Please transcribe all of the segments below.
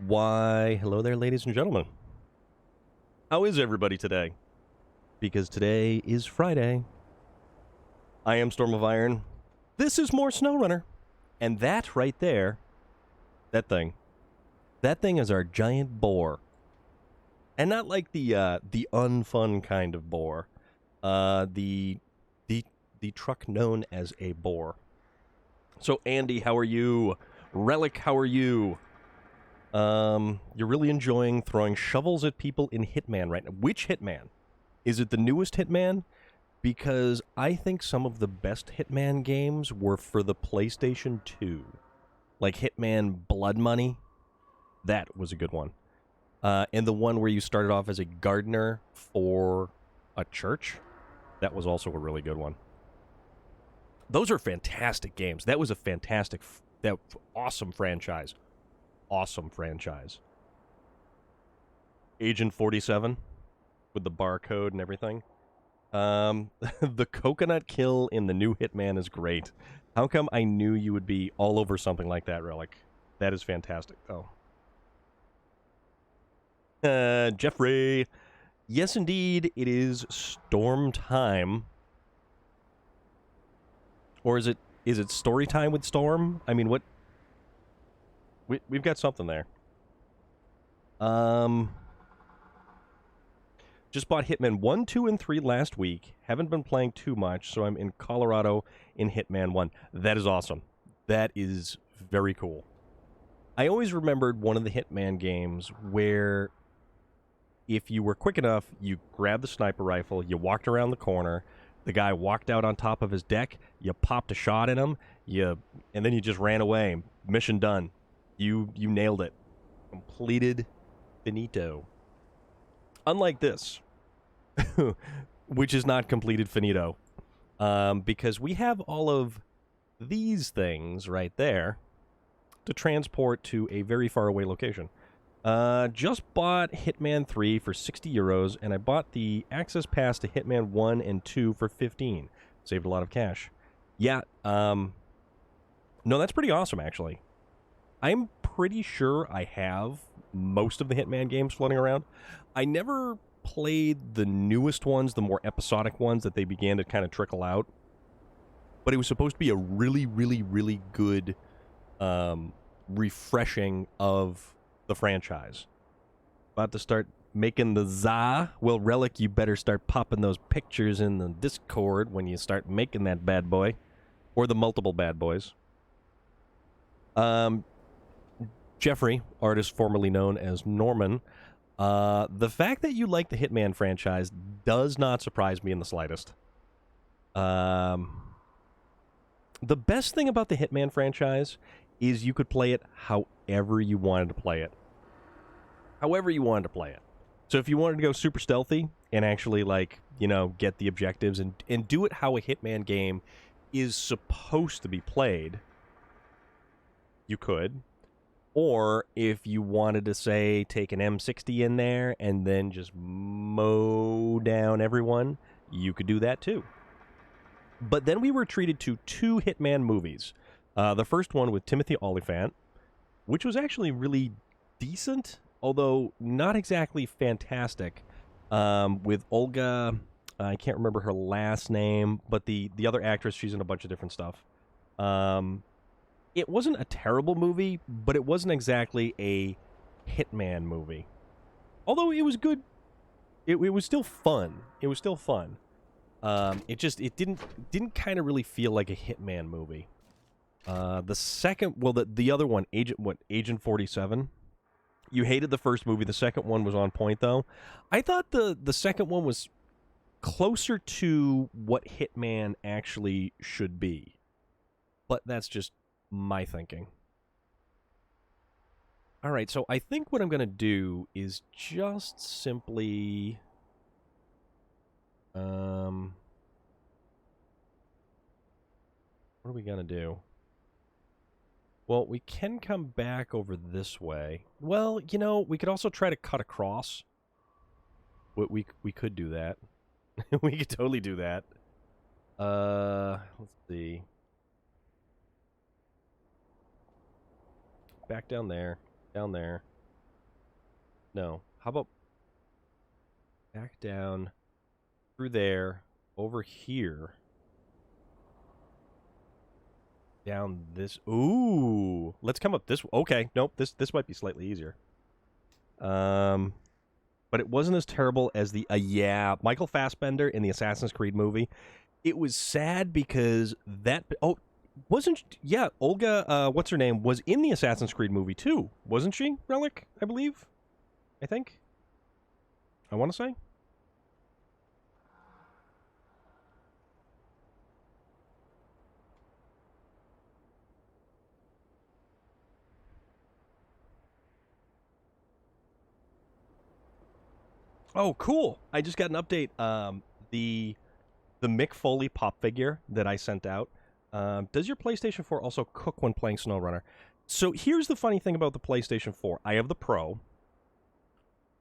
Why, hello there, ladies and gentlemen. How is everybody today? Because today is Friday. I am Storm of Iron. This is more SnowRunner. And that right there, that thing is our giant boar. And not like the unfun kind of boar. The truck known as a boar. So Andy, how are you? Relic, how are you? You're really enjoying throwing shovels at people in Hitman right now. Which Hitman? Is it the newest Hitman? Because I think some of the best Hitman games were for the PlayStation 2. Like Hitman Blood Money. That was a good one. And the one where you started off as a gardener for a church. That was also a really good one. Those are fantastic games. That was a fantastic, awesome franchise. Awesome franchise. Agent 47 with the barcode and everything. The coconut kill in the new Hitman is great. How come I knew you would be all over something like that, Relic? That is fantastic. Oh. Jeffrey. Yes, indeed, it is storm time. Or is it story time with Storm? I mean, what? We've got something there. Just bought Hitman 1, 2, and 3 last week. Haven't been playing too much, so I'm in Colorado in Hitman 1. That is awesome. That is very cool. I always remembered one of the Hitman games where if you were quick enough, you grabbed the sniper rifle, you walked around the corner, the guy walked out on top of his deck, you popped a shot in him, and then you just ran away. Mission done. You nailed it. Completed. Finito. Unlike this, which is not completed finito, because we have all of these things right there to transport to a very far away location. Just bought Hitman 3 for 60 euros, and I bought the access pass to Hitman 1 and 2 for 15. Saved a lot of cash. Yeah, no, that's pretty awesome, actually. I'm pretty sure I have most of the Hitman games floating around. I never played the newest ones, the more episodic ones that they began to kind of trickle out. But it was supposed to be a really, really, really good refreshing of the franchise. About to start making the za. Well, Relic, you better start popping those pictures in the Discord when you start making that bad boy. Or the multiple bad boys. Jeffrey, artist formerly known as Norman, the fact that you like the Hitman franchise does not surprise me in the slightest. The best thing about the Hitman franchise is you could play it however you wanted to play it. However you wanted to play it. So if you wanted to go super stealthy and actually, like, you know, get the objectives and do it how a Hitman game is supposed to be played, you could. Or if you wanted to, say, take an M60 in there and then just mow down everyone, you could do that too. But then we were treated to 2 Hitman movies. The first one with Timothy Olyphant, which was actually really decent, although not exactly fantastic, with Olga, I can't remember her last name, but the other actress, she's in a bunch of different stuff. It wasn't a terrible movie, but it wasn't exactly a Hitman movie. Although it was good. It was still fun. It was still fun. It didn't kind of really feel like a Hitman movie. The second, well, the other one, Agent 47. You hated the first movie. The second one was on point, though. I thought the second one was closer to what Hitman actually should be. But that's just my thinking. All right, so I think what I'm going to do is just simply... what are we going to do? Well, we can come back over this way. Well, you know, we could also try to cut across. We could do that. We could totally do that. Let's see. Back down there. Down there. No. How about back down through there, over here, down this. Ooh, let's come up this. Okay, nope. This might be slightly easier. But it wasn't as terrible as the yeah, Michael Fassbender in the Assassin's Creed movie. It was sad because that wasn't yeah, Olga what's her name was in the Assassin's Creed movie too, wasn't she? Relic, I believe. I think. I want to say. Oh, cool! I just got an update. The Mick Foley pop figure that I sent out. Does your PlayStation 4 also cook when playing SnowRunner? So here's the funny thing about the PlayStation 4. I have the Pro.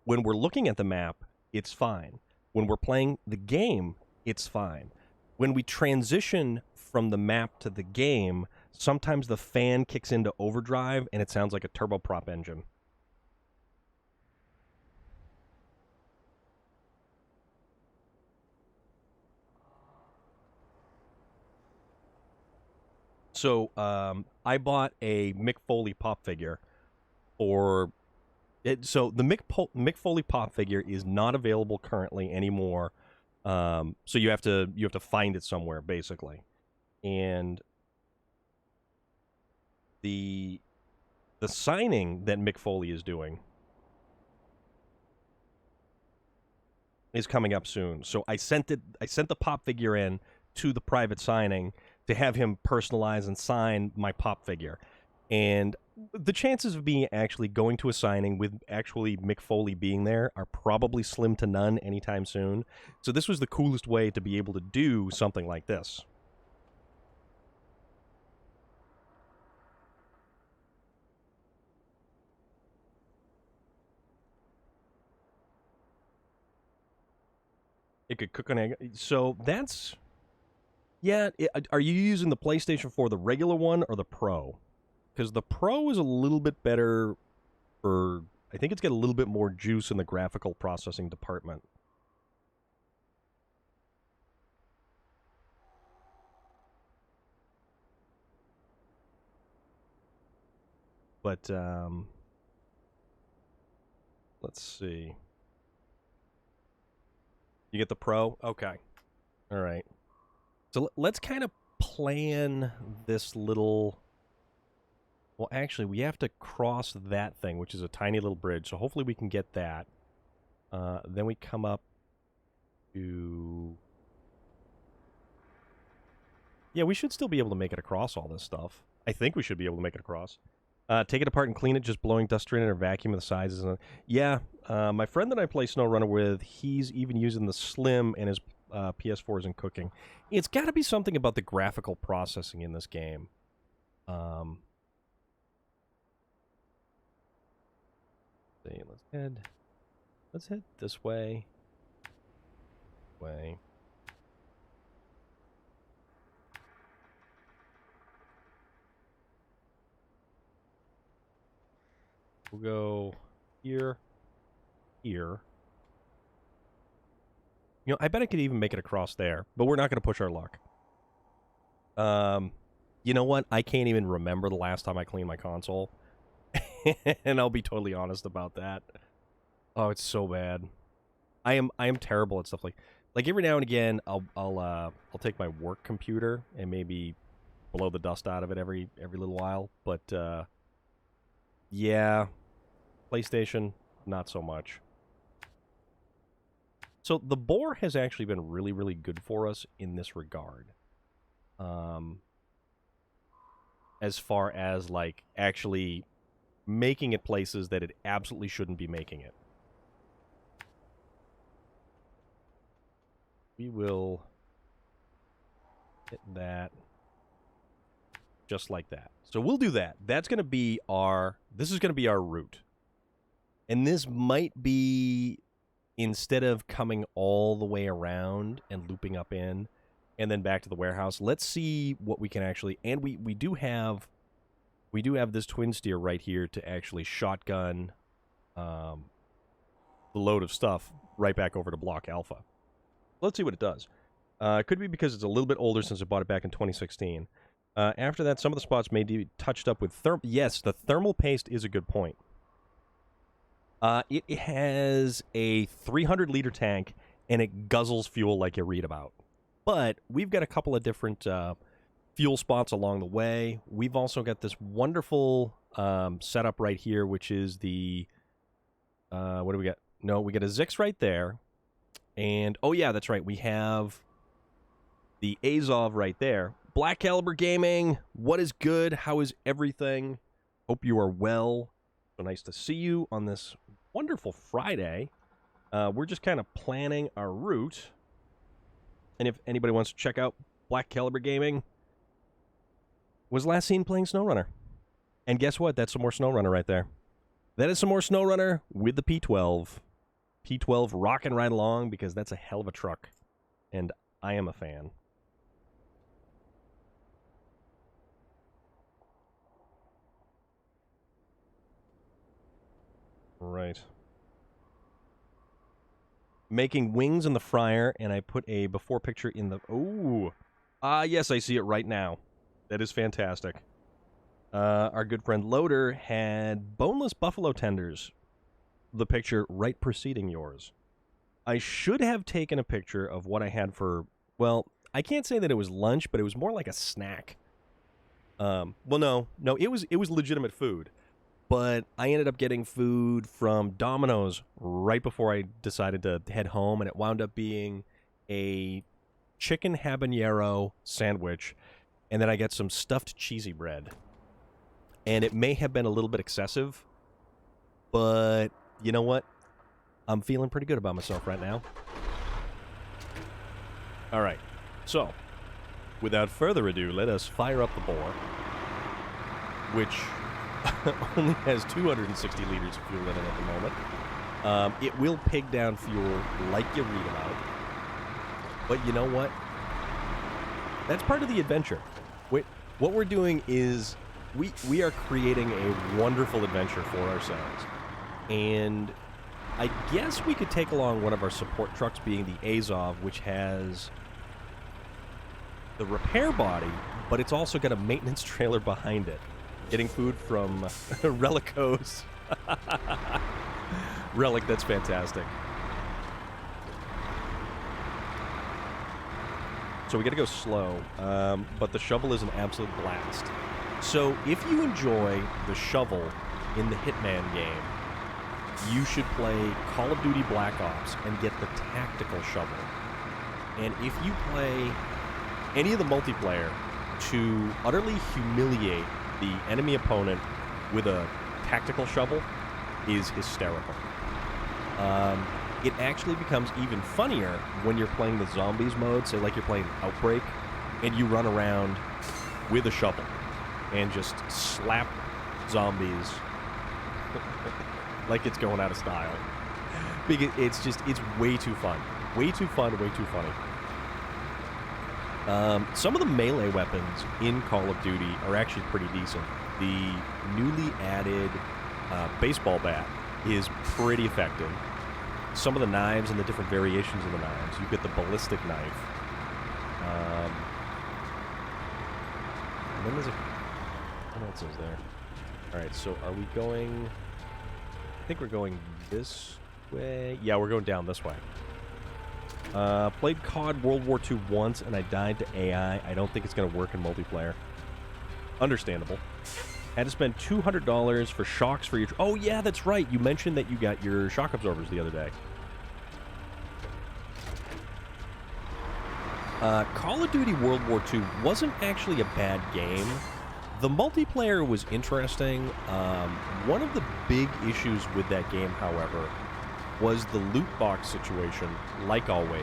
When we're looking at the map, it's fine. When we're playing the game, it's fine. When we transition from the map to the game, sometimes the fan kicks into overdrive and it sounds like a turboprop engine. So I bought a Mick Foley pop figure for it. So the Mick Foley pop figure is not available currently anymore. So you have to find it somewhere basically, and the signing that Mick Foley is doing is coming up soon. So I sent the pop figure in to the private signing to have him personalize and sign my pop figure. And the chances of me actually going to a signing with actually Mick Foley being there are probably slim to none anytime soon. So this was the coolest way to be able to do something like this. It could cook an egg. So that's... Yeah, are you using the PlayStation 4, the regular one, or the Pro? Because the Pro is a little bit better for... I think it's got a little bit more juice in the graphical processing department. But, let's see. You get the Pro? Okay. All right. So let's kind of plan this little... Well, actually, we have to cross that thing, which is a tiny little bridge. So hopefully we can get that. Then we come up to... Yeah, we should still be able to make it across all this stuff. I think we should be able to make it across. Take it apart and clean it, just blowing dust in or vacuum the sizes. Yeah, my friend that I play SnowRunner with, he's even using the Slim, and his PS4 isn't cooking. It's got to be something about the graphical processing in this game. See, let's head this way. We'll go here. You know, I bet I could even make it across there, but we're not going to push our luck. You know what? I can't even remember the last time I cleaned my console. And I'll be totally honest about that. Oh, it's so bad. I am terrible at stuff like every now and again I'll take my work computer and maybe blow the dust out of it every little while, but yeah, PlayStation not so much. So the boar has actually been really, really good for us in this regard. As far as, like, actually making it places that it absolutely shouldn't be making it. We will hit that just like that. So we'll do that. That's going to be our... This is going to be our route. And this might be... Instead of coming all the way around and looping up in and then back to the warehouse, let's see what we can actually... And we do have this twin steer right here to actually shotgun the load of stuff right back over to Block Alpha. Let's see what it does. It could be because it's a little bit older since I bought it back in 2016. After that, some of the spots may be touched up with yes, the thermal paste is a good point. It has a 300-liter tank, and it guzzles fuel like you read about. But we've got a couple of different fuel spots along the way. We've also got this wonderful setup right here, which is the... what do we got? No, we got a Zix right there. And, oh yeah, that's right. We have the Azov right there. Black Caliber Gaming, what is good? How is everything? Hope you are well. So nice to see you on this wonderful Friday. We're just kind of planning our route. And if anybody wants to check out Black Caliber Gaming, was last seen playing SnowRunner. And guess what? That's some more SnowRunner right there. That is some more SnowRunner with the P12. P12 rocking right along because that's a hell of a truck. And I am a fan. Right. Making wings in the fryer, and I put a before picture in the... Ooh. Yes, I see it right now. That is fantastic. Our good friend Loader had boneless buffalo tenders. The picture right preceding yours. I should have taken a picture of what I had for... Well, I can't say that it was lunch, but it was more like a snack. Well, no, it was legitimate food. But I ended up getting food from Domino's right before I decided to head home, and it wound up being a chicken habanero sandwich, and then I got some stuffed cheesy bread. And it may have been a little bit excessive, but you know what? I'm feeling pretty good about myself right now. All right, so without further ado, let us fire up the bore, which... only has 260 liters of fuel in it at the moment. It will pig down fuel like you read about. But you know what? That's part of the adventure. What we're doing is we are creating a wonderful adventure for ourselves. And I guess we could take along one of our support trucks, being the Azov, which has the repair body, but it's also got a maintenance trailer behind it. Getting food from Relicos. Relic, that's fantastic. So we gotta go slow, but the shovel is an absolute blast. So if you enjoy the shovel in the Hitman game, you should play Call of Duty Black Ops and get the tactical shovel. And if you play any of the multiplayer to utterly humiliate the enemy opponent with a tactical shovel is hysterical. It actually becomes even funnier when you're playing the zombies mode, say like you're playing Outbreak, and you run around with a shovel and just slap zombies like it's going out of style. Because it's way too fun. Way too fun, way too funny. Some of the melee weapons in Call of Duty are actually pretty decent. The newly added baseball bat is pretty effective. Some of the knives and the different variations of the knives. You get the ballistic knife. And then there's what else is there? Alright, so are we going... I think we're going this way. Yeah, we're going down this way. Played COD World War II once, and I died to AI. I don't think it's going to work in multiplayer. Understandable. Had to spend $200 for shocks for your... Oh, yeah, that's right. You mentioned that you got your shock absorbers the other day. Call of Duty World War II wasn't actually a bad game. The multiplayer was interesting. One of the big issues with that game, however, was the loot box situation, like always.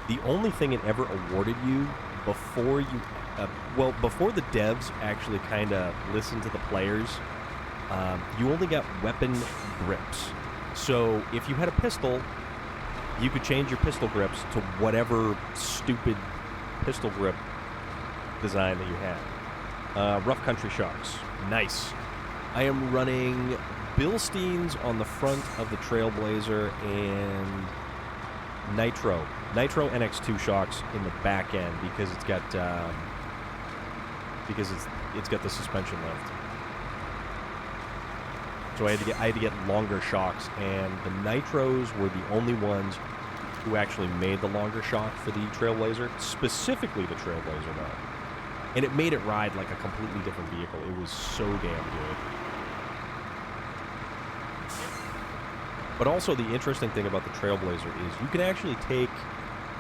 The only thing it ever awarded you before you... before the devs actually kind of listened to the players, you only got weapon grips. So if you had a pistol, you could change your pistol grips to whatever stupid pistol grip design that you had. Rough Country shocks. Nice. I am running Bilsteins on the front of the Trailblazer and Nitro NX2 shocks in the back end because it's got the suspension lift. So I had to get longer shocks, and the Nitros were the only ones who actually made the longer shock for the Trailblazer, specifically the Trailblazer though. And it made it ride like a completely different vehicle. It was so damn good. But also the interesting thing about the Trailblazer is you can actually take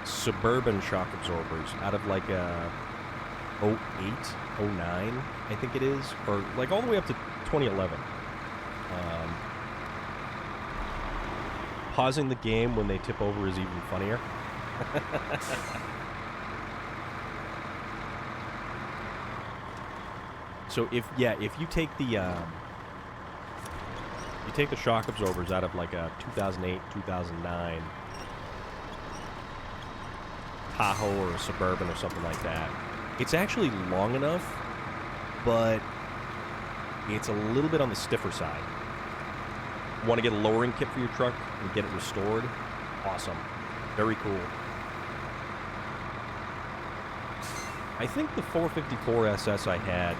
Suburban shock absorbers out of like a 08, 09, I think it is, or like all the way up to 2011. Pausing the game when they tip over is even funnier. So if you take the shock absorbers out of like a 2008, 2009 Tahoe or a Suburban or something like that, it's actually long enough, but it's a little bit on the stiffer side. Want to get a lowering kit for your truck and get it restored? Awesome. Very cool. I think the 454 SS I had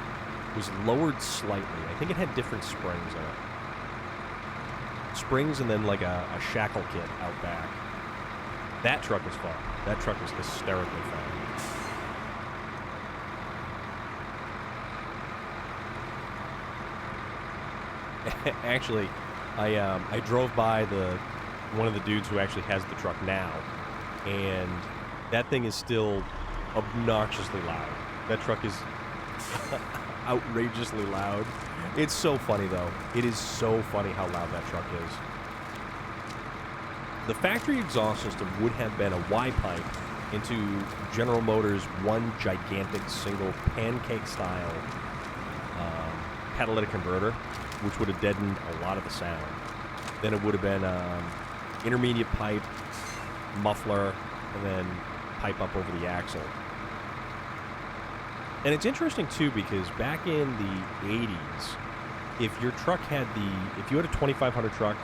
was lowered slightly. I think it had different springs in it. Springs and then like a shackle kit out back. That truck was fun. That truck was hysterically fun. Actually, I drove by one of the dudes who actually has the truck now, and that thing is still obnoxiously loud. That truck is outrageously loud. It's so funny though. It is so funny how loud that truck is. The factory exhaust system would have been a Y-pipe into General Motors' one gigantic single pancake-style catalytic converter, which would have deadened a lot of the sound. Then it would have been intermediate pipe, muffler, and then pipe up over the axle. And it's interesting too because back in the 80s, if your truck had if you had a 2500 truck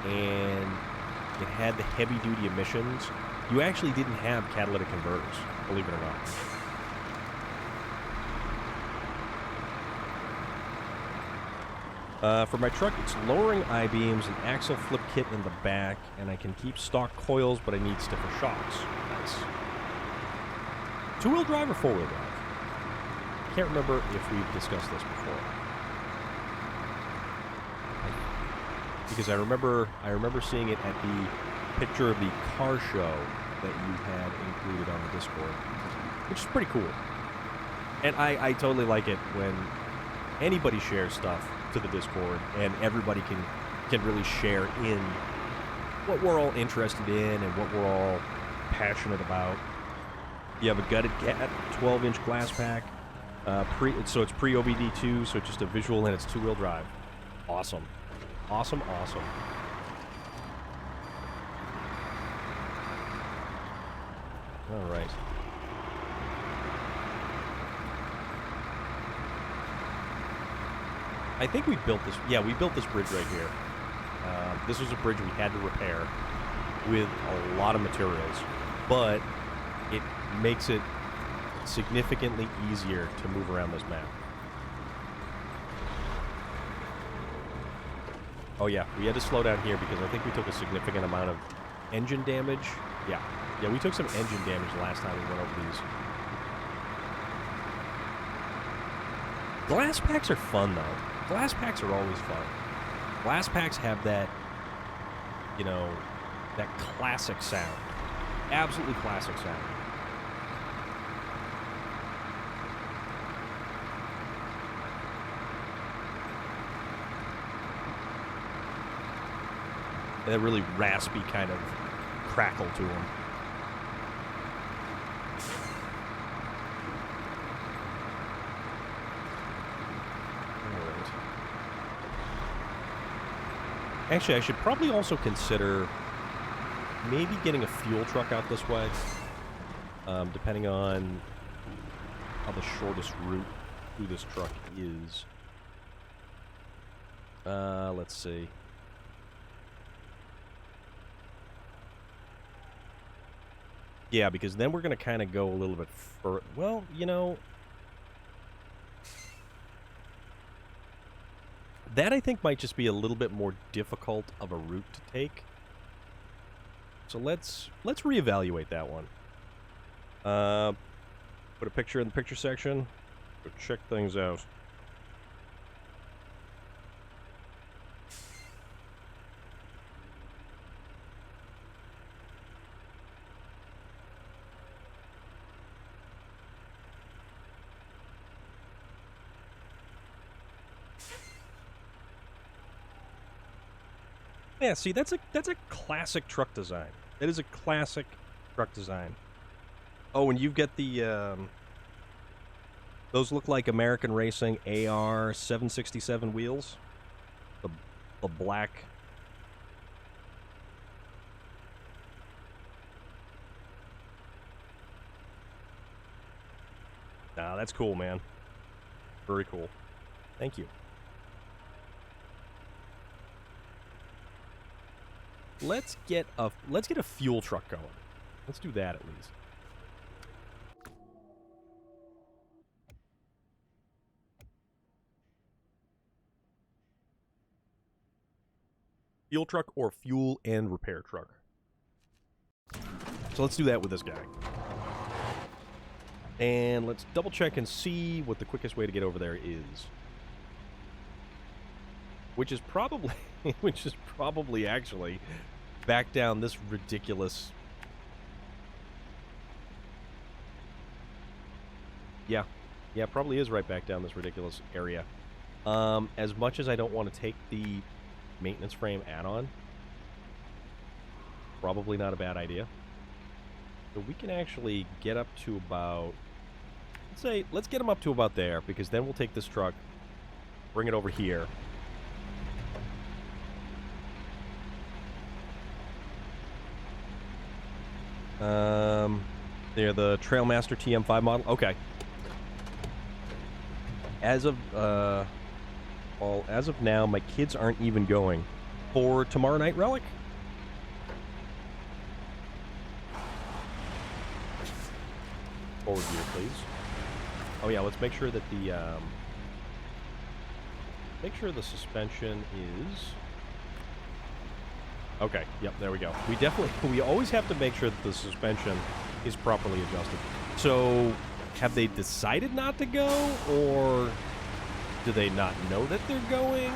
and it had the heavy-duty emissions, you actually didn't have catalytic converters, believe it or not. For my truck, it's lowering I-beams, an axle flip kit in the back, and I can keep stock coils, but I need stiffer shocks. Nice. Two-wheel drive or four-wheel drive? Can't remember if we've discussed this before. Because I remember seeing it at the picture of the car show that you had included on the Discord, which is pretty cool. And I totally like it when anybody shares stuff to the Discord and everybody can really share in what we're all interested in and what we're all passionate about. You have a gutted cat, 12-inch glass pack, so it's pre-OBD2, so it's just a visual and it's two-wheel drive. Awesome. Awesome, awesome. All right. I think we built this. Yeah, we built this bridge right here. This was a bridge we had to repair with a lot of materials, but it makes it significantly easier to move around this map. Oh yeah, we had to slow down here because I think we took a significant amount of engine damage. Yeah, we took some engine damage the last time we went over these. Glass packs are fun though. Glass packs are always fun. Glass packs have that, that classic sound. Absolutely classic sound. And that really raspy kind of crackle to them. Actually, I should probably also consider maybe getting a fuel truck out this way, depending on how the shortest route through this truck is. Let's see. Yeah, because then we're going to kind of go a little bit further. Well, you know, that I think might just be a little bit more difficult of a route to take. So let's reevaluate that one. Put a picture in the picture section. Go check things out. Yeah, see, that's a classic truck design. That is a classic truck design. Oh, and you've got the those look like American Racing AR 767 wheels. The black. Nah, that's cool, man. Very cool. Thank you. Let's get a fuel truck going. Let's do that at least. Fuel truck or fuel and repair truck. So let's do that with this guy. And let's double check and see what the quickest way to get over there is. Which is probably actually back down this ridiculous. Yeah, probably is right back down this ridiculous area. As much as I don't want to take the maintenance frame add-on, probably not a bad idea. So we can actually get up to about, let's get them up to about there, because then we'll take this truck, bring it over here. They're the Trailmaster TM5 model. Okay. As of now, my kids aren't even going for Tomorrow Night Relic. Forward gear, please. Oh yeah, let's make sure that the suspension is okay. Yep, there we go. We always have to make sure that the suspension is properly adjusted. So, have they decided not to go, or do they not know that they're going?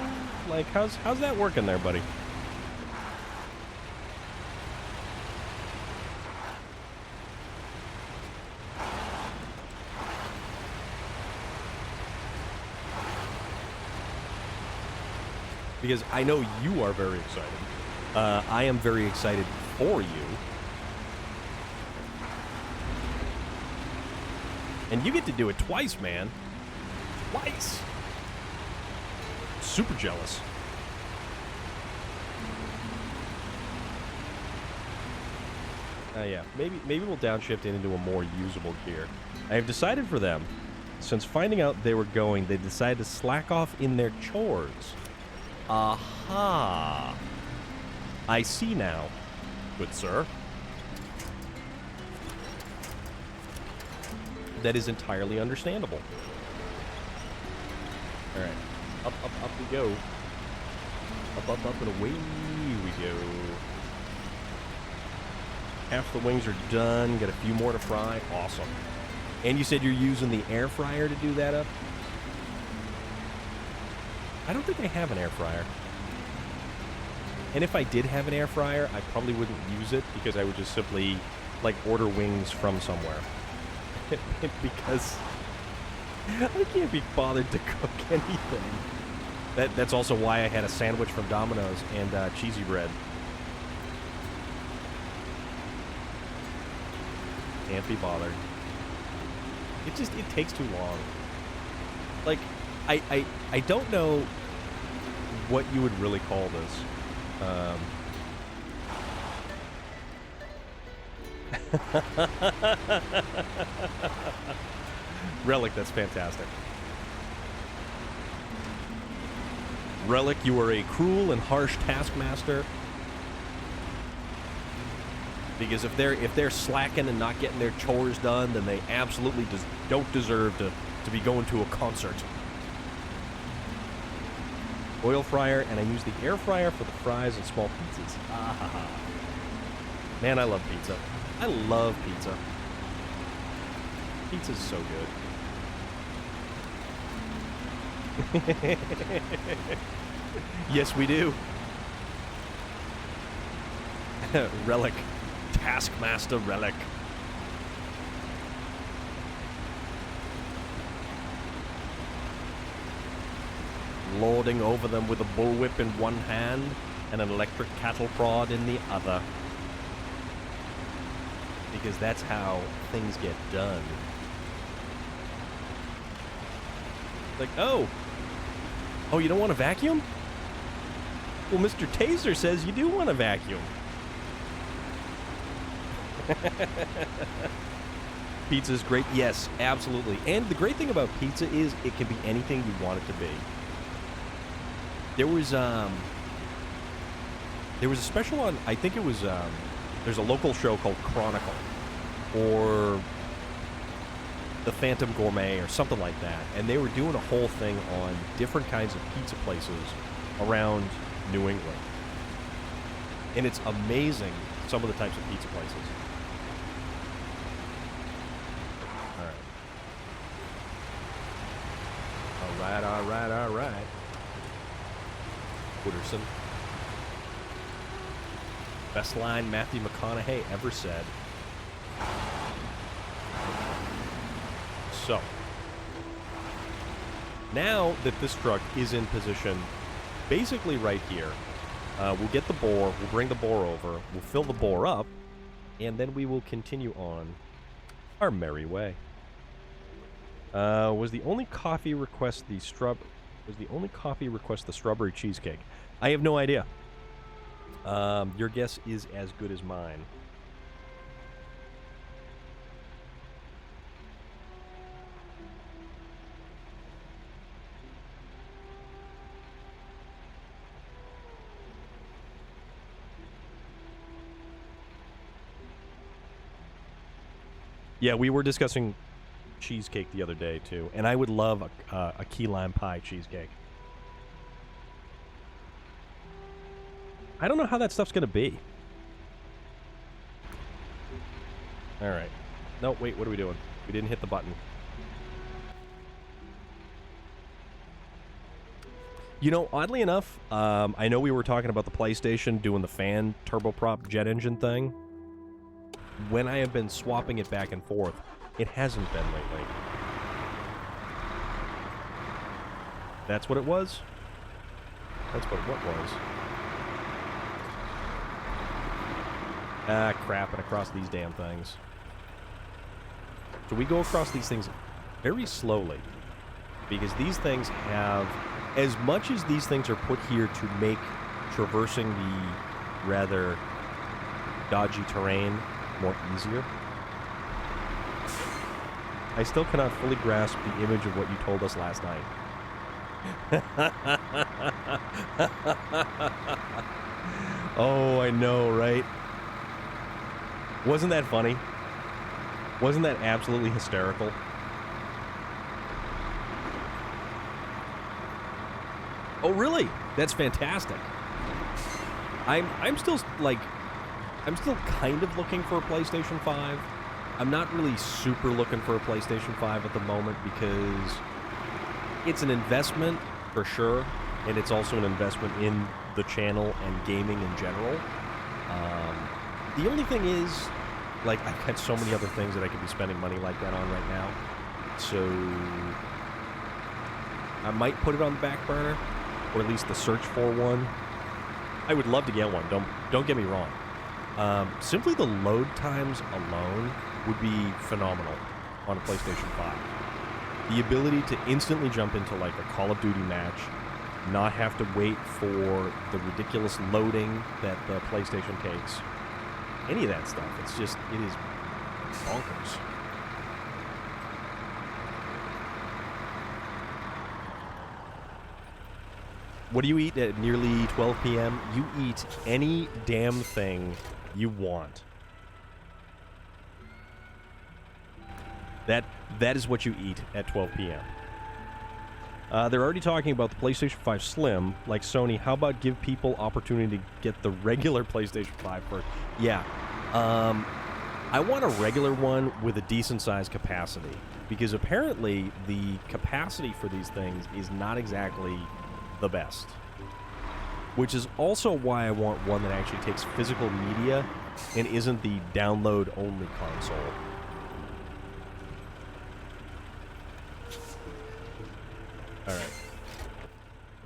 Like, how's that working there, buddy? Because I know you are very excited. I am very excited for you. And you get to do it twice, man. Twice. Super jealous. Yeah, maybe we'll downshift into a more usable gear. I have decided for them, since finding out they were going, they decided to slack off in their chores. Aha! I see now, good sir. That is entirely understandable. Alright. Up we go. Up, and away we go. Half the wings are done. Got a few more to fry. Awesome. And you said you're using the air fryer to do that up? I don't think I have an air fryer. And if I did have an air fryer, I probably wouldn't use it because I would just simply, like, order wings from somewhere. Because I can't be bothered to cook anything. That's also why I had a sandwich from Domino's and cheesy bread. Can't be bothered. It takes too long. Like, I don't know what you would really call this. Relic, that's fantastic. Relic, you are a cruel and harsh taskmaster. Because if they're slacking and not getting their chores done, then they absolutely don't deserve to be going to a concert. Oil fryer, and I use the air fryer for the fries and small pizzas. Ah, man, I love pizza. I love pizza. Pizza's so good. Yes, we do. Relic. Taskmaster Relic. Lording over them with a bullwhip in one hand and an electric cattle prod in the other. Because that's how things get done. Like, oh, you don't want to vacuum? Well, Mr. Taser says you do want to vacuum. Pizza's great. Yes, absolutely. And the great thing about pizza is it can be anything you want it to be. There was a special on, I think it was, there's a local show called Chronicle, or The Phantom Gourmet, or something like that, and they were doing a whole thing on different kinds of pizza places around New England. And it's amazing, some of the types of pizza places. All right. Wooderson. Best line Matthew McConaughey ever said. So, now that this truck is in position, basically right here, we'll get the bore, we'll bring the bore over, we'll fill the bore up, and then we will continue on our merry way. Was the only coffee request the strawberry cheesecake? I have no idea. Your guess is as good as mine. Yeah, we were discussing cheesecake the other day too, and I would love a key lime pie cheesecake. I don't know how that stuff's gonna be. All right. No, wait. What are we doing? We didn't hit the button. You know, oddly enough, I know we were talking about the PlayStation doing the fan turboprop jet engine thing. When I have been swapping it back and forth, it hasn't been lately. That's what it was? That's what was. Ah, crap, and across these damn things. So we go across these things very slowly, because these things have, as much as these things are put here to make traversing the rather dodgy terrain more easier, I still cannot fully grasp the image of what you told us last night. Oh, I know, right? Wasn't that funny? Wasn't that absolutely hysterical? Oh, really? That's fantastic. I'm still kind of looking for a PlayStation 5. I'm not really super looking for a PlayStation 5 at the moment because it's an investment for sure, and it's also an investment in the channel and gaming in general. The only thing is, like, I've got so many other things that I could be spending money like that on right now. So I might put it on the back burner, or at least the search for one. I would love to get one, don't get me wrong. Simply the load times alone would be phenomenal on a PlayStation 5. The ability to instantly jump into like a Call of Duty match, not have to wait for the ridiculous loading that the PlayStation takes. Any of that stuff. It's just, it is bonkers. What do you eat at nearly 12 p.m.? You eat any damn thing you want. That is what you eat at 12 p.m. They're already talking about the PlayStation 5 Slim. Like Sony, how about give people opportunity to get the regular PlayStation 5 first? Yeah. I want a regular one with a decent size capacity. Because apparently the capacity for these things is not exactly the best. Which is also why I want one that actually takes physical media and isn't the download-only console. Alright.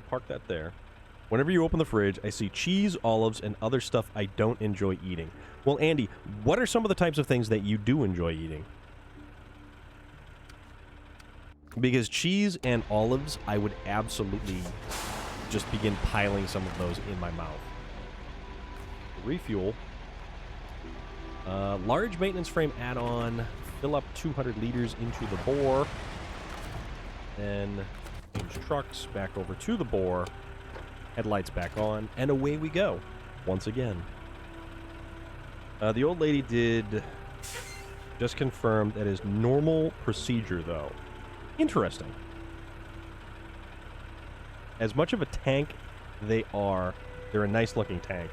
Park that there. Whenever you open the fridge, I see cheese, olives, and other stuff I don't enjoy eating. Well, Andy, what are some of the types of things that you do enjoy eating? Because cheese and olives, I would absolutely just begin piling some of those in my mouth. Refuel. Large maintenance frame add-on. Fill up 200 liters into the bore. Then change trucks back over to the bore. Headlights back on. And away we go. Once again. The old lady did just confirm that is normal procedure, though. Interesting. As much of a tank they are, they're a nice-looking tank.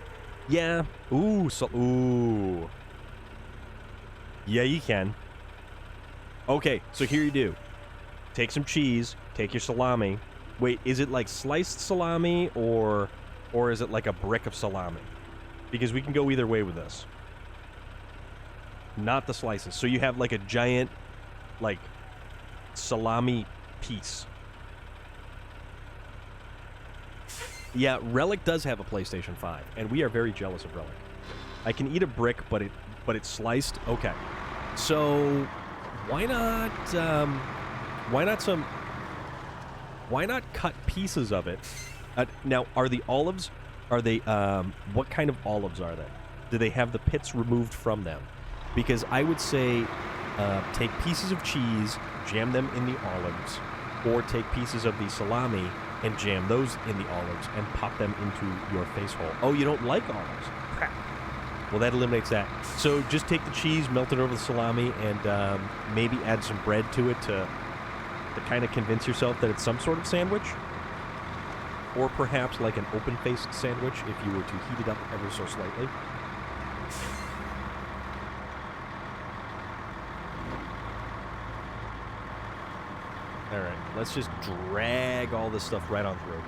Yeah. Ooh. Ooh. Yeah, you can. Okay, so here you do. Take some cheese. Take your salami. Wait, is it like sliced salami or is it like a brick of salami? Because we can go either way with this. Not the slices. So you have like a giant, like, salami piece. Yeah, Relic does have a PlayStation 5, and we are very jealous of Relic. I can eat a brick, but it's sliced. Okay, so why not cut pieces of it? Now, are the olives? Are they what kind of olives are they? Do they have the pits removed from them? Because I would say take pieces of cheese, jam them in the olives, or take pieces of the salami and jam those in the olives and pop them into your face hole. Oh, you don't like olives? Crap. Well, that eliminates that. So just take the cheese, melt it over the salami, and maybe add some bread to it to kind of convince yourself that it's some sort of sandwich. Or perhaps like an open-faced sandwich if you were to heat it up ever so slightly. Alright, let's just drag all this stuff right on through.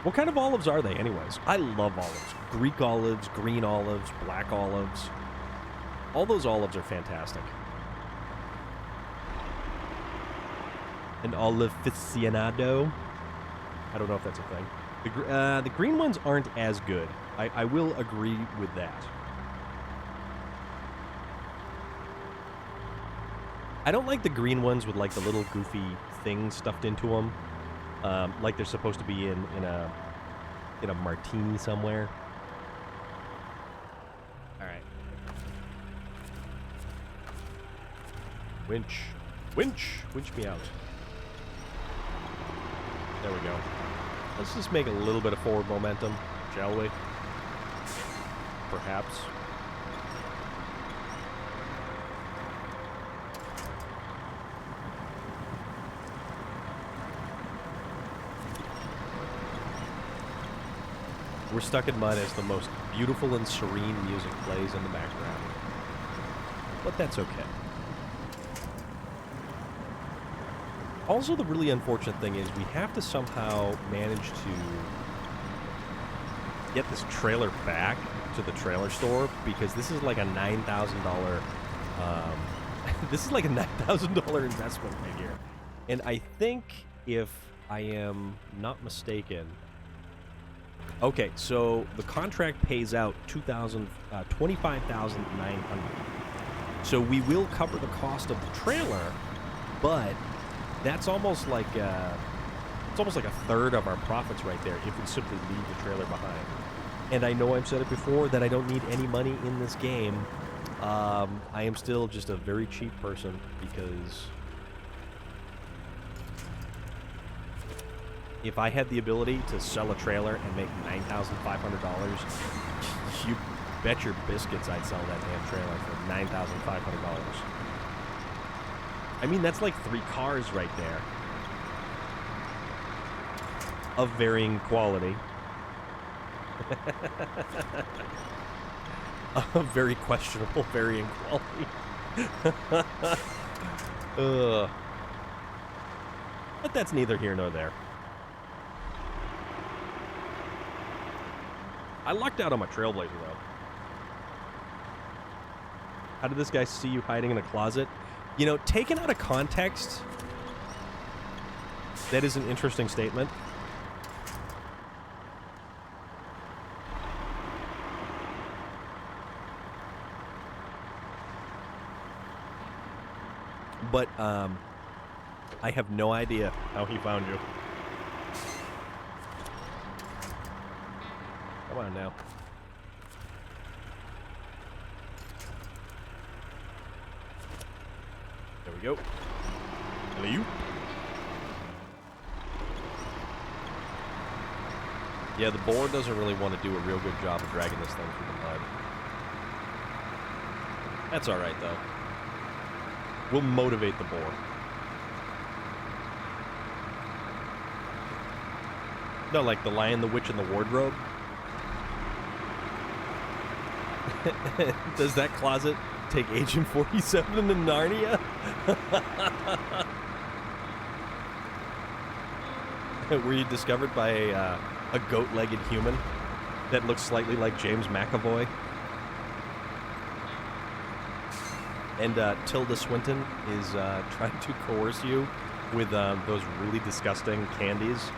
What kind of olives are they, anyways? I love olives. Greek olives, green olives, black olives. All those olives are fantastic. An olive aficionado. I don't know if that's a thing. The green ones aren't as good. I will agree with that. I don't like the green ones with like the little goofy things stuffed into them, like they're supposed to be in a martini somewhere. All right. Winch me out. There we go. Let's just make a little bit of forward momentum, shall we? Perhaps. We're Stuck in Mud as the most beautiful and serene music plays in the background. But that's okay. Also, the really unfortunate thing is we have to somehow manage to get this trailer back to the trailer store because this is like a $9,000 this is like a $9,000 investment right here. And I think, if I am not mistaken, okay, so the contract pays out $25,900. So we will cover the cost of the trailer, but that's almost like it's almost like a third of our profits right there if we simply leave the trailer behind. And I know I've said it before that I don't need any money in this game. I am still just a very cheap person because if I had the ability to sell a trailer and make $9,500, you bet your biscuits I'd sell that damn trailer for $9,500. I mean, that's like 3 cars right there. Of varying quality. Of very questionable varying quality. But that's neither here nor there. I lucked out on my Trailblazer, though. How did this guy see you hiding in a closet? You know, taken out of context, that is an interesting statement. But, I have no idea how he found you. Come on now. There we go. Hello, you. Yeah, the boar doesn't really want to do a real good job of dragging this thing through the mud. That's alright, though. We'll motivate the boar. No, like the Lion, the Witch, and the Wardrobe. Does that closet take Agent 47 in Narnia? Were you discovered by a goat-legged human that looks slightly like James McAvoy? And Tilda Swinton is trying to coerce you with those really disgusting candies,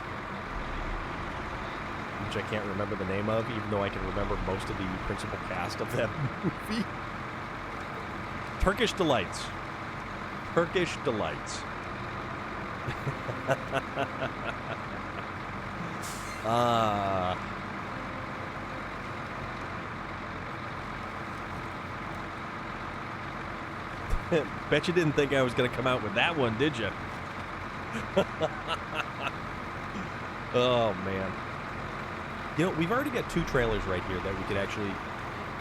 which I can't remember the name of, even though I can remember most of the principal cast of that movie. Turkish Delights. Turkish Delights. Bet you didn't think I was going to come out with that one, did you? Oh, man. You know, we've already got 2 trailers right here that we could actually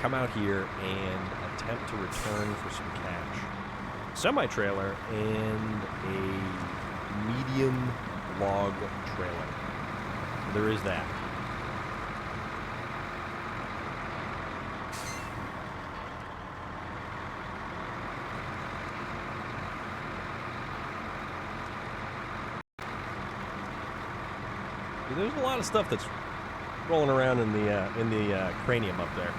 come out here and attempt to return for some cash. Semi-trailer and a medium log trailer. There is that. There's a lot of stuff that's rolling around in the cranium up there.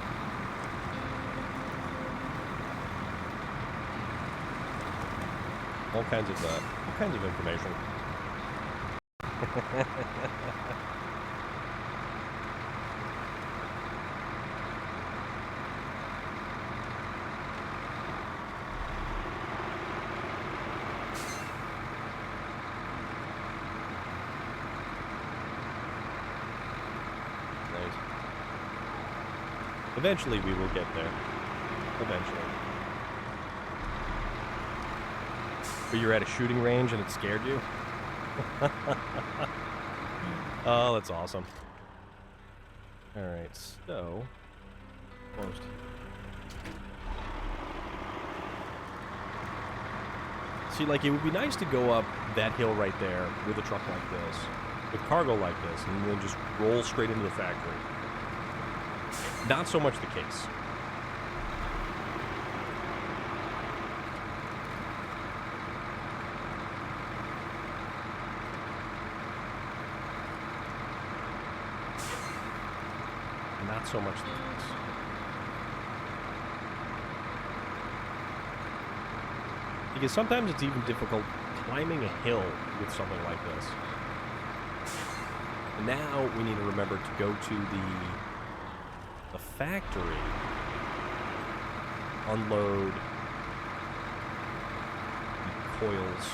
All kinds of information. Eventually we will get there. Eventually. But you're at a shooting range and it scared you? Oh, that's awesome. Alright, so... Almost. See, like, it would be nice to go up that hill right there with a truck like this, with cargo like this, and then just roll straight into the factory. Not so much the case. Not so much the case. Because sometimes it's even difficult climbing a hill with something like this. And now we need to remember to go to the factory, unload the coils.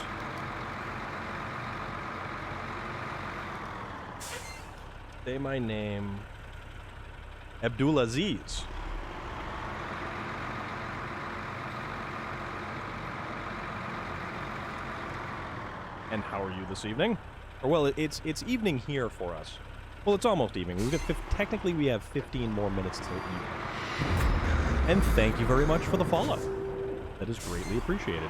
Say my name, Abdulaziz. And how are you this evening? Or, well, it's evening here for us. Well, it's almost evening. Technically, we have 15 more minutes till evening. And thank you very much for the follow. That is greatly appreciated.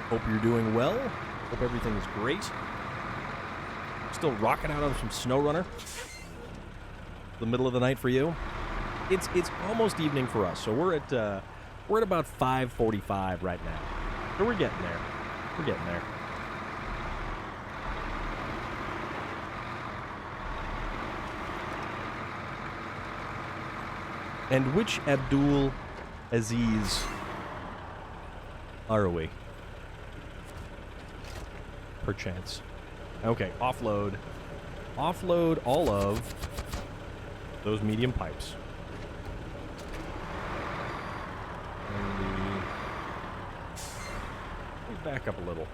Hope you're doing well. Hope everything is great. Still rocking out on some SnowRunner. The middle of the night for you. It's almost evening for us, so we're at about 5:45 right now. So we're getting there. We're getting there. And which Abdul Aziz are we? Perchance. Okay, offload. Offload all of those medium pipes. And back up a little.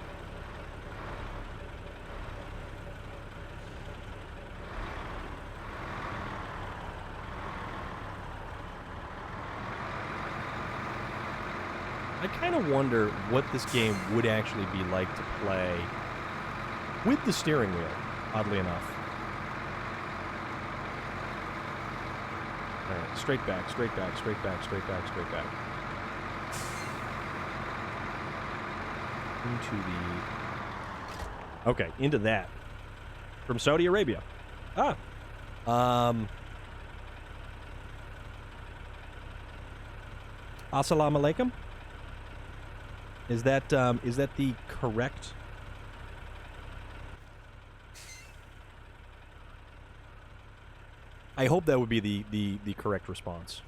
I kind of wonder what this game would actually be like to play with the steering wheel, oddly enough. All right, straight back, straight back, straight back, straight back, straight back. Into the... Okay, into that. From Saudi Arabia. Ah. Assalamu alaikum. Is that the correct... I hope that would be the correct response.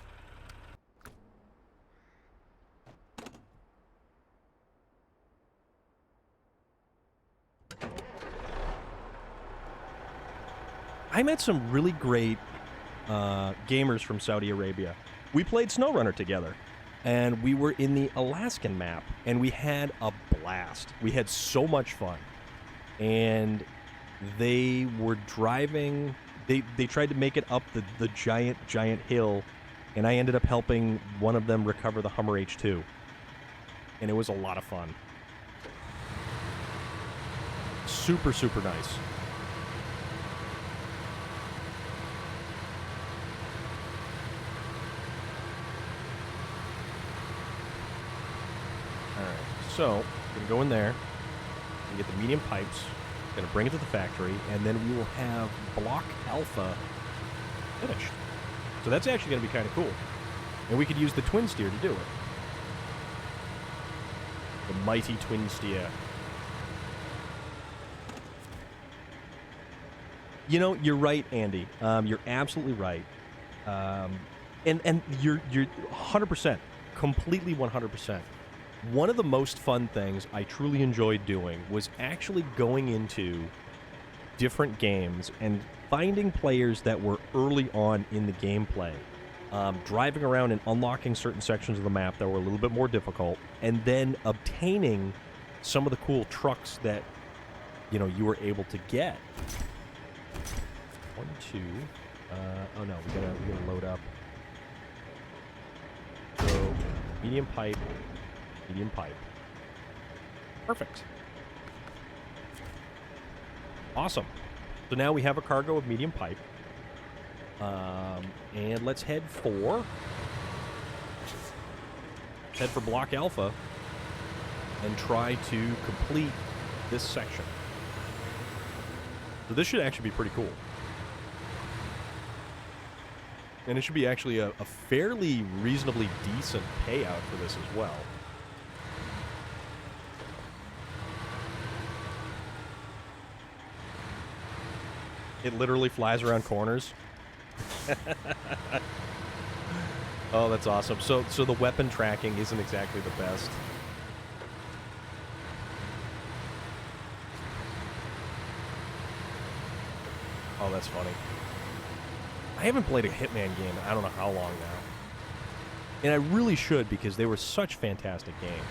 I met some really great gamers from Saudi Arabia. We played SnowRunner together, and we were in the Alaskan map, and we had a blast. We had so much fun, and they were driving... They tried to make it up the giant hill, and I ended up helping one of them recover the Hummer H2. And it was a lot of fun. Super, super nice. Alright, so, we're going to go in there and get the medium pipes. Going to bring it to the factory, and then we will have Block Alpha finished. So that's actually going to be kind of cool. And we could use the twin steer to do it. The mighty twin steer. You know, you're right, Andy. You're absolutely right. And you're 100%, completely 100%. One of the most fun things I truly enjoyed doing was actually going into different games and finding players that were early on in the gameplay, driving around and unlocking certain sections of the map that were a little bit more difficult, and then obtaining some of the cool trucks that, you know, you were able to get. 1, 2. Oh no, we gotta load up. So, medium pipe. Medium pipe. Perfect. Awesome. So now we have a cargo of medium pipe. And let's head for Block Alpha and try to complete this section. So this should actually be pretty cool. And it should be actually a fairly reasonably decent payout for this as well. It literally flies around corners. Oh, that's awesome. So the weapon tracking isn't exactly the best. Oh, that's funny. I haven't played a Hitman game in I don't know how long now. And I really should, because they were such fantastic games.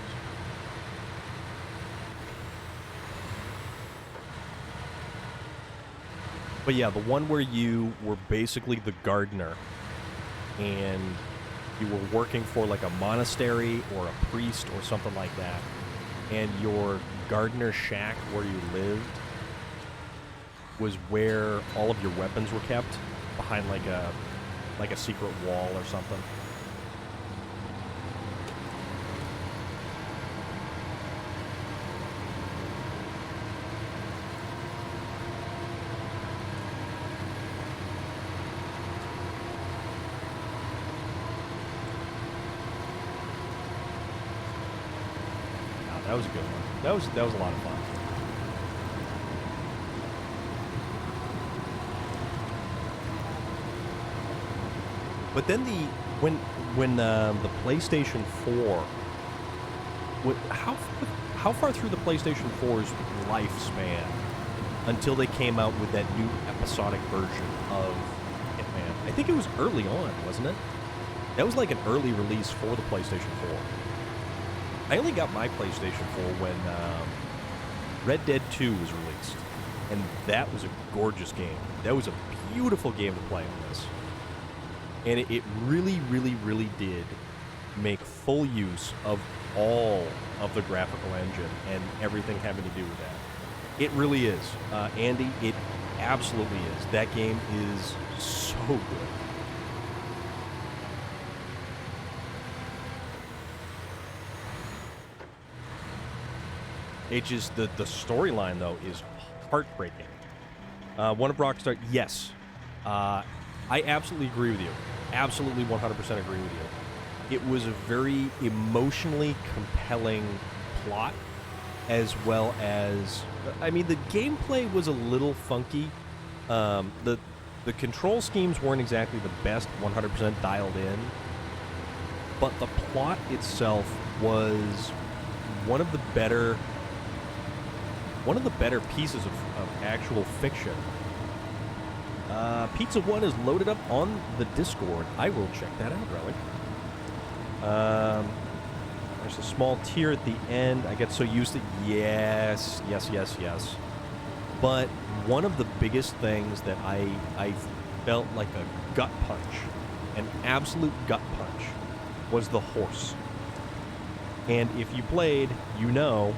But yeah, the one where you were basically the gardener and you were working for like a monastery or a priest or something like that. and your gardener shack where you lived was where all of your weapons were kept, behind like a secret wall or something. That was a good one. That was a lot of fun. But then when the PlayStation 4, how far through the PlayStation 4's lifespan until they came out with that new episodic version of Hitman? I think it was early on, wasn't it? That was like an early release for the PlayStation 4. I only got my PlayStation 4 when Red Dead 2 was released, and that was a gorgeous game. That was a beautiful game to play on this. And it really, really, really did make full use of all of the graphical engine and everything having to do with that. It really is. Andy, it absolutely is. That game is so good. It just, the storyline, though, is heartbreaking. One of Rockstar, yes. I absolutely agree with you. Absolutely 100% agree with you. It was a very emotionally compelling plot, as well as, I mean, the gameplay was a little funky. The control schemes weren't exactly the best 100% dialed in, but the plot itself was one of the better pieces of actual fiction. Pizza One is loaded up on the Discord. I will check that out, Relic. There's a small tear at the end. I get so used to yes. But one of the biggest things that I felt like a gut punch, an absolute gut punch, was the horse. And if you played, you know.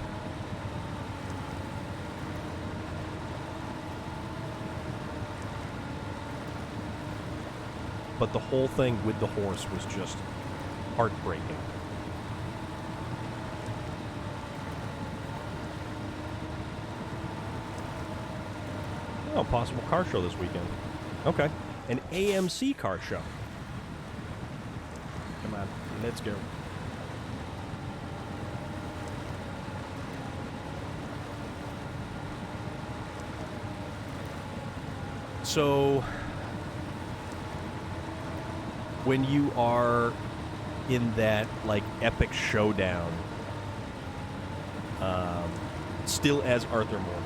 But the whole thing with the horse was just heartbreaking. Oh, possible car show this weekend. Okay. An AMC car show. Come on, let's go. So when you are in that, like, epic showdown, still as Arthur Morgan,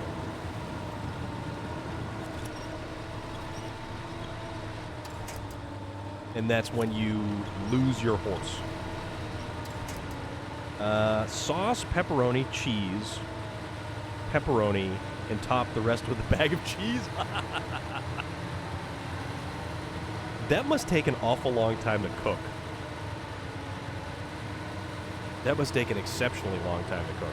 and that's when you lose your horse. Sauce, pepperoni, cheese, pepperoni, and top the rest with a bag of cheese. That must take an awful long time to cook. That must take an exceptionally long time to cook.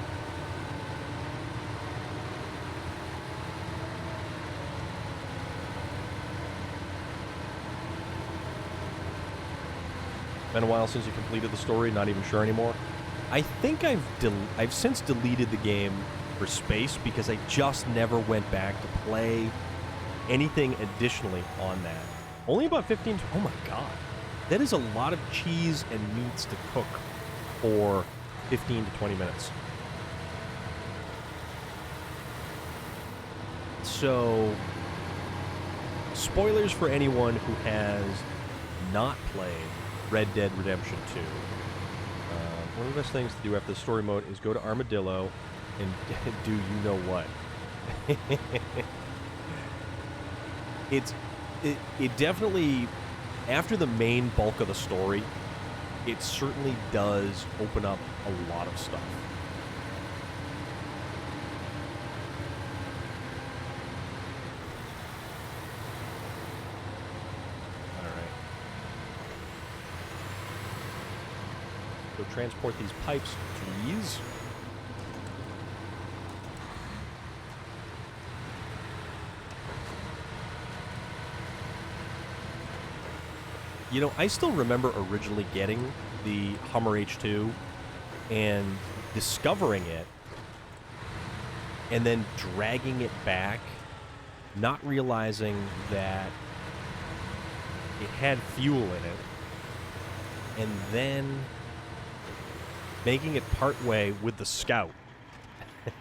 Been a while since you completed the story, not even sure anymore. I think I've since deleted the game for space because I just never went back to play anything additionally on that. Only about 15... Oh my god. That is a lot of cheese and meats to cook for 15 to 20 minutes. So, spoilers for anyone who has not played Red Dead Redemption 2. One of the best things to do after the story mode is go to Armadillo and do you know what. It definitely, after the main bulk of the story, it certainly does open up a lot of stuff. Alright. Go transport these pipes, please. You know, I still remember originally getting the Hummer H2 and discovering it and then dragging it back, not realizing that it had fuel in it, and then making it partway with the Scout.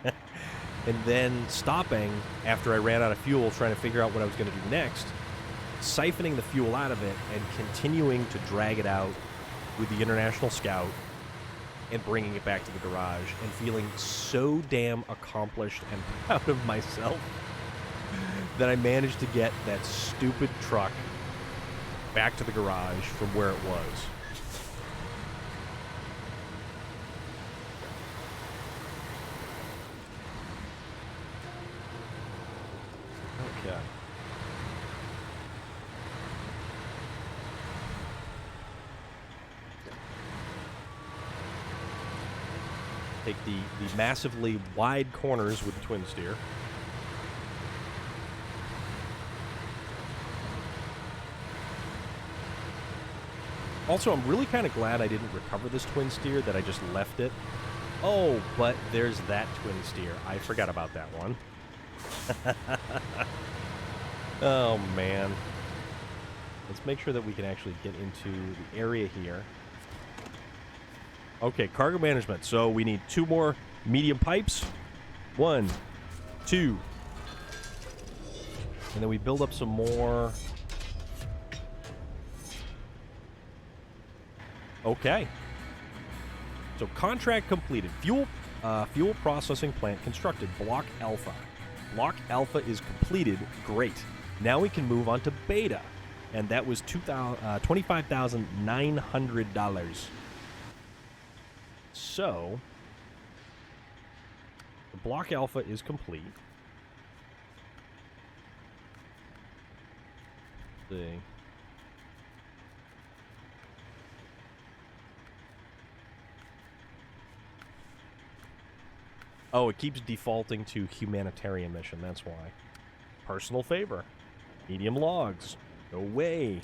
And then stopping after I ran out of fuel, trying to figure out what I was going to do next, siphoning the fuel out of it and continuing to drag it out with the International Scout and bringing it back to the garage and feeling so damn accomplished and proud of myself that I managed to get that stupid truck back to the garage from where it was. Okay. Take the massively wide corners with the twin steer. Also, I'm really kind of glad I didn't recover this twin steer, that I just left it. Oh, but there's that twin steer. I forgot about that one. Oh, man. Let's make sure that we can actually get into the area here. Okay, cargo management. So we need 2 more medium pipes. 1, 2. And then we build up some more. Okay. So contract completed. Fuel processing plant constructed. Block Alpha. Block Alpha is completed. Great. Now we can move on to Beta. And that was $25,900. So, the Block Alpha is complete. Let's see. Oh, it keeps defaulting to humanitarian mission, that's why. Personal favor. Medium logs. No way.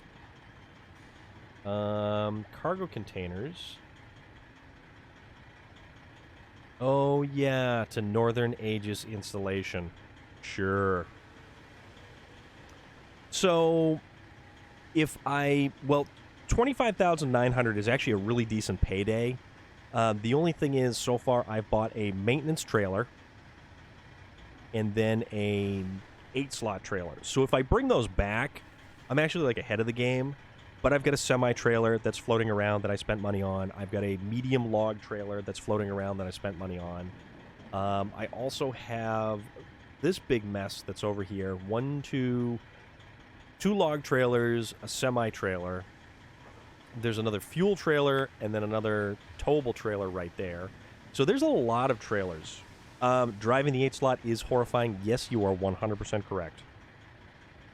Cargo containers. Oh, yeah, to Northern Aegis installation. Sure. So, if well, 25,900 is actually a really decent payday. The only thing is, so far, I've bought a maintenance trailer and then a 8-slot trailer. So if I bring those back, I'm actually, like, ahead of the game. But I've got a semi-trailer that's floating around that I spent money on. I've got a medium log trailer that's floating around that I spent money on. I also have this big mess that's over here. 2 log trailers, a semi-trailer. There's another fuel trailer, and then another towable trailer right there. So there's a lot of trailers. Driving the 8-slot is horrifying. Yes, you are 100% correct.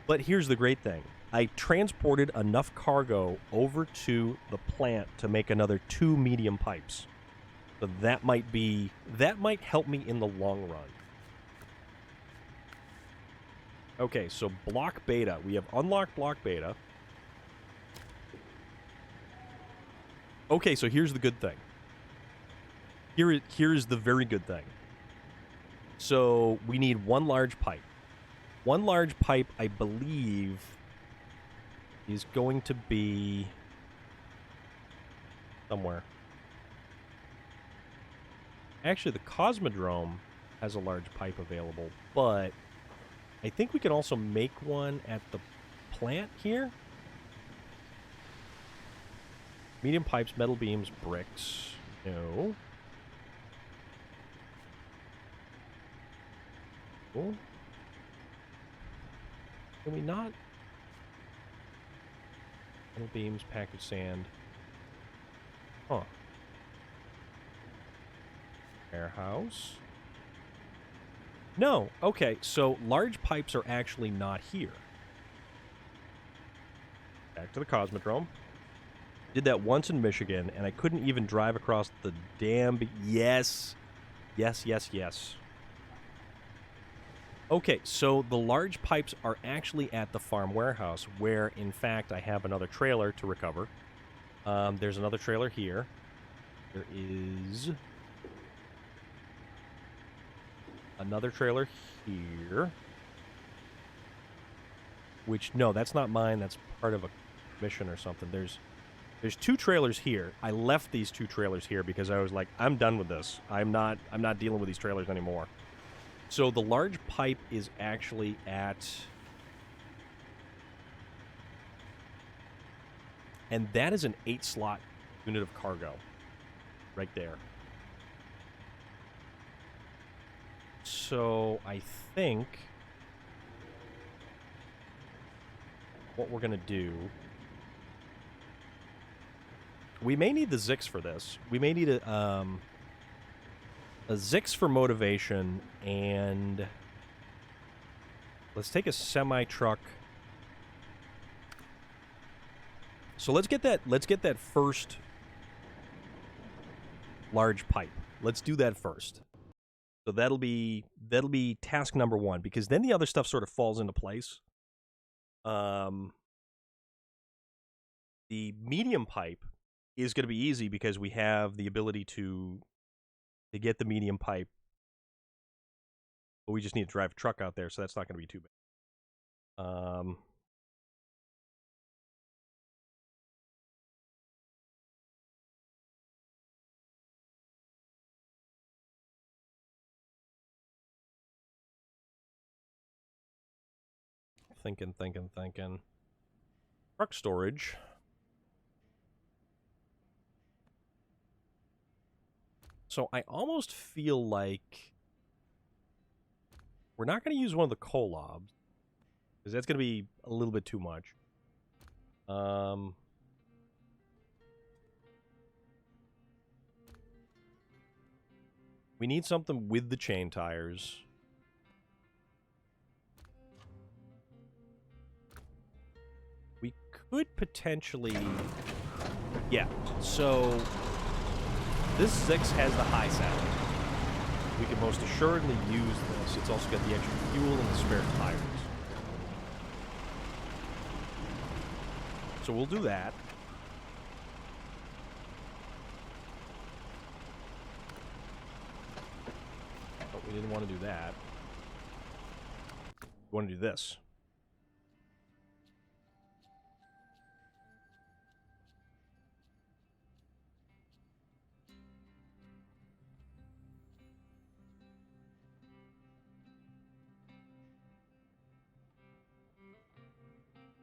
But here's the great thing. I transported enough cargo over to the plant to make another 2 medium pipes. So that might help me in the long run. Okay, so Block Beta. We have unlocked Block Beta. Okay, so here's the good thing. Here's the very good thing. So we need 1 large pipe. 1 large pipe, I believe, is going to be somewhere. Actually, the Cosmodrome has a large pipe available, but I think we can also make one at the plant here. Medium pipes, metal beams, bricks. No. Cool. Can we not? Metal beams, packaged sand. Huh. Warehouse. No. Okay, so large pipes are actually not here. Back to the Cosmodrome. Did that once in Michigan, and I couldn't even drive across the damn... Yes. Yes, yes, yes. Okay, so the large pipes are actually at the farm warehouse, where, in fact, I have another trailer to recover. There's another trailer here. There is another trailer here. Which, no, that's not mine. That's part of a mission or something. There's 2 trailers here. I left these 2 trailers here because I was like, I'm done with this. I'm not dealing with these trailers anymore. So the large pipe is actually at... And that is an 8-slot unit of cargo. Right there. So I think... what we're going to do... We may need the Zix for this. We may need a Zix for motivation, and let's take a semi-truck. So let's get that first large pipe. Let's do that first. So that'll be task number 1, because then the other stuff sort of falls into place. The medium pipe is going to be easy because we have the ability to get the medium pipe. But we just need to drive a truck out there, so that's not going to be too bad. Thinking. Truck storage. So I almost feel like we're not going to use one of the Kolobs, because that's going to be a little bit too much. We need something with the chain tires. We could potentially... Yeah, so... This Zix has the high saddle. We can most assuredly use this. It's also got the extra fuel and the spare tires. So we'll do that. But we didn't want to do that. We want to do this.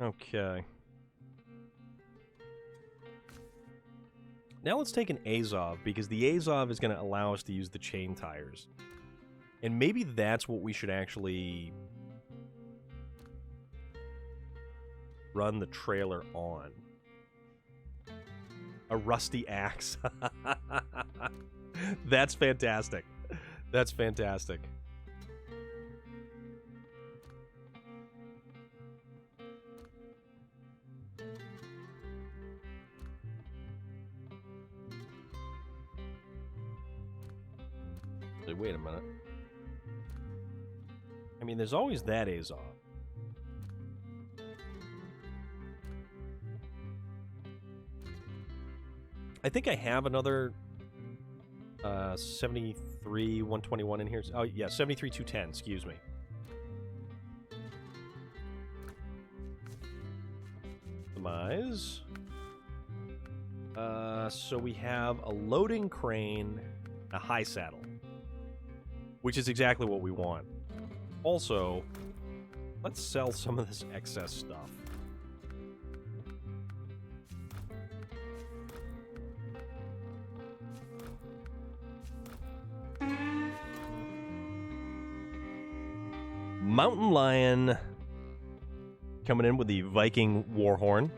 Okay. Now let's take an Azov, because the Azov is going to allow us to use the chain tires. And maybe that's what we should actually run the trailer on. A rusty axe. That's fantastic. That's fantastic. Wait a minute. I mean, there's always that Azov. I think I have another 73 121 in here. Oh, yeah, 73 210, excuse me. Demise. So we have a loading crane, a high saddle, which is exactly what we want. Also, let's sell some of this excess stuff. Mountain Lion coming in with the Viking Warhorn.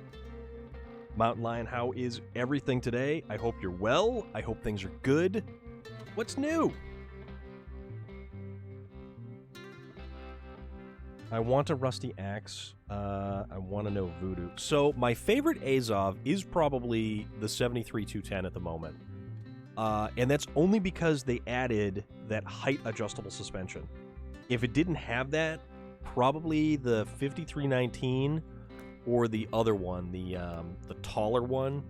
Mountain Lion, how is everything today? I hope you're well. I hope things are good. What's new? I want a rusty axe. I want to know voodoo. So my favorite Azov is probably the 73 210 at the moment. And that's only because they added that height adjustable suspension. If it didn't have that, probably the 5319 or the other one, the taller one,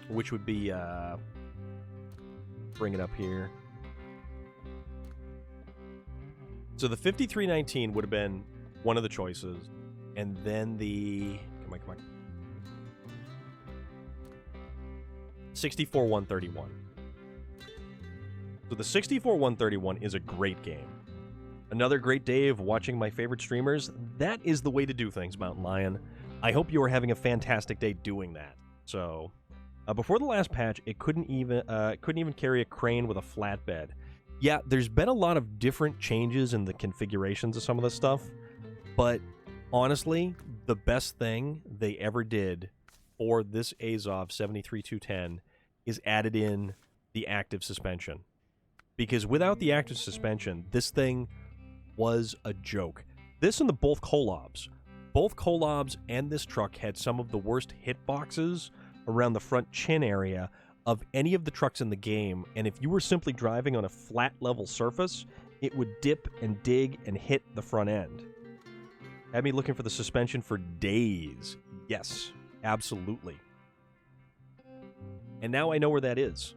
which would be, bring it up here. So the 5319 would have been one of the choices, and then the, come on. 64131. So the 64131 is a great game. Another great day of watching my favorite streamers. That is the way to do things, Mountain Lion. I hope you are having a fantastic day doing that. So, before the last patch, it couldn't even carry a crane with a flatbed. Yeah, there's been a lot of different changes in the configurations of some of this stuff, but honestly, the best thing they ever did for this Azov 73210 is added in the active suspension. Because without the active suspension, this thing was a joke. This and the both Kolobs. Both Kolobs and this truck had some of the worst hitboxes around the front chin area of any of the trucks in the game, and if you were simply driving on a flat level surface, it would dip and dig and hit the front end. Had me looking for the suspension for days. Yes, absolutely. And now I know where that is.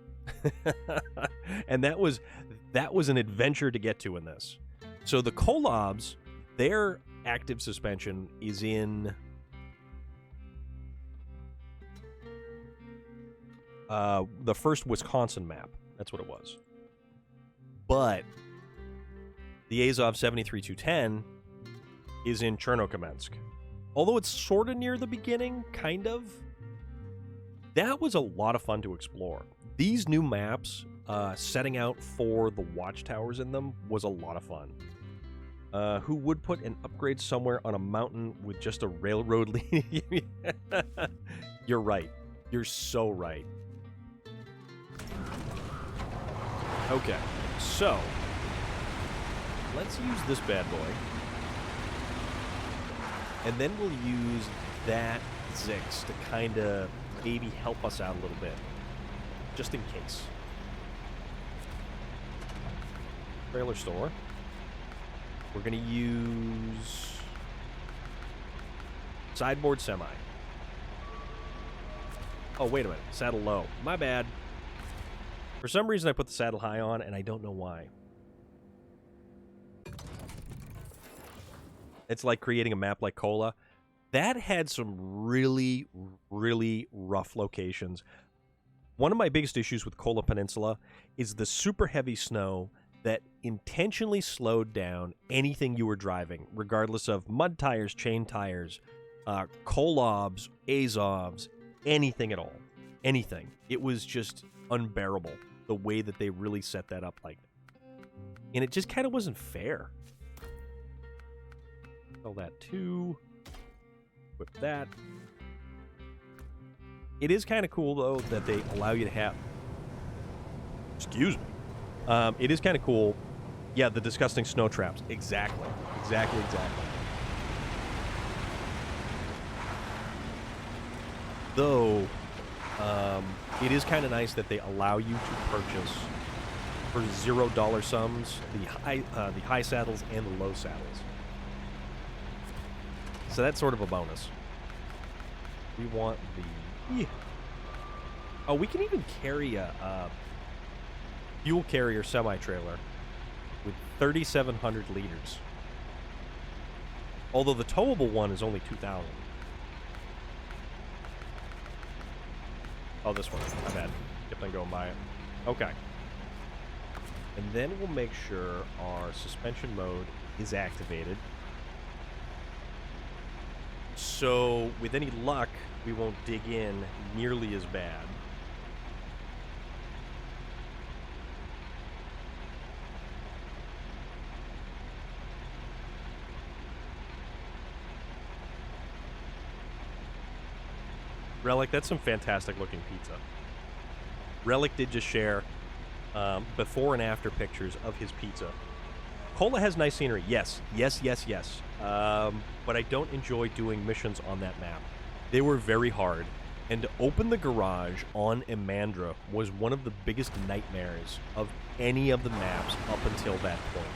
And that was an adventure to get to in this. So the Kolobs, their active suspension is in the first Wisconsin map. That's what it was. But the Azov 73210 is in Chernokomensk. Although it's sort of near the beginning, kind of. That was a lot of fun to explore. These new maps, setting out for the watchtowers in them, was a lot of fun. Who would put an upgrade somewhere on a mountain with just a railroad leading? You're right. You're so right. Okay, so let's use this bad boy. And then we'll use that Zix to kind of maybe help us out a little bit. Just in case. Trailer store. We're going to use sideboard semi. Oh, wait a minute. Saddle low. My bad. For some reason, I put the saddle high on, and I don't know why. It's like creating a map like Kola. That had some really, really rough locations. One of my biggest issues with Kola Peninsula is the super heavy snow that intentionally slowed down anything you were driving, regardless of mud tires, chain tires, Kolobs, Azovs, anything at all. Anything. It was just unbearable, the way that they really set that up like that. And it just kind of wasn't fair. Sell that too. Equip that. It is kind of cool, though, that they allow you to have... Excuse me. It is kind of cool. Yeah, the disgusting snow traps. Exactly. Exactly. Though, it is kind of nice that they allow you to purchase for $0 sums the high saddles and the low saddles. So that's sort of a bonus. We want the... Oh, we can even carry a fuel carrier semi-trailer with 3,700 liters. Although the towable one is only 2,000. Oh, this one. My bad. Kept on going by it. Okay. And then we'll make sure our suspension mode is activated. So, with any luck, we won't dig in nearly as bad. Relic, that's some fantastic looking pizza. Relic did just share before and after pictures of his pizza. Kola has nice scenery. Yes. But I don't enjoy doing missions on that map. They were very hard. And to open the garage on Imandra was one of the biggest nightmares of any of the maps up until that point.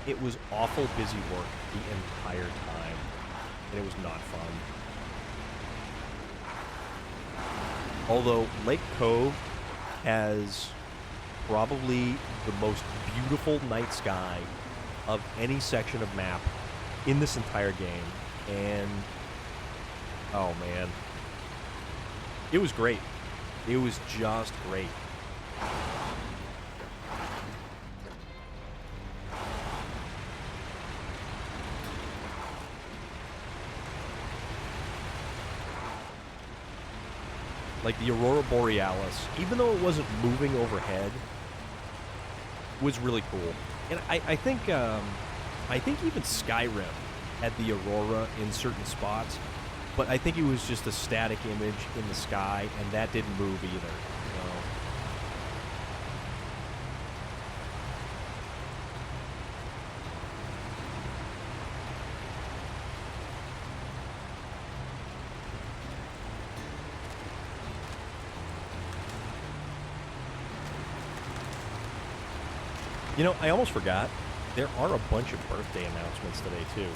It was awful busy work the entire time, and it was not fun. Although Lake Cove has probably the most beautiful night sky of any section of map in this entire game, and oh man, it was great. It was just great. Like the Aurora Borealis, even though it wasn't moving overhead, was really cool. And I think even Skyrim had the Aurora in certain spots, but I think it was just a static image in the sky, and that didn't move either. So. You know, I almost forgot. There are a bunch of birthday announcements today, too.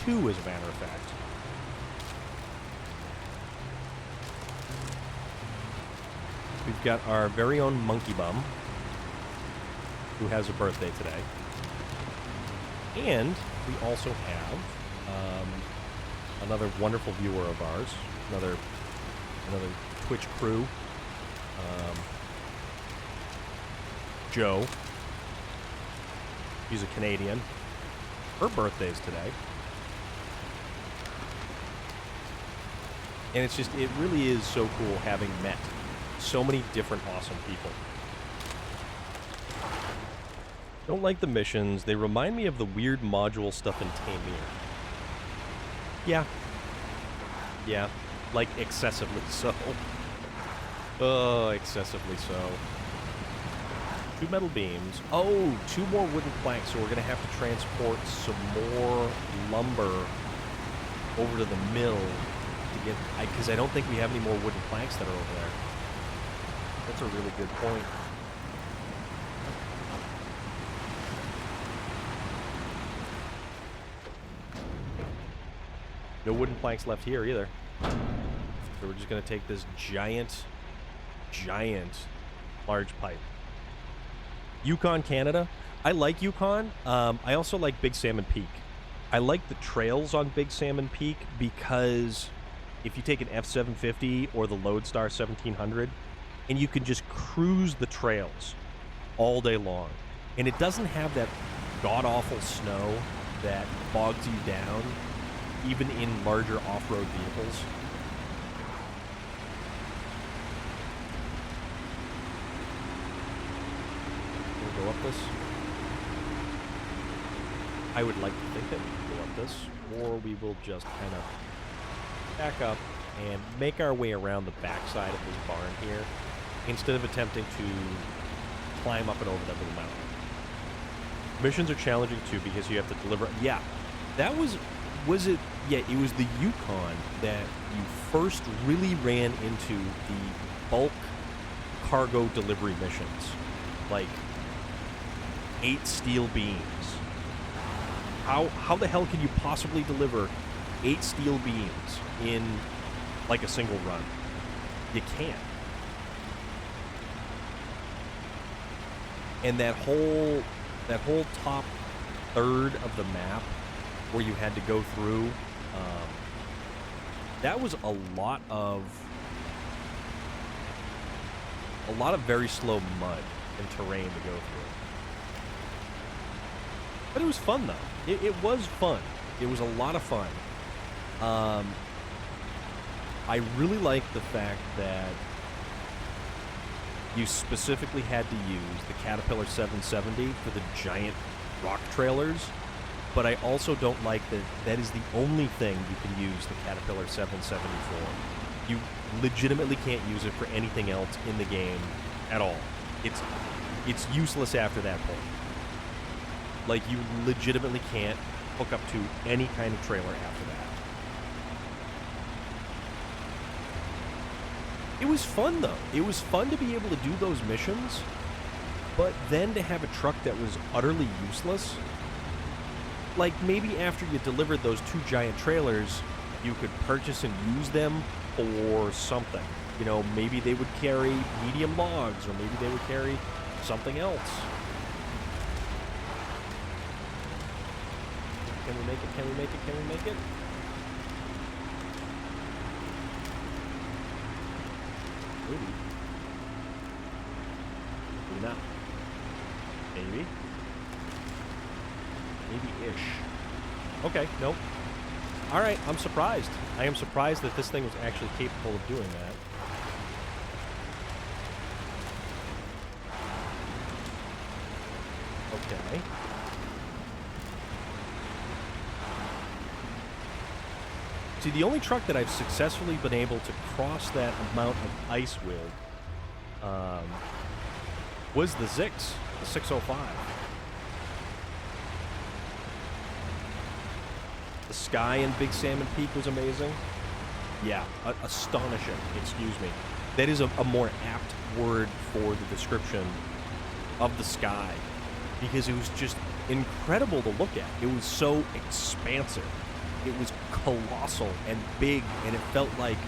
2, as a matter of fact. We've got our very own Monkey Bum, who has a birthday today. And we also have another wonderful viewer of ours, another Twitch crew, Joe. She's a Canadian. Her birthday's today. And it's just, it really is so cool having met so many different awesome people. Don't like the missions. They remind me of the weird module stuff in Tamir. Yeah. Yeah. Like, excessively so. Oh, excessively so. 2 metal beams. Oh, 2 more wooden planks, so we're going to have to transport some more lumber over to the mill to get... Because I don't think we have any more wooden planks that are over there. That's a really good point. No wooden planks left here either. So we're just going to take this giant large pipe. Yukon, Canada. I like Yukon. I also like Big Salmon Peak. I like the trails on Big Salmon Peak because if you take an F750 or the Lodestar 1700, and you can just cruise the trails all day long. And it doesn't have that god-awful snow that bogs you down, even in larger off-road vehicles. Go up this. I would like to think that we can go up this, or we will just kind of back up and make our way around the backside of this barn here, instead of attempting to climb up and over that little mountain. Missions are challenging too because you have to deliver. Yeah, that was it? Yeah, it was the Yukon that you first really ran into the bulk cargo delivery missions, like 8 steel beams. How the hell can you possibly deliver 8 steel beams in like a single run? You can't. And that whole top third of the map where you had to go through, that was a lot of very slow mud and terrain to go through. But it was fun, though. It was fun. It was a lot of fun. I really like the fact that you specifically had to use the Caterpillar 770 for the giant rock trailers, but I also don't like that that is the only thing you can use the Caterpillar 770 for. You legitimately can't use it for anything else in the game at all. It's useless after that point. Like, you legitimately can't hook up to any kind of trailer after that. It was fun, though. It was fun to be able to do those missions, but then to have a truck that was utterly useless. Like, maybe after you delivered those 2 giant trailers, you could purchase and use them for something. You know, maybe they would carry medium logs, or maybe they would carry something else. Can we make it? Can we make it? Can we make it? Maybe. Maybe not. Maybe. Maybe-ish. Okay, nope. Alright, I'm surprised. I am surprised that this thing was actually capable of doing that. Okay. See, the only truck that I've successfully been able to cross that amount of ice with was the Zix, the 605. The sky in Big Salmon Peak was amazing. Yeah, astonishing, excuse me. That is a more apt word for the description of the sky, because it was just incredible to look at. It was so expansive. It was colossal and big, and it felt like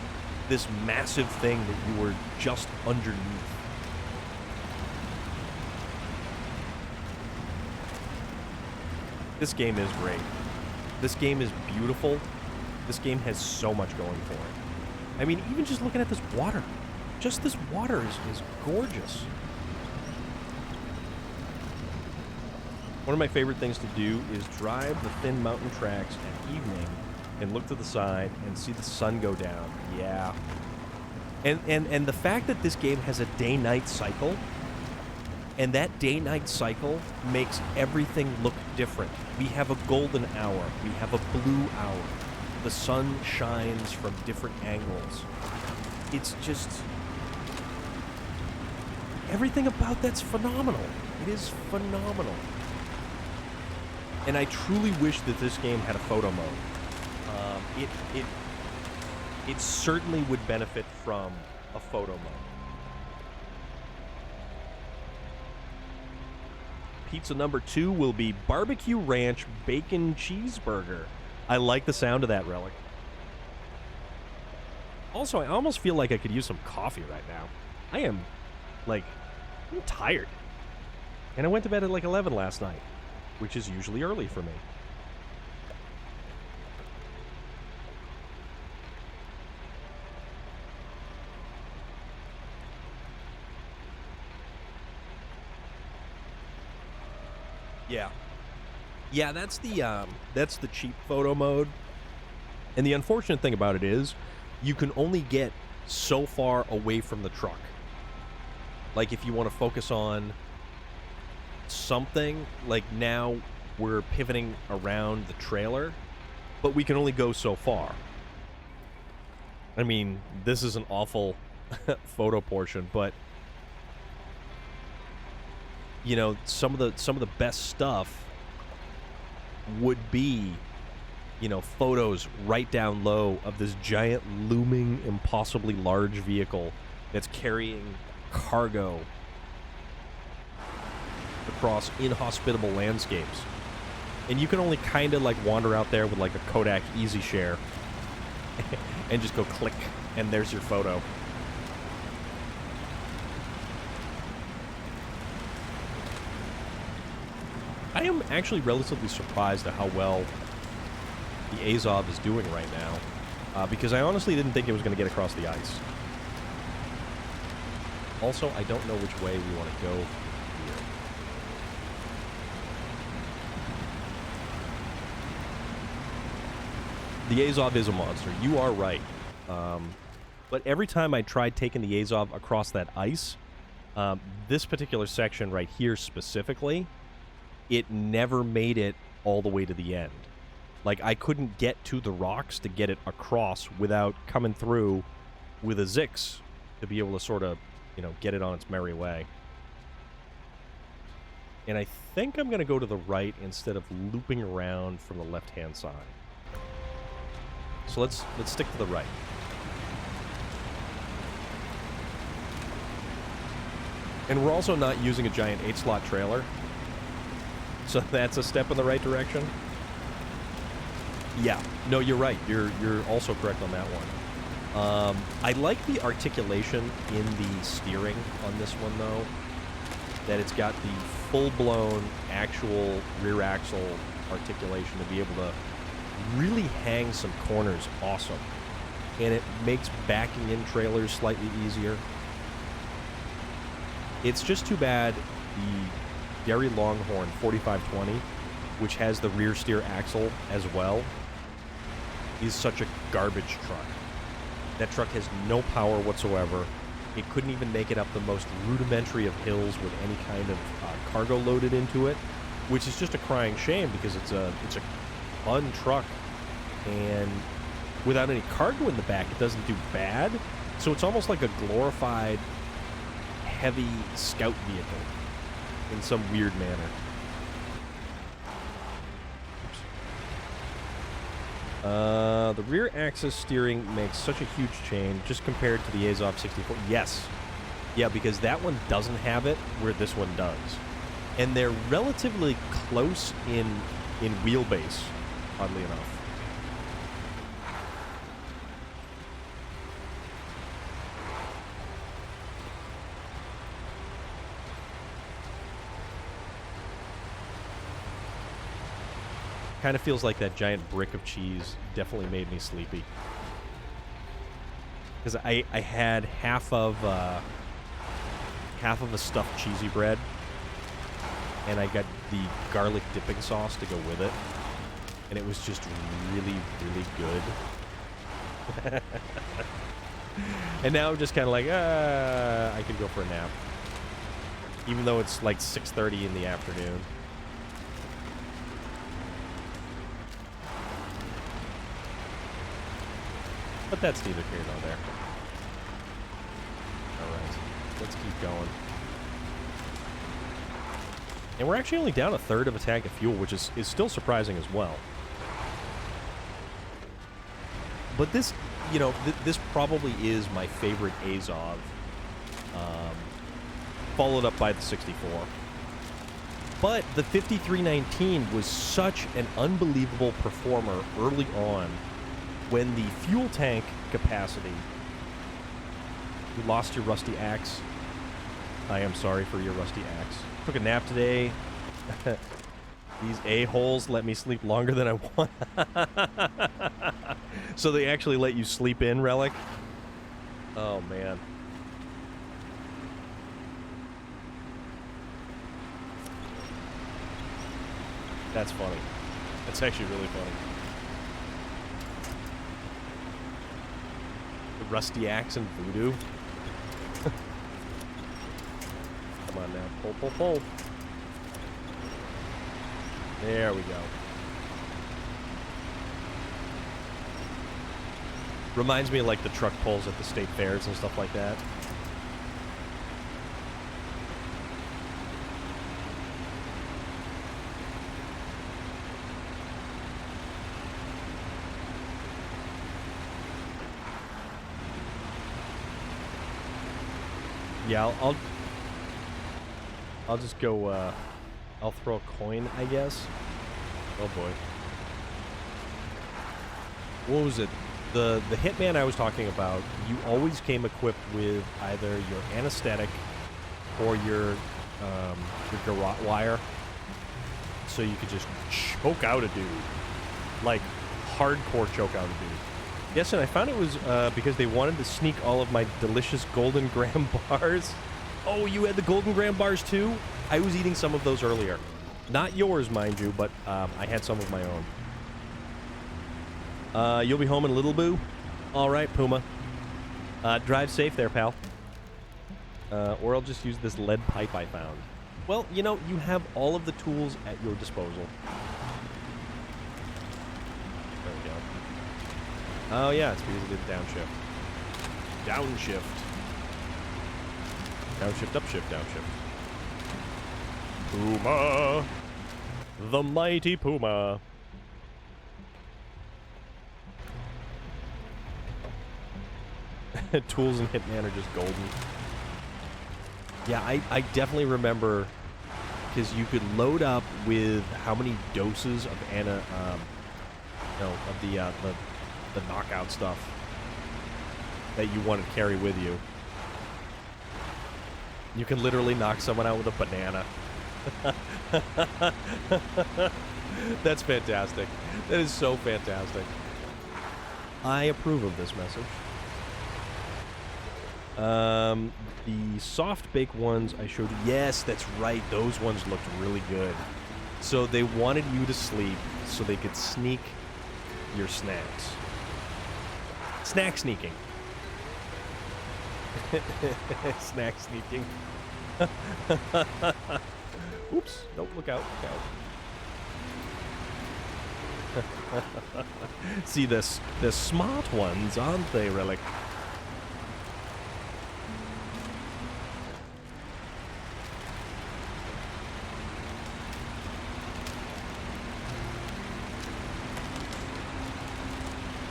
this massive thing that you were just underneath. This game is great. This game is beautiful. This game has so much going for it. I mean, even just looking at this water. Just this water is gorgeous. One of my favorite things to do is drive the thin mountain tracks at evening and look to the side and see the sun go down. Yeah. And the fact that this game has a day-night cycle, and that day-night cycle makes everything look different. We have a golden hour. We have a blue hour. The sun shines from different angles. It's just... everything about that's phenomenal. It is phenomenal. And I truly wish that this game had a photo mode. It certainly would benefit from a photo mode. Pizza number 2 will be barbecue ranch bacon cheeseburger. I like the sound of that, Relic. Also, I almost feel like I could use some coffee right now. I'm tired. And I went to bed at like 11 last night, which is usually early for me. Yeah. Yeah, that's the cheap photo mode. And the unfortunate thing about it is you can only get so far away from the truck. Like if you want to focus on something, like now we're pivoting around the trailer, but we can only go so far. I mean, this is an awful photo portion, but you know, some of the best stuff would be, you know, photos right down low of this giant looming impossibly large vehicle that's carrying cargo across inhospitable landscapes. And you can only kind of like wander out there with like a Kodak Easy Share and just go click, and there's your photo. I am actually relatively surprised at how well the Azov is doing right now, because I honestly didn't think it was going to get across the ice. Also, I don't know which way we want to go here. The Azov is a monster. You are right. But every time I tried taking the Azov across that ice, this particular section right here specifically, it never made it all the way to the end. Like, I couldn't get to the rocks to get it across without coming through with a Zix to be able to sort of, you know, get it on its merry way. And I think I'm going to go to the right instead of looping around from the left-hand side. So let's stick to the right. And we're also not using a giant 8-slot trailer. So that's a step in the right direction. Yeah. No, you're right. You're also correct on that one. I like the articulation in the steering on this one, though. That it's got the full-blown actual rear axle articulation to be able to really hang some corners awesome. And it makes backing in trailers slightly easier. It's just too bad the Derry Longhorn 4520, which has the rear steer axle as well, is such a garbage truck. That truck has no power whatsoever. It couldn't even make it up the most rudimentary of hills with any kind of cargo loaded into it, which is just a crying shame because it's a fun truck, and without any cargo in the back, it doesn't do bad. So it's almost like a glorified heavy scout vehicle in some weird manner. The rear axis steering makes such a huge change just compared to the Azov 64. Yes. Yeah, because that one doesn't have it where this one does. And they're relatively close in wheelbase, oddly enough. Kind of feels like that giant brick of cheese definitely made me sleepy. Because I had half of a stuffed cheesy bread, and I got the garlic dipping sauce to go with it, and it was just really, really good. And now I'm just kind of like, I could go for a nap, even though it's like 6:30 in the afternoon. But that's neither here nor there. Alright, let's keep going. And we're actually only down a third of a tank of fuel, which is still surprising as well. But this, you know, this probably is my favorite Azov, followed up by the 64. But the 5319 was such an unbelievable performer early on, when the fuel tank capacity... You lost your rusty axe. I am sorry for your rusty axe. Took a nap today. These a-holes let me sleep longer than I want. So they actually let you sleep in, Relic? Oh, man. That's funny. That's actually really funny. Rusty axe and voodoo. Come on now. Pull, pull, pull. There we go. Reminds me of like the truck pulls at the state fairs and stuff like that. Yeah, I'll just go, I'll throw a coin, I guess. Oh boy. What was it? The Hitman I was talking about, you always came equipped with either your anesthetic or your garrote wire. So you could just choke out a dude. Like, hardcore choke out a dude. Yes, and I found it was because they wanted to sneak all of my delicious golden graham bars. Oh, you had the golden graham bars too? I was eating some of those earlier. Not yours, mind you, but I had some of my own. You'll be home in Little Boo? All right, Puma. Drive safe there, pal. Or I'll just use this lead pipe I found. Well, you know, you have all of the tools at your disposal. There we go. Oh, yeah, it's because it did downshift. Downshift. Downshift, upshift, downshift. Puma. The mighty Puma. Tools and Hitman are just golden. Yeah, I definitely remember, because you could load up with how many doses of the knockout stuff that you want to carry with you. You can literally knock someone out with a banana. That's fantastic. That is so fantastic. I approve of this message. The soft bake ones I showed you. Yes, that's right. Those ones looked really good. So they wanted you to sleep so they could sneak your snacks. Snack sneaking. Snack sneaking. Oops. Don't look out. Look out. See, the smart ones, aren't they, Relic?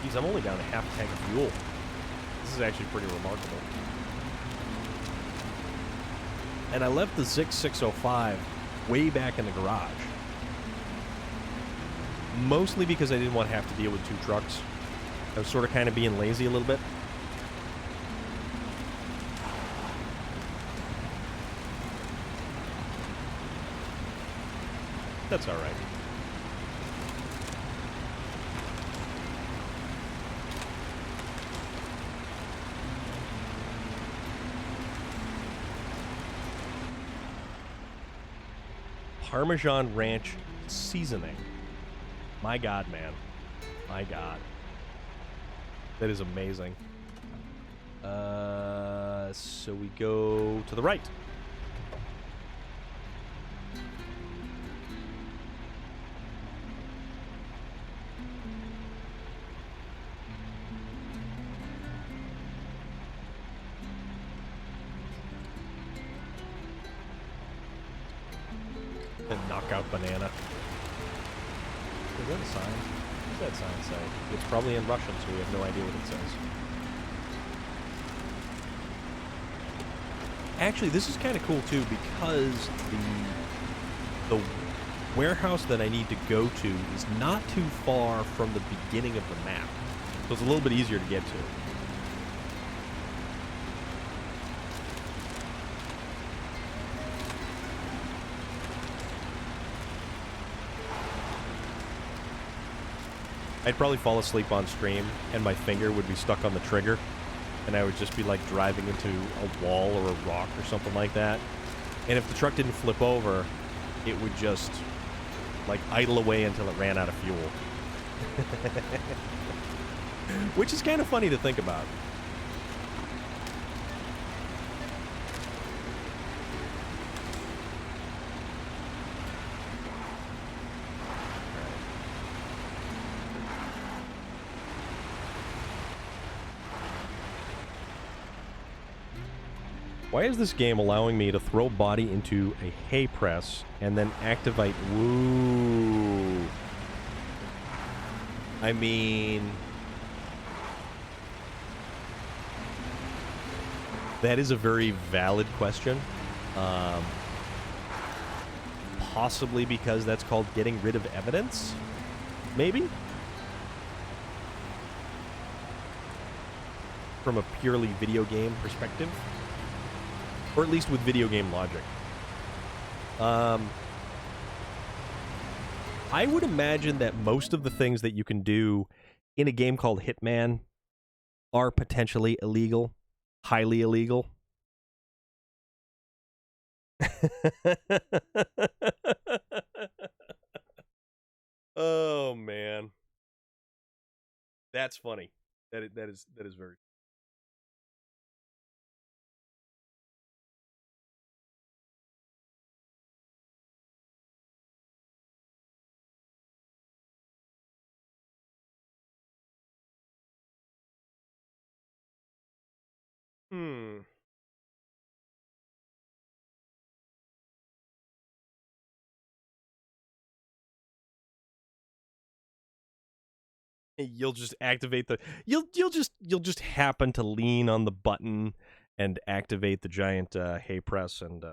Geez, I'm only down to half a tank of fuel. This is actually pretty remarkable. And I left the Zix 605 way back in the garage. Mostly because I didn't want to have to deal with 2 trucks. I was sort of kind of being lazy a little bit. That's all right. Parmesan Ranch seasoning. My God, man. My God. That is amazing. So we go to the right. And knockout banana. Is that a sign? What does that sign say? It's probably in Russian, so we have no idea what it says. Actually, this is kind of cool too, because the warehouse that I need to go to is not too far from the beginning of the map, so it's a little bit easier to get to. I'd probably fall asleep on stream, and my finger would be stuck on the trigger, and I would just be, like, driving into a wall or a rock or something like that. And if the truck didn't flip over, it would just, like, idle away until it ran out of fuel. Which is kind of funny to think about. Why is this game allowing me to throw body into a hay press and then activate? Woo. I mean, that is a very valid question. Possibly because that's called getting rid of evidence? Maybe? From a purely video game perspective? Or at least with video game logic. I would imagine that most of the things that you can do in a game called Hitman are potentially illegal. Highly illegal. Oh, man. That's funny. That is very... You'll just activate the... You'll just happen to lean on the button and activate the giant hay press, and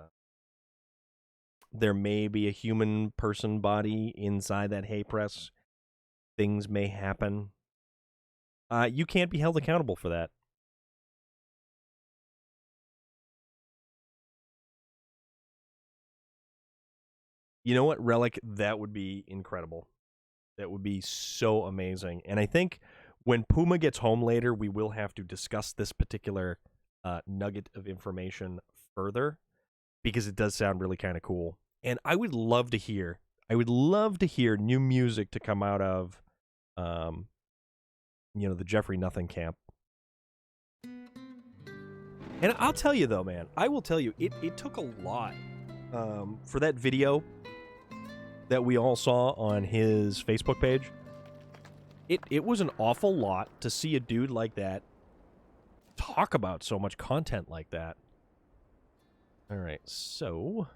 there may be a human person body inside that hay press. Things may happen. You can't be held accountable for that. You know what, Relic? That would be incredible. That would be so amazing. And I think when Puma gets home later, we will have to discuss this particular nugget of information further, because it does sound really kind of cool. And I would love to hear new music to come out of, the Jeffrey Nothing camp. And I'll tell you though, man, I will tell you, it took a lot for that video that we all saw on his Facebook page. It was an awful lot to see a dude like that talk about so much content like that. All right, so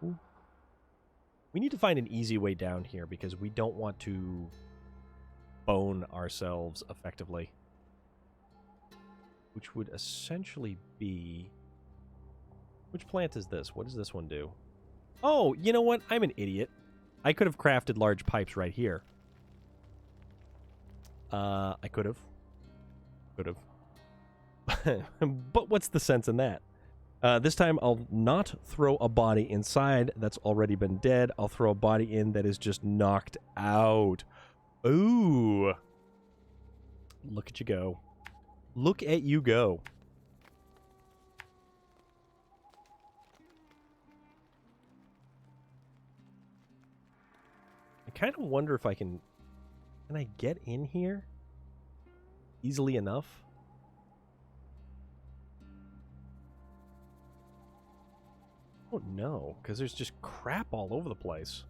we need to find an easy way down here because we don't want to bone ourselves effectively, which would essentially be... Which plant is this? What does this one do? Oh, you know what? I'm an idiot. I could have crafted large pipes right here. I could have. But what's the sense in that? This time I'll not throw a body inside that's already been dead. I'll throw a body in that is just knocked out. Ooh. Look at you go. Look at you go. I kind of wonder if I can I get in here easily enough? Oh no, because there's just crap all over the place.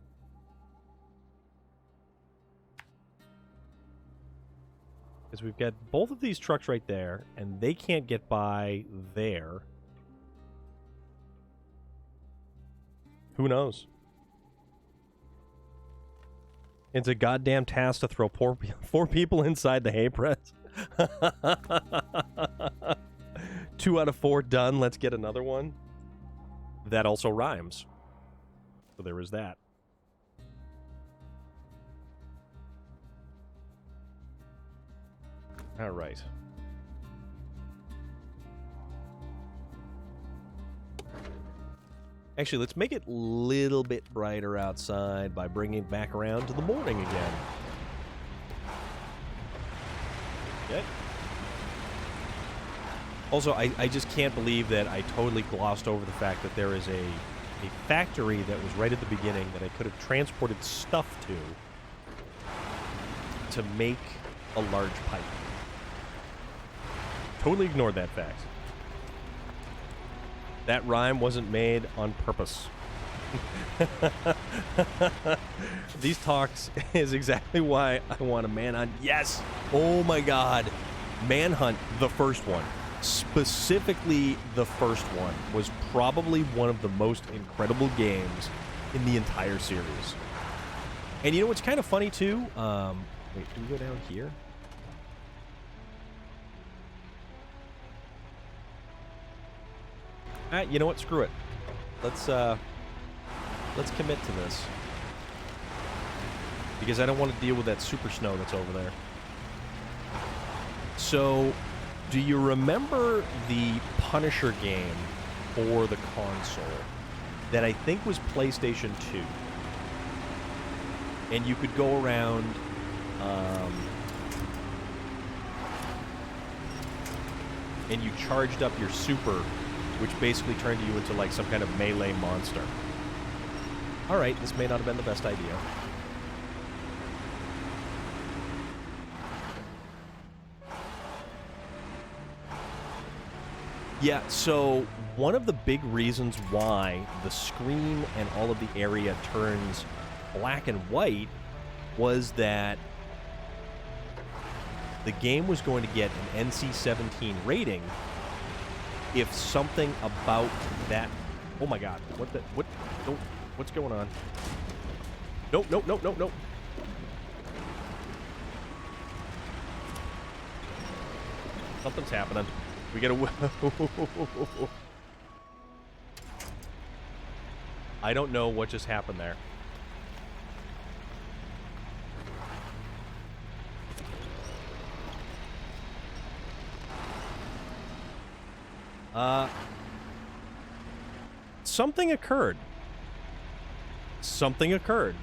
Because we've got both of these trucks right there, and they can't get by there. Who knows? It's a goddamn task to throw four people inside the hay press. 2 out of 4 done. Let's get another one. That also rhymes. So there is that. All right. Actually, let's make it a little bit brighter outside by bringing it back around to the morning again. Okay. Also, I just can't believe that I totally glossed over the fact that there is a factory that was right at the beginning that I could have transported stuff to make a large pipe. Totally ignored that fact. That rhyme wasn't made on purpose. These talks is exactly why I want to manhunt. Yes! Oh my god. Manhunt, the first one. Specifically, the first one was probably one of the most incredible games in the entire series. And you know what's kind of funny too? Wait, do we go down here? You know what? Screw it. Let's commit to this. Because I don't want to deal with that super snow that's over there. So, do you remember the Punisher game for the console that I think was PlayStation 2? And you could go around and you charged up your super, which basically turned you into like some kind of melee monster. Alright, this may not have been the best idea. Yeah, so one of the big reasons why the screen and all of the area turns black and white was that the game was going to get an NC-17 rating if something about that... Oh my god, what's going on? Nope. Something's happening. We gotta... I don't know what just happened there. Something occurred. Something occurred.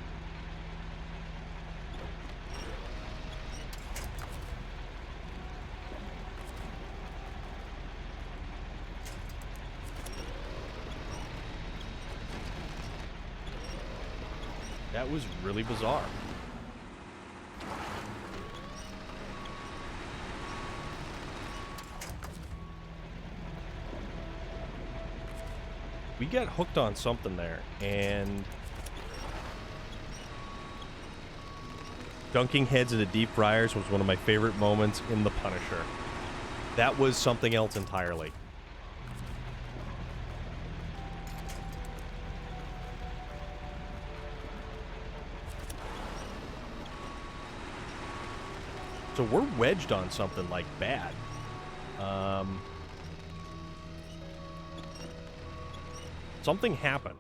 That was really bizarre. We got hooked on something there, and dunking heads into deep fryers was one of my favorite moments in The Punisher. That was something else entirely. So we're wedged on something like bad. Something happened.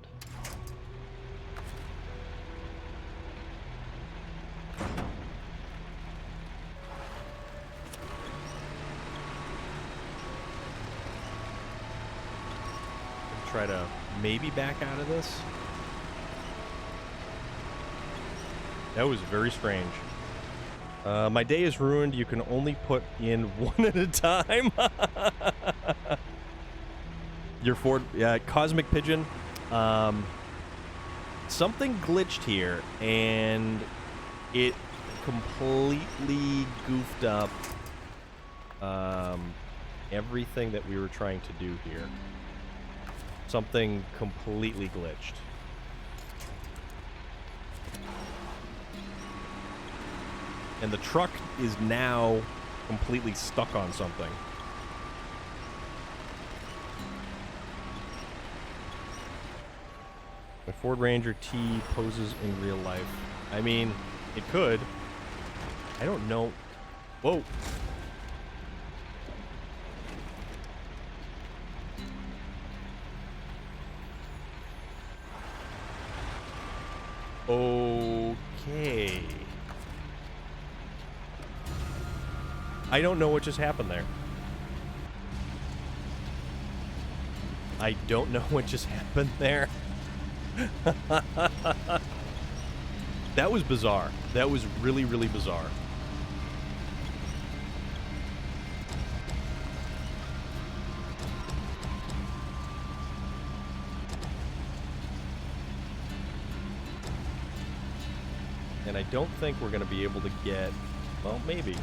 Try to maybe back out of this. That was very strange. My day is ruined. You can only put in one at a time. Your Ford, Cosmic Pigeon. Something glitched here, and it completely goofed up everything that we were trying to do here. Something completely glitched. And the truck is now completely stuck on something. The Ford Ranger T poses in real life. I mean, it could. I don't know. Whoa. Okay. I don't know what just happened there. I don't know what just happened there. That was bizarre. That was really, really bizarre. And I don't think we're going to be able to get... Well, maybe.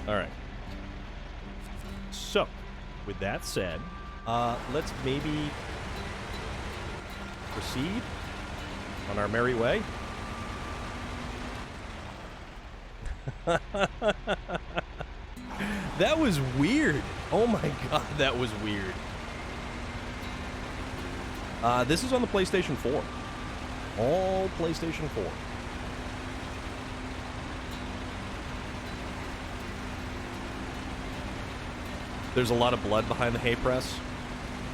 All right. So, with that said, let's maybe proceed on our merry way. That was weird. Oh my god, that was weird. This is on the PlayStation 4. All PlayStation 4. There's a lot of blood behind the hay press.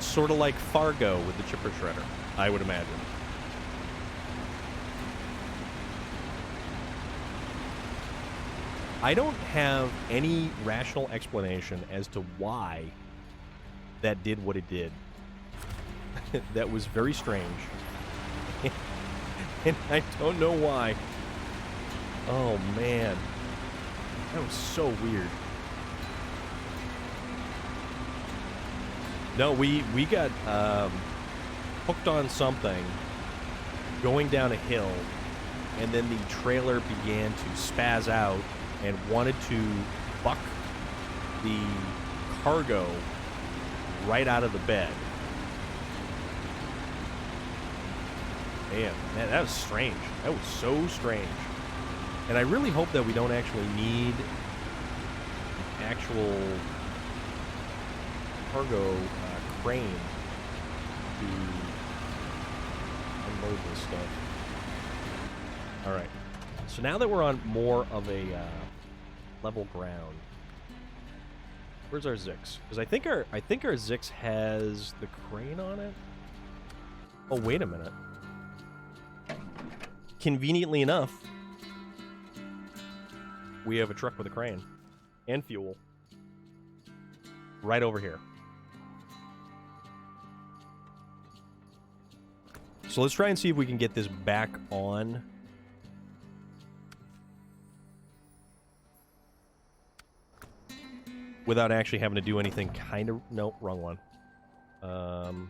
Sort of like Fargo with the chipper shredder, I would imagine. I don't have any rational explanation as to why that did what it did. That was very strange. And I don't know why. Oh, man. That was so weird. No, we got hooked on something going down a hill, and then the trailer began to spaz out and wanted to buck the cargo right out of the bed. Man, that was strange. That was so strange. And I really hope that we don't actually need an actual cargo crane to unload this stuff. All right. So now that we're on more of a level ground, where's our Zix? Because I think our Zix has the crane on it. Oh, wait a minute. Conveniently enough, we have a truck with a crane and fuel right over here. So let's try and see if we can get this back on. Without actually having to do anything kind of... No, wrong one. The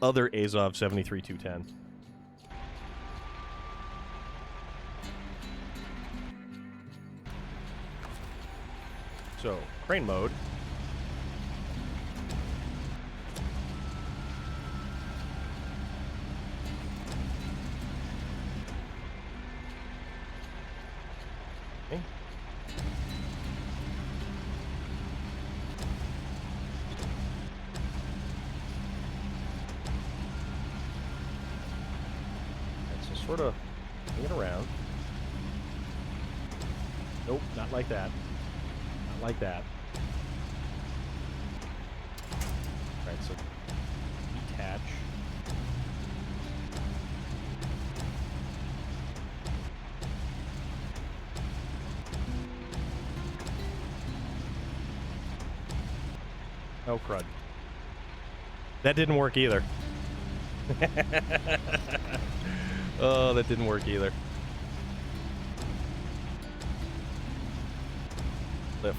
other Azov 73210. So, crane mode. Okay. So sort of bring it around. Nope, not like that. Not like that. Alright, so detach. Oh, crud. That didn't work either. Oh, that didn't work either. Lift.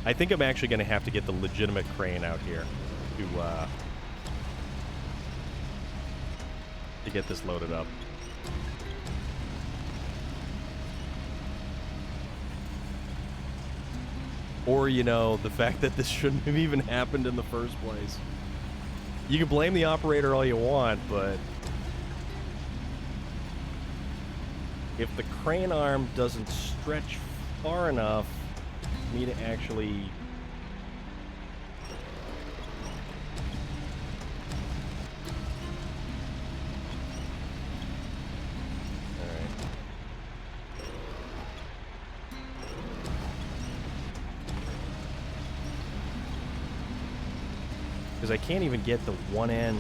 I think I'm actually going to have to get the legitimate crane out here to get this loaded up. Or, you know, the fact that this shouldn't have even happened in the first place. You can blame the operator all you want, but if the crane arm doesn't stretch far enough for me to actually... Because I can't even get the one end.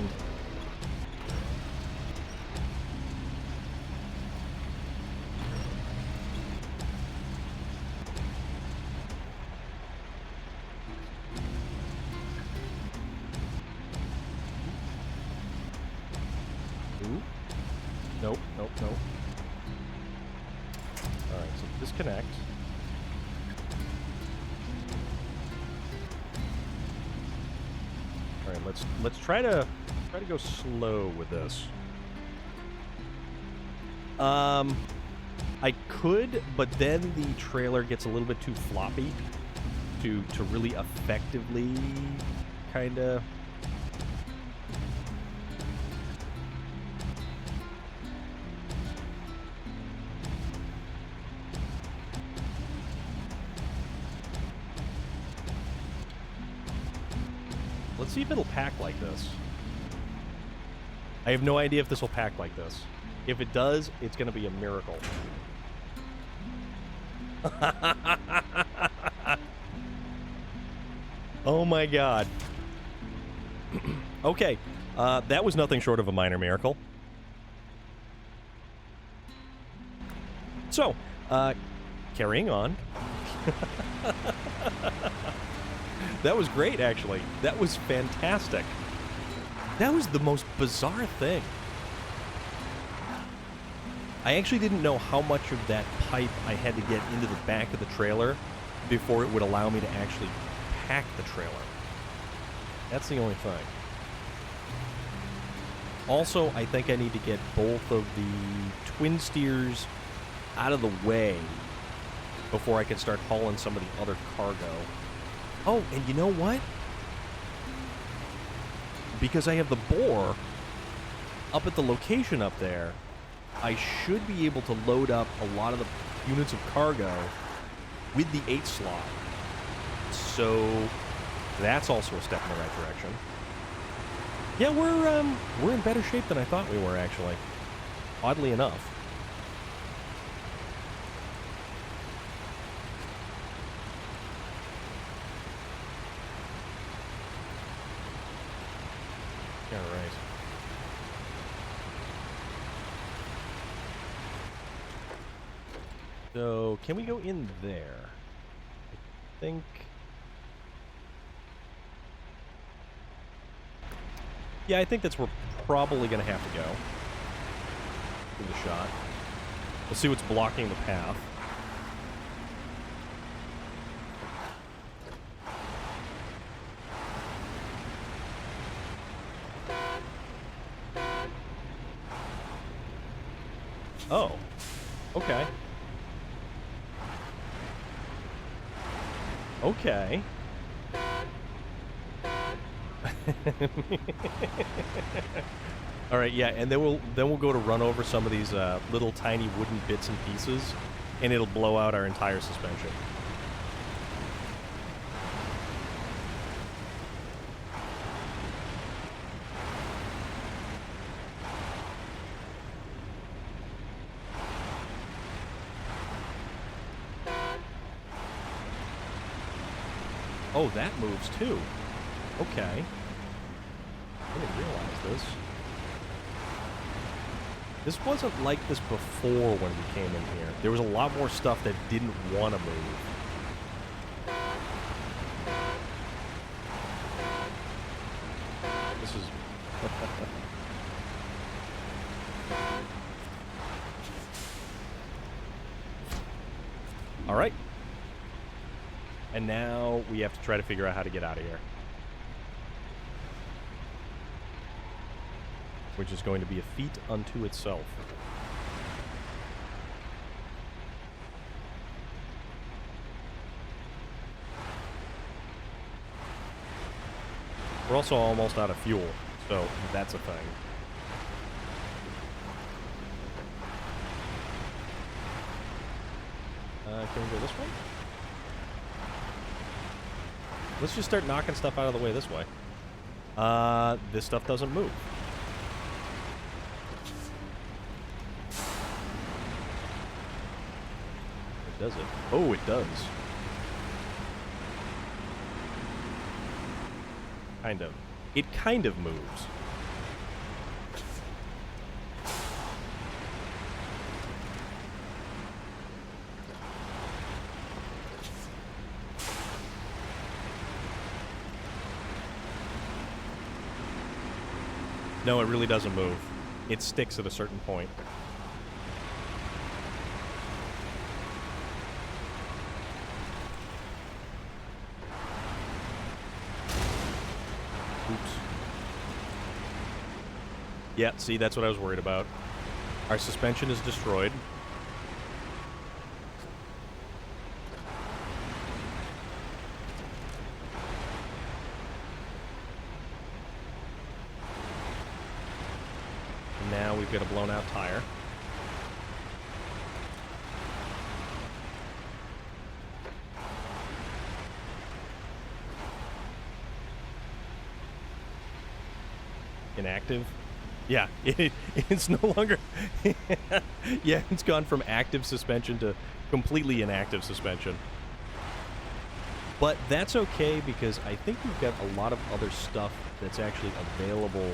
Ooh. Nope, nope, nope. Alright, so disconnect. Let's try to go slow with this. I could, but then the trailer gets a little bit too floppy to really effectively kind of. Let's see if it'll pack like this. I have no idea if this will pack like this. If it does, it's going to be a miracle. Oh my god. Okay, that was nothing short of a minor miracle. So, carrying on. That was great, actually. That was fantastic. That was the most bizarre thing. I actually didn't know how much of that pipe I had to get into the back of the trailer before it would allow me to actually pack the trailer. That's the only thing. Also, I think I need to get both of the twin steers out of the way before I can start hauling some of the other cargo. Oh, and you know what? Because I have the bore up at the location up there, I should be able to load up a lot of the units of cargo with the 8 slot. So that's also a step in the right direction. Yeah, we're in better shape than I thought we were, actually. oddly enough. All right. So, can we go in there? I think... Yeah, I think that's where we're probably going to have to go. Give it a shot. We'll see what's blocking the path. Oh. Okay. Okay. All right, yeah, and then we'll go to run over some of these little tiny wooden bits and pieces, and it'll blow out our entire suspension. Oh, that moves too. Okay. I didn't realize this. This wasn't like this before when we came in here. There was a lot more stuff that didn't want to move. This is... All right. And now we have to try to figure out how to get out of here. Which is going to be a feat unto itself. We're also almost out of fuel, so that's a thing. Can we go this way? Let's just start knocking stuff out of the way this way. This stuff doesn't move. Does it? Oh, it does. Kind of. It kind of moves. No, it really doesn't move. It sticks at a certain point. Yeah, see, that's what I was worried about. Our suspension is destroyed. And now we've got a blown out tire. Inactive. Yeah, it's no longer... Yeah, it's gone from active suspension to completely inactive suspension. But that's okay, because I think we've got a lot of other stuff that's actually available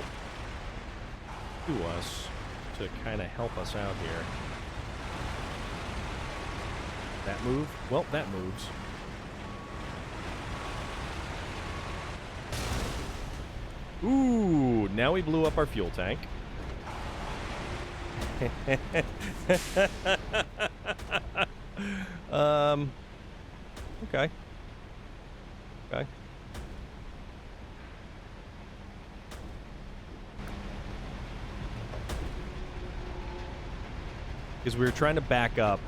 to us to kind of help us out here. That move? Well, that moves. Ooh, now we blew up our fuel tank. Okay. Okay. Because we were trying to back up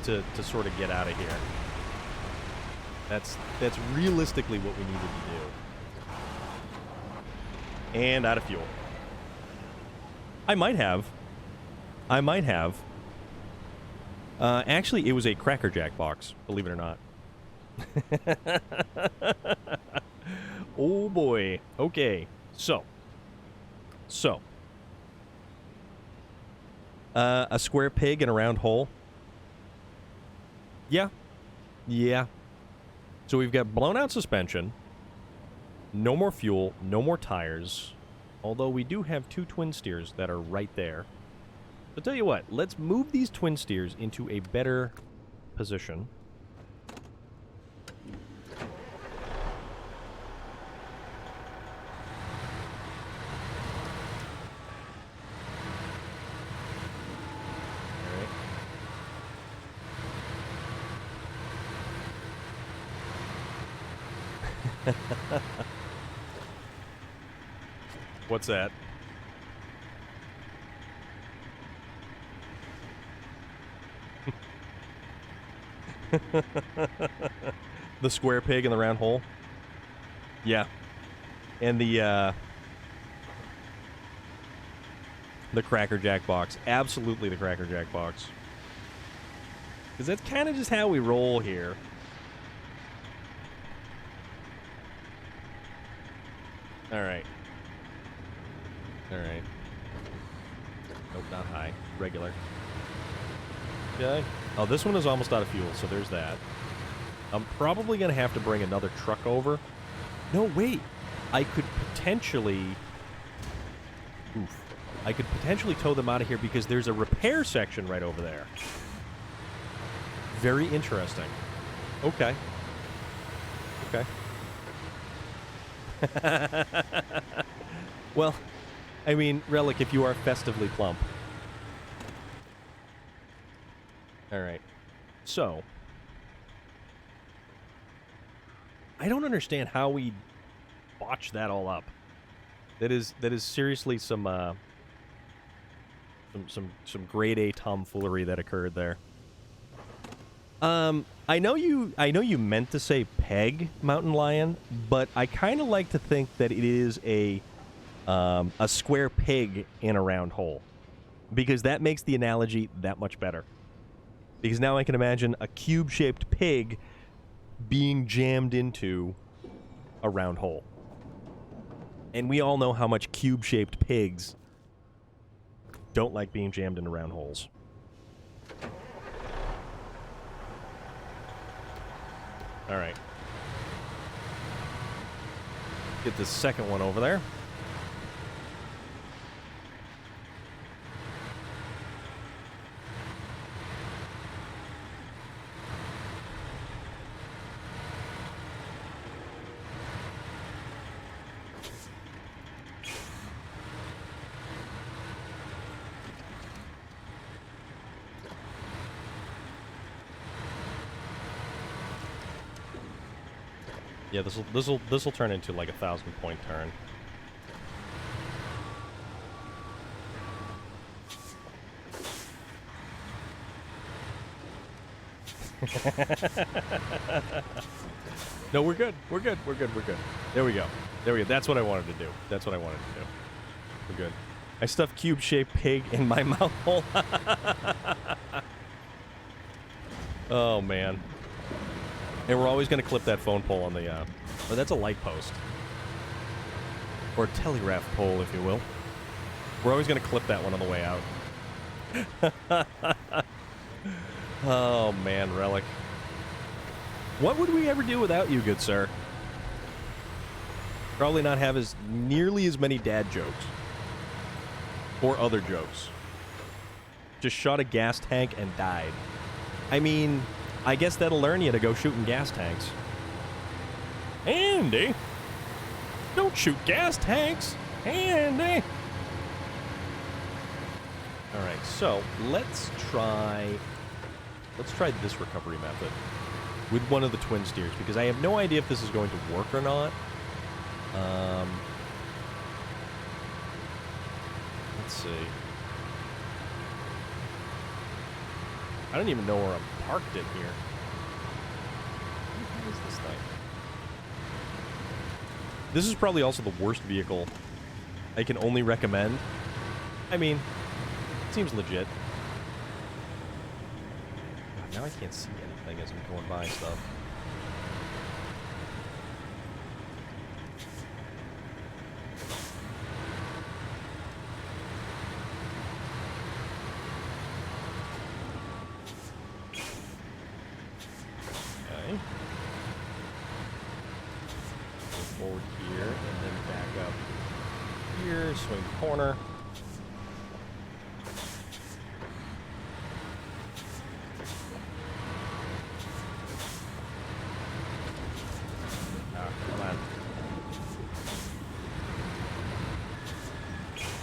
to sort of get out of here. That's realistically what we needed to do. And out of fuel. I might have. Actually, it was a Cracker Jack box, believe it or not. Oh boy. Okay. So. A square pig in a round hole. Yeah. Yeah. So we've got blown out suspension. No more fuel. No more tires. Although we do have 2 twin steers that are right there. I'll tell you what. Let's move these twin steers into a better position. What's that? The square pig in the round hole? Yeah. And the Cracker Jack box. Absolutely the Cracker Jack box. Because that's kind of just how we roll here. Alright. Alright. Nope, not high. Regular. Okay. Oh, this one is almost out of fuel, so there's that. I'm probably going to have to bring another truck over. No, wait. I could potentially... Oof. I could potentially tow them out of here because there's a repair section right over there. Very interesting. Okay. Okay. Well, I mean, Relic, if you are festively plump. Alright. So. I don't understand how we botched that all up. That is seriously some grade A tomfoolery that occurred there. I know you meant to say peg, Mountain Lion, but I kind of like to think that it is a square pig in a round hole, because that makes the analogy that much better. Because now I can imagine a cube-shaped pig being jammed into a round hole. And we all know how much cube-shaped pigs don't like being jammed into round holes. Alright. Get this second one over there. Yeah, this'll turn into like a 1,000-point turn. No, we're good. We're good. We're good. We're good. There we go. There we go. That's what I wanted to do. That's what I wanted to do. We're good. I stuffed cube-shaped pig in my mouth hole. Oh, man. And we're always going to clip that phone pole on the, or that's a light post. Or a telegraph pole, if you will. We're always going to clip that one on the way out. Oh, man, Relic. What would we ever do without you, good sir? Probably not have nearly as many dad jokes. Or other jokes. Just shot a gas tank and died. I mean... I guess that'll learn you to go shooting gas tanks. Andy! Don't shoot gas tanks! Andy! Alright, so let's try this recovery method with one of the twin steers, because I have no idea if this is going to work or not. Let's see. I don't even know where I'm parked it here. What is this thing? This is probably also the worst vehicle I can only recommend. I mean, it seems legit. God, now I can't see anything as I'm going by stuff. forward here, and then back up here, swing the corner. Come on.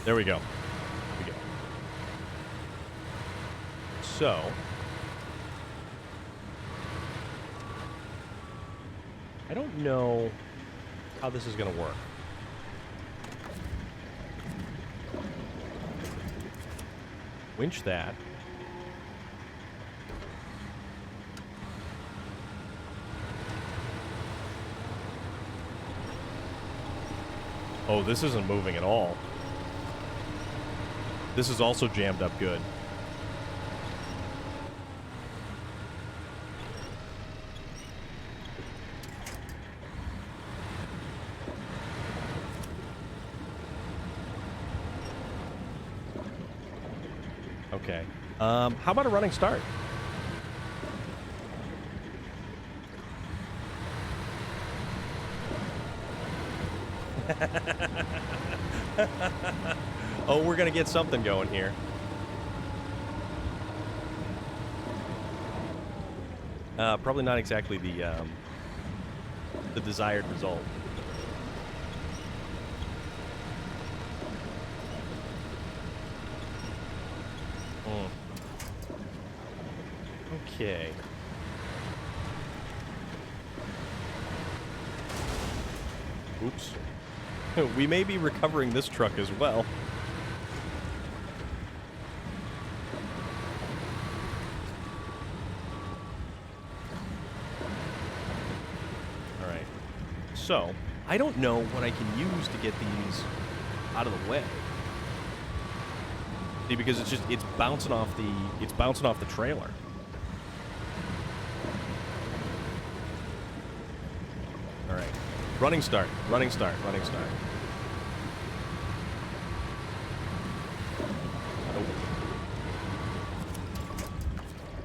There we go. So, I don't know how this is going to work. Winch that. Oh, this isn't moving at all. This is also jammed up good. Okay. How about a running start? Oh, we're gonna get something going here. Probably not exactly the desired result. Okay. Oops. We may be recovering this truck as well. Alright. So, I don't know what I can use to get these out of the way. See, because it's bouncing off the trailer. Alright. Running start, running start, running start. Nope.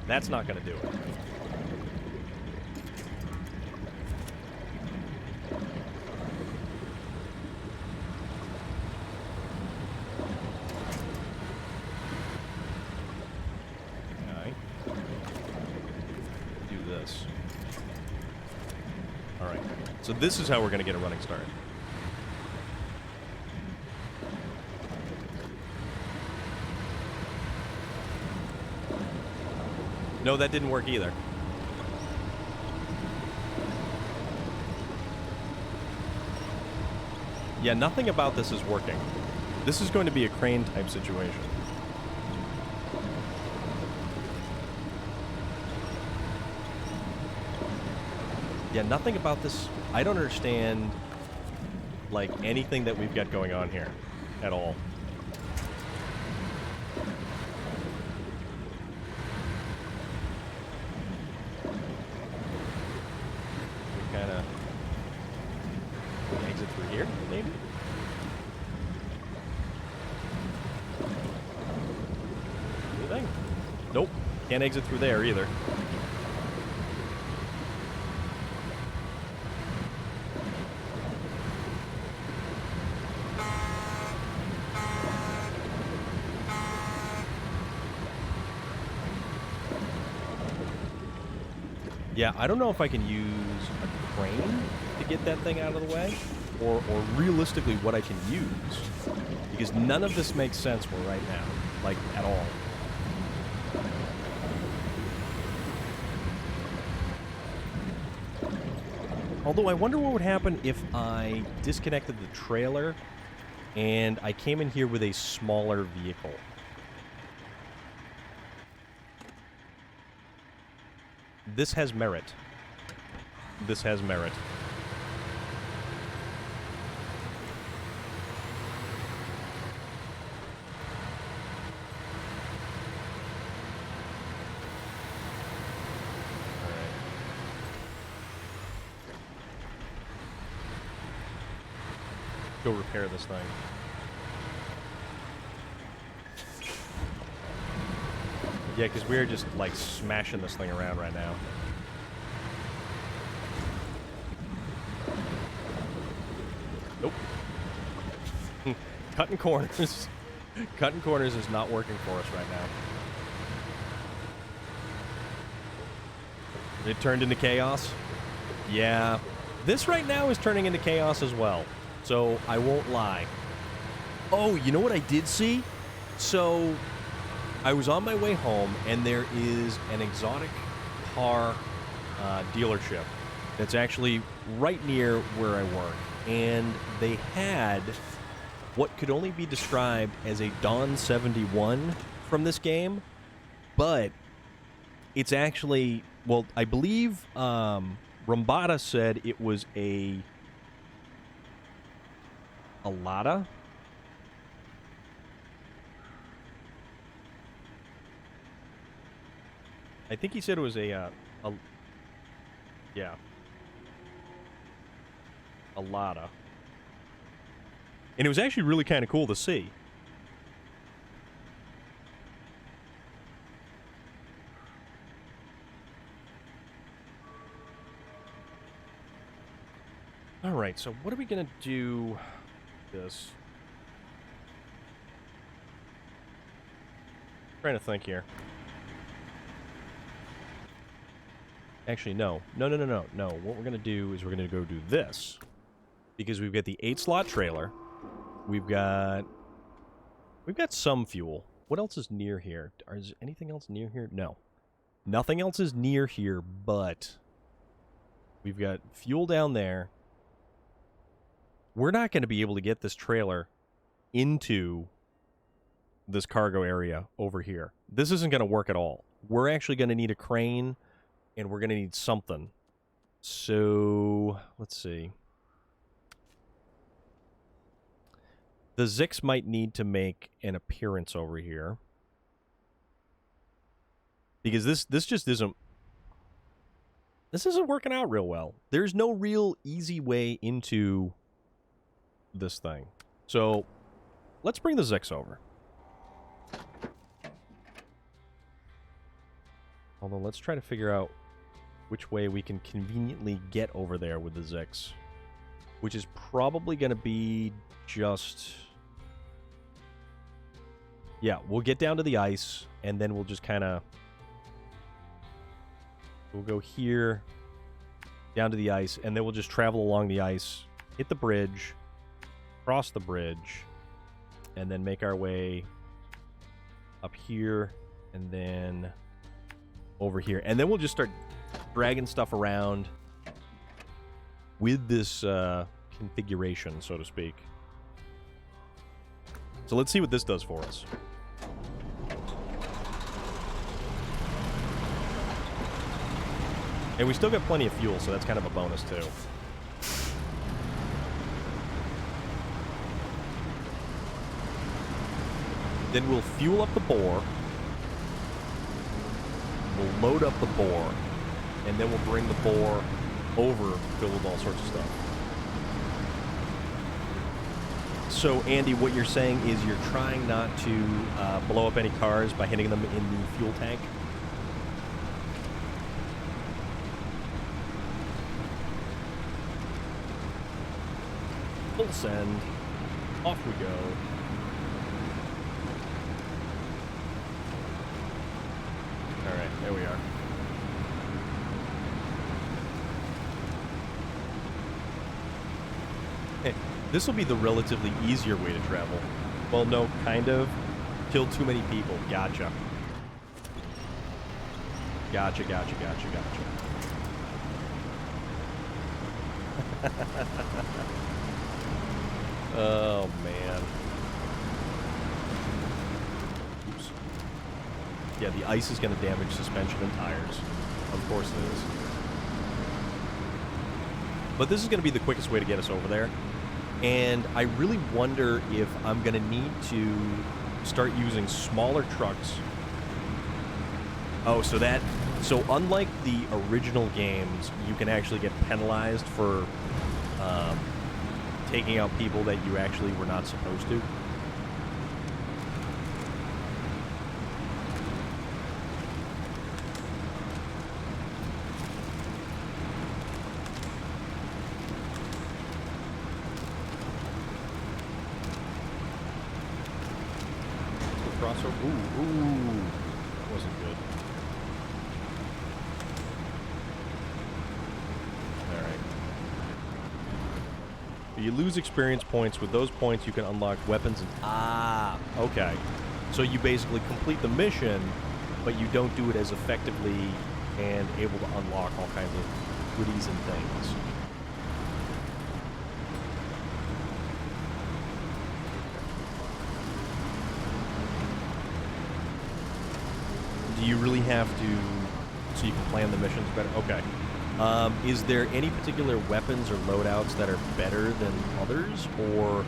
That's not going to do it. Okay. Do this. All right. So this is how we're going to get a running start. No, that didn't work either. Yeah, nothing about this is working. This is going to be a crane type situation. Yeah, nothing about this. I don't understand, like, anything that we've got going on here at all. We kind of exit through here, maybe? Anything? Nope. Can't exit through there either. Yeah, I don't know if I can use a crane to get that thing out of the way, or realistically what I can use, because none of this makes sense for right now, like, at all. Although I wonder what would happen if I disconnected the trailer and I came in here with a smaller vehicle. This has merit. This has merit. Alright. Go repair this thing. Yeah, because we're just, like, smashing this thing around right now. Nope. Cutting corners. Cutting corners is not working for us right now. It turned into chaos? Yeah. This right now is turning into chaos as well. So, I won't lie. Oh, you know what I did see? So, I was on my way home, and there is an exotic car dealership that's actually right near where I work. And they had what could only be described as a Dawn 71 from this game, but it's actually, well, I believe Rambada said it was a Lada. I think he said it was yeah, a Lada. And it was actually really kind of cool to see. All right, so what are we going to do with this? I'm trying to think here. Actually, no. No. What we're going to do is we're going to go do this. Because we've got the 8-slot trailer. We've got some fuel. What else is near here? Is anything else near here? No. Nothing else is near here, but we've got fuel down there. We're not going to be able to get this trailer into this cargo area over here. This isn't going to work at all. We're actually going to need a crane, and we're going to need something. So, let's see. The Zix might need to make an appearance over here. Because this just isn't... This isn't working out real well. There's no real easy way into this thing. So, let's bring the Zix over. Although, let's try to figure out which way we can conveniently get over there with the Zix. Which is probably going to be just... Yeah, we'll get down to the ice, and then we'll just kind of... We'll go here, down to the ice, and then we'll just travel along the ice, hit the bridge, cross the bridge, and then make our way up here, and then over here. And then we'll just start dragging stuff around with this configuration, so to speak. So let's see what this does for us. And we still got plenty of fuel, so that's kind of a bonus, too. Then we'll fuel up the bore. We'll load up the bore. And then we'll bring the bore over filled with all sorts of stuff. So, Andy, what you're saying is you're trying not to blow up any cars by hitting them in the fuel tank? Full send. Off we go. Alright, there we are. Hey, this will be the relatively easier way to travel. Well, no, kind of. Killed too many people. Gotcha. Gotcha. Oh, man. Oops. Yeah, the ice is going to damage suspension and tires. Of course it is. But this is going to be the quickest way to get us over there. And I really wonder if I'm going to need to start using smaller trucks. Oh, so unlike the original games, you can actually get penalized for taking out people that you actually were not supposed to. crossover. Ooh. That wasn't good. Alright. You lose experience points. With those points, you can unlock weapons and... Ah, okay. So you basically complete the mission, but you don't do it as effectively and able to unlock all kinds of goodies and things. Do you really have to, so you can plan the missions better? Okay. Is there any particular weapons or loadouts that are better than others, or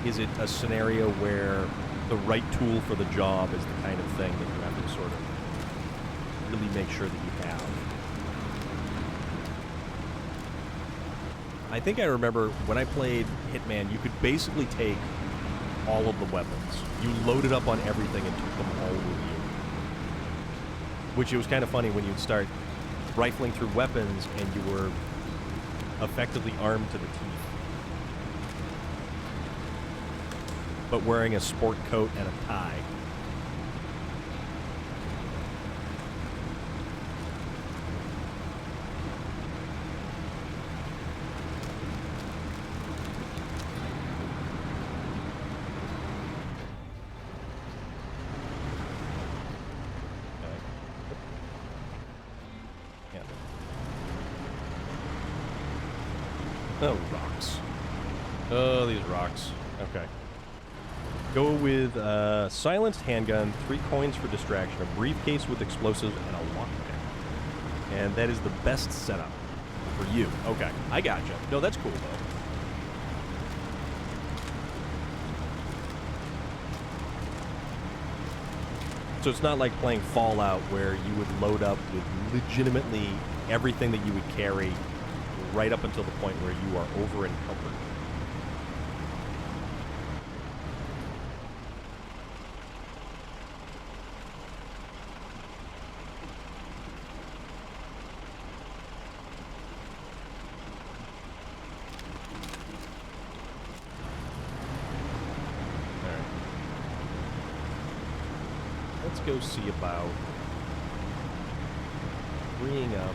is it a scenario where the right tool for the job is the kind of thing that you have to sort of really make sure that you have? I think I remember when I played Hitman, you could basically take all of the weapons. You loaded up on everything and took them all with you. Which it was kind of funny when you'd start rifling through weapons and you were effectively armed to the teeth. But wearing a sport coat and a tie. Oh, rocks. Oh, these rocks. Okay. Go with silenced handgun, 3 coins for distraction, a briefcase with explosives, and a lockpick. And that is the best setup for you. Okay, I gotcha. No, that's cool, though. So it's not like playing Fallout where you would load up with legitimately everything that you would carry right up until the point where you are over encumbered. Alright. Let's go see about freeing up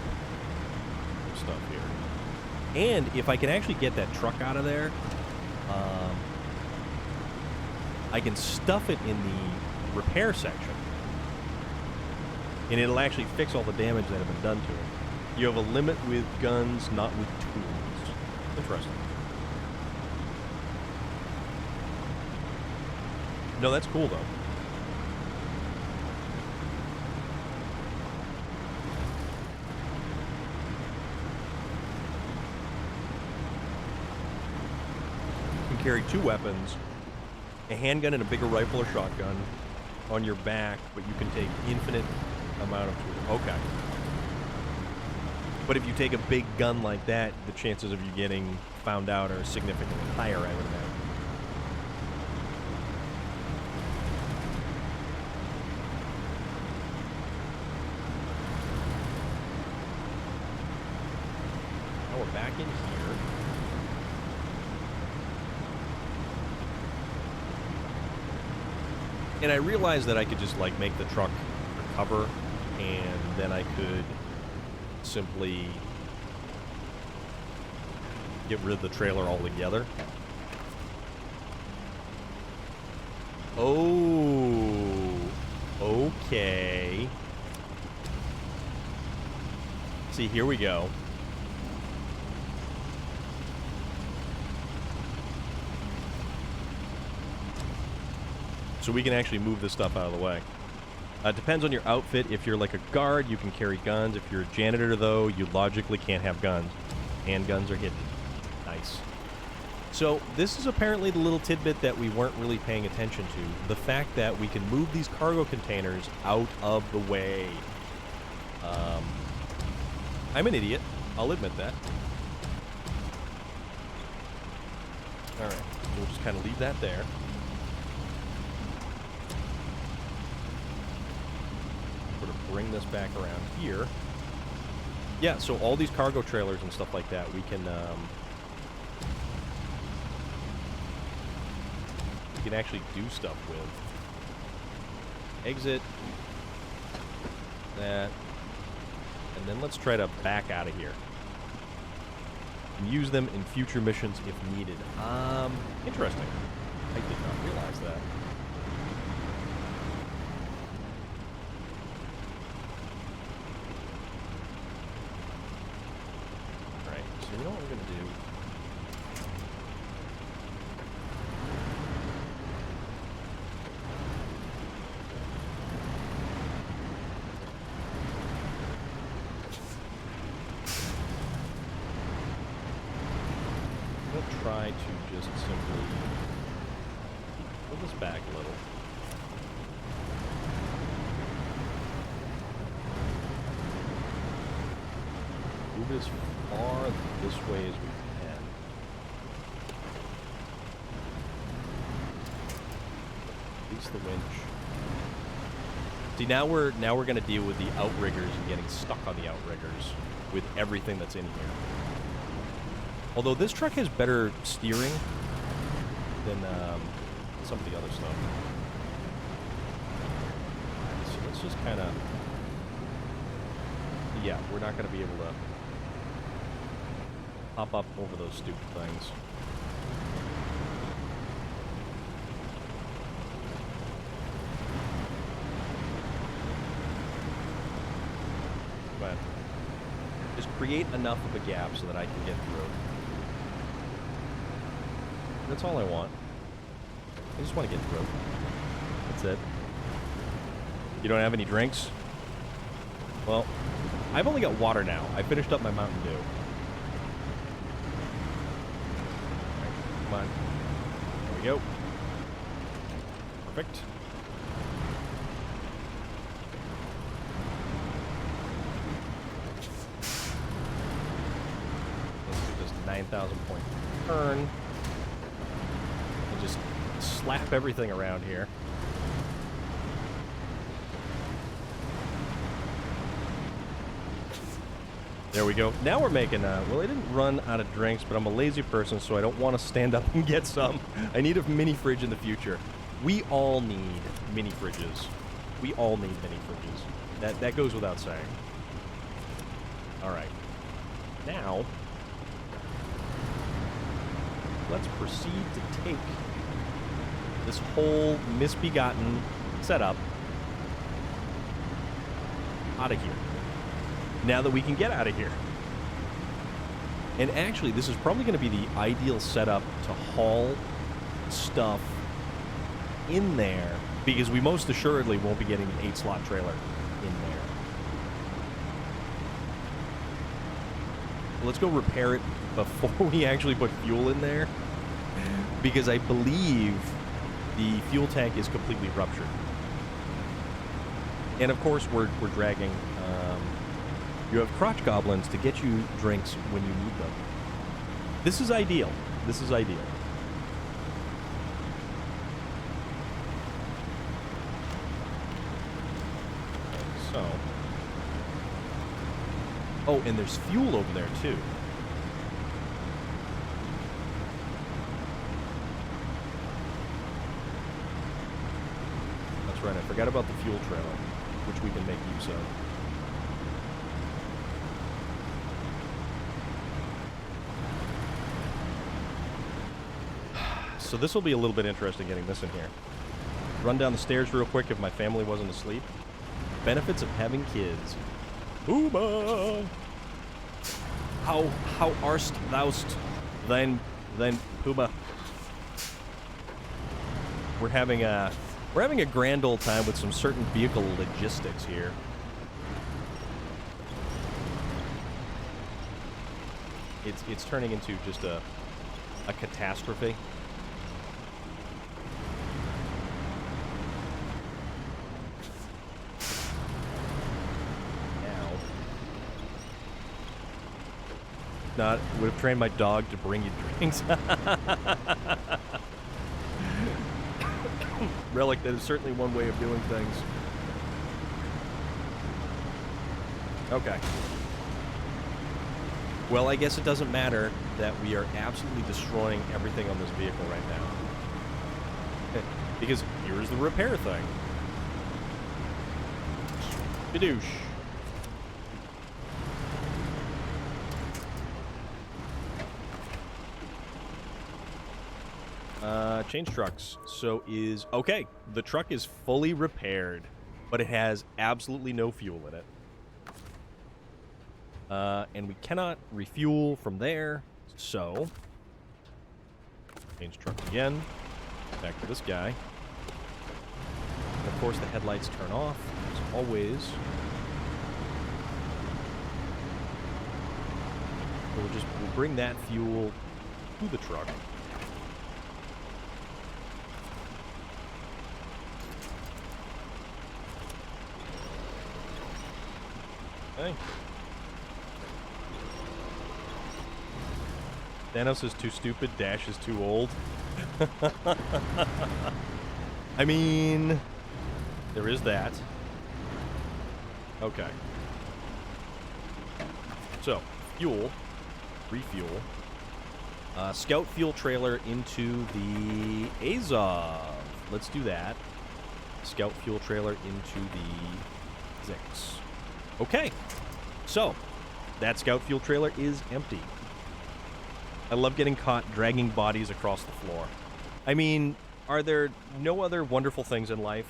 some stuff here. And if I can actually get that truck out of there, I can stuff it in the repair section. And it'll actually fix all the damage that have been done to it. You have a limit with guns, not with tools. Interesting. No, that's cool, though. Carry 2 weapons, a handgun and a bigger rifle or shotgun on your back, but you can take infinite amount of tools. Okay. But if you take a big gun like that, the chances of you getting found out are significantly higher, I would imagine. Now we're back in here. And I realized that I could just, like, make the truck recover, and then I could simply get rid of the trailer altogether. Oh, okay. See, here we go. So we can actually move this stuff out of the way. It depends on your outfit. If you're like a guard, you can carry guns. If you're a janitor, though, you logically can't have guns. Handguns are hidden. Nice. So this is apparently the little tidbit that we weren't really paying attention to. The fact that we can move these cargo containers out of the way. I'm an idiot. I'll admit that. All right. We'll just kind of leave that there. Bring this back around here. Yeah, so all these cargo trailers and stuff like that, we can actually do stuff with. exit. That. And then let's try to back out of here. And use them in future missions if needed. Interesting. I did not realize that. Alright, so you know what we're going to do? Try to just simply pull this back a little. Move it as far this way as we can. Release the winch. See, now we're going to deal with the outriggers and getting stuck on the outriggers with everything that's in here. Although this truck has better steering than some of the other stuff. So let's just kind of... Yeah, we're not going to be able to hop up over those stupid things. But just create enough of a gap so that I can get through. That's all I want. I just want to get through. That's it. You don't have any drinks? Well, I've only got water now. I finished up my Mountain Dew. Right, come on. There we go. Perfect. Let's do this 9,000 point turn. Just slap everything around here. There we go. Now we're making well, I didn't run out of drinks, but I'm a lazy person, so I don't want to stand up and get some. I need a mini fridge in the future. We all need mini fridges. We all need mini fridges. That goes without saying. All right. Now, let's proceed to take this whole misbegotten setup out of here. Now that we can get out of here. And actually, this is probably going to be the ideal setup to haul stuff in there, because we most assuredly won't be getting an 8-slot trailer in there. Let's go repair it before we actually put fuel in there, because I believe the fuel tank is completely ruptured. And of course, we're dragging... you have crotch goblins to get you drinks when you need them. This is ideal. This is ideal. So... Oh, and there's fuel over there, too. That's right, I forgot about the fuel trailer, which we can make use of. So this will be a little bit interesting getting this in here. Run down the stairs real quick if my family wasn't asleep. Benefits of having kids. Puma! How arst thou'st then Puma? We're having a grand old time with some certain vehicle logistics here. It's turning into just a catastrophe. Not would have trained my dog to bring you drinks. Relic, that is certainly one way of doing things. Okay. Well, I guess it doesn't matter that we are absolutely destroying everything on this vehicle right now. Because here's the repair thing. Bidoosh. Change trucks. So okay, the truck is fully repaired, but it has absolutely no fuel in it. And we cannot refuel from there, so change truck again. Back to this guy. And of course, the headlights turn off, as always. So we'll bring that fuel to the truck. Okay. Thanos is too stupid, Dash is too old. I mean, there is that. Okay. So, fuel, refuel. Scout fuel trailer into the Azov. Let's do that. Scout fuel trailer into the Zix. Okay. So, that scout fuel trailer is empty. I love getting caught dragging bodies across the floor. I mean, are there no other wonderful things in life?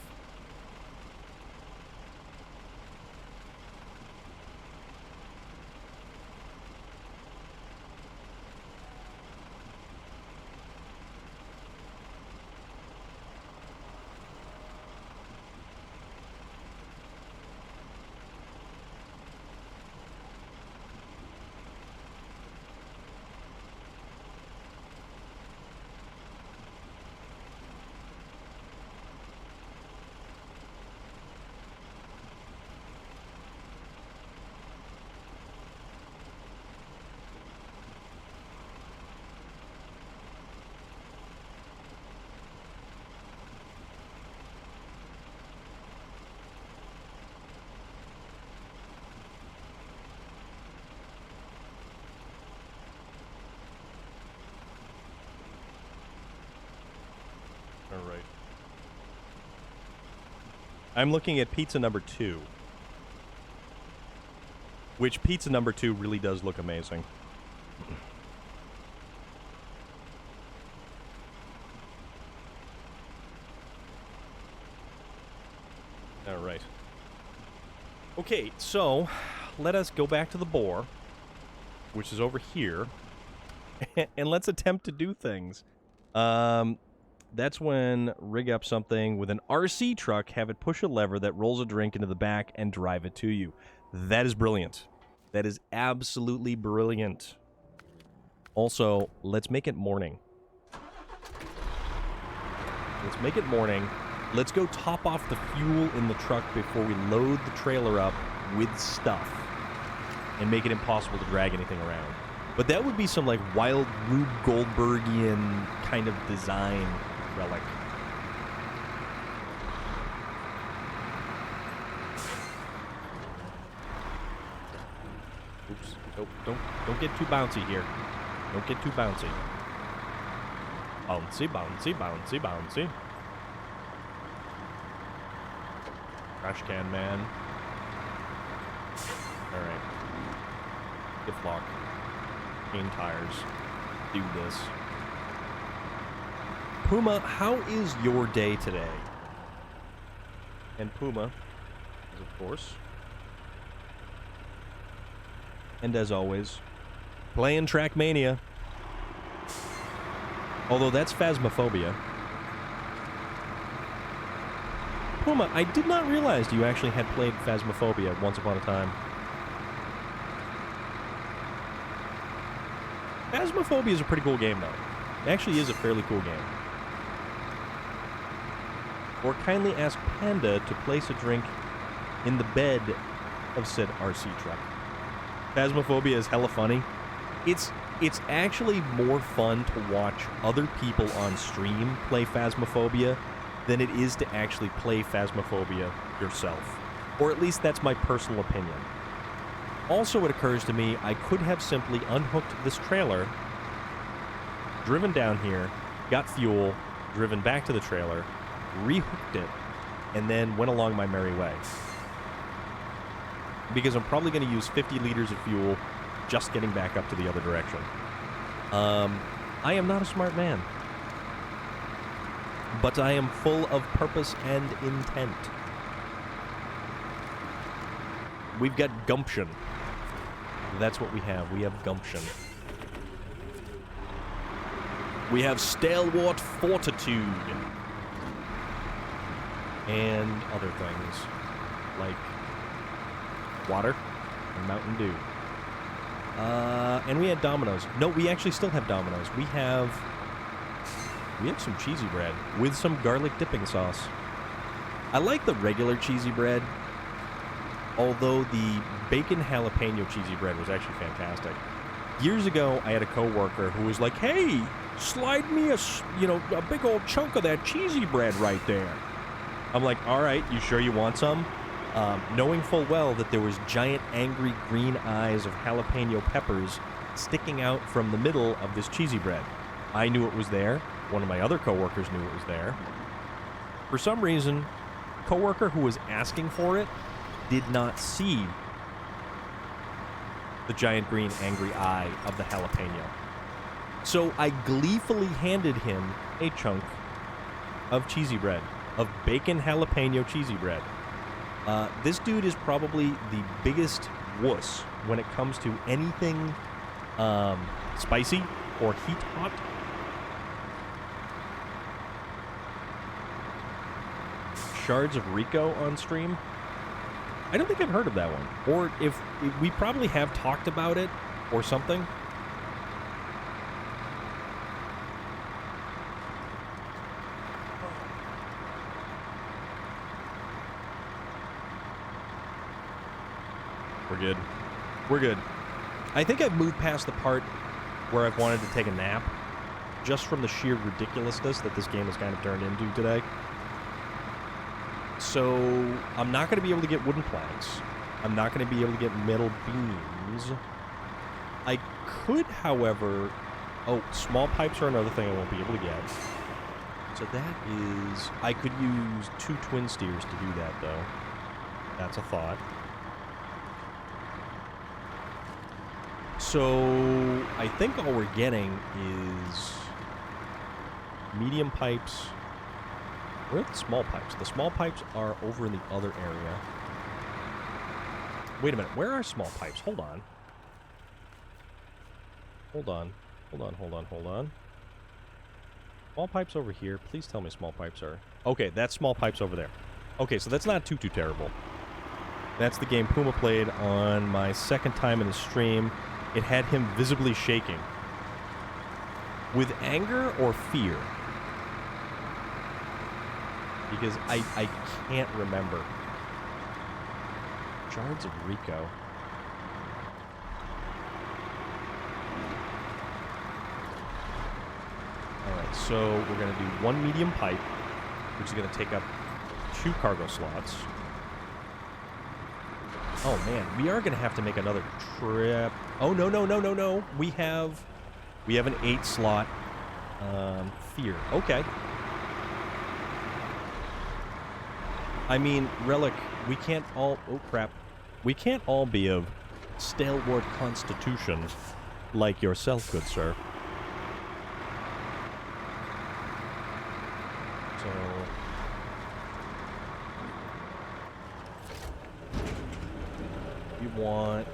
All right. I'm looking at pizza number 2. Which pizza number 2 really does look amazing. All right. Okay, so let us go back to the boar, which is over here, and let's attempt to do things. That's when rig up something with an RC truck, have it push a lever that rolls a drink into the back and drive it to you. That is brilliant. That is absolutely brilliant. Also, let's make it morning. Let's make it morning. Let's go top off the fuel in the truck before we load the trailer up with stuff and make it impossible to drag anything around. But that would be some like wild Rube Goldbergian kind of design relic. Oops. Nope. Don't get too bouncy here. Don't get too bouncy. Bouncy, bouncy, bouncy, bouncy. Trash can man. Alright. Get flock. Cane tires. Do this. Puma, how is your day today? And Puma is, of course, and as always, playing Trackmania. Although that's Phasmophobia. Puma, I did not realize you actually had played Phasmophobia once upon a time. Phasmophobia is a pretty cool game, though. It actually is a fairly cool game. Or kindly ask Panda to place a drink in the bed of said RC truck. Phasmophobia is hella funny. It's actually more fun to watch other people on stream play Phasmophobia than it is to actually play Phasmophobia yourself. Or at least that's my personal opinion. Also, it occurs to me I could have simply unhooked this trailer, driven down here, got fuel, driven back to the trailer, rehooked it, and then went along my merry way. because I'm probably going to use 50 liters of fuel just getting back up to the other direction. I am not a smart man, but I am full of purpose and intent. We've got gumption. That's what we have. We have gumption. We have stalwart fortitude. And other things, like water and Mountain Dew. And we had Domino's. No, we actually still have Domino's. We have some cheesy bread with some garlic dipping sauce. I like the regular cheesy bread, although the bacon jalapeno cheesy bread was actually fantastic. Years ago, I had a coworker who was like, "Hey, slide me a big old chunk of that cheesy bread right there." I'm like, "All right, you sure you want some?" Knowing full well that there was giant angry green eyes of jalapeno peppers sticking out from the middle of this cheesy bread. I knew it was there. One of my other coworkers knew it was there. For some reason, the coworker who was asking for it did not see the giant green angry eye of the jalapeno. So I gleefully handed him a chunk of cheesy bread, of bacon jalapeno cheesy bread. This dude is probably the biggest wuss when it comes to anything spicy or heat hot. Shards of Rico on stream. I don't think I've heard of that one. Or if we probably have talked about it or something. We're good. We're good. I think I've moved past the part where I've wanted to take a nap, just from the sheer ridiculousness that this game has kind of turned into today. So I'm not going to be able to get wooden planks. I'm not going to be able to get metal beams. I could, however... Oh, small pipes are another thing I won't be able to get. So that is... I could use 2 twin steers to do that, though. That's a thought. So I think all we're getting is medium pipes. Where are the small pipes? The small pipes are over in the other area. Wait a minute. Where are small pipes? Hold on. Hold on. Hold on, hold on, hold on. Small pipes over here. Please tell me small pipes are... Okay, that's small pipes over there. Okay, so that's not too terrible. That's the game Puma played on my second time in the stream. It had him visibly shaking. With anger or fear? Because I can't remember. Shards of Rico. Alright, so we're going to do 1 medium pipe, which is going to take up 2 cargo slots. Oh man, we are going to have to make another trip. Oh, no. We have an 8 slot fear. Okay. I mean, Relic, we can't all... Oh, crap. We can't all be of stalwart constitution like yourself, good sir. So... You want...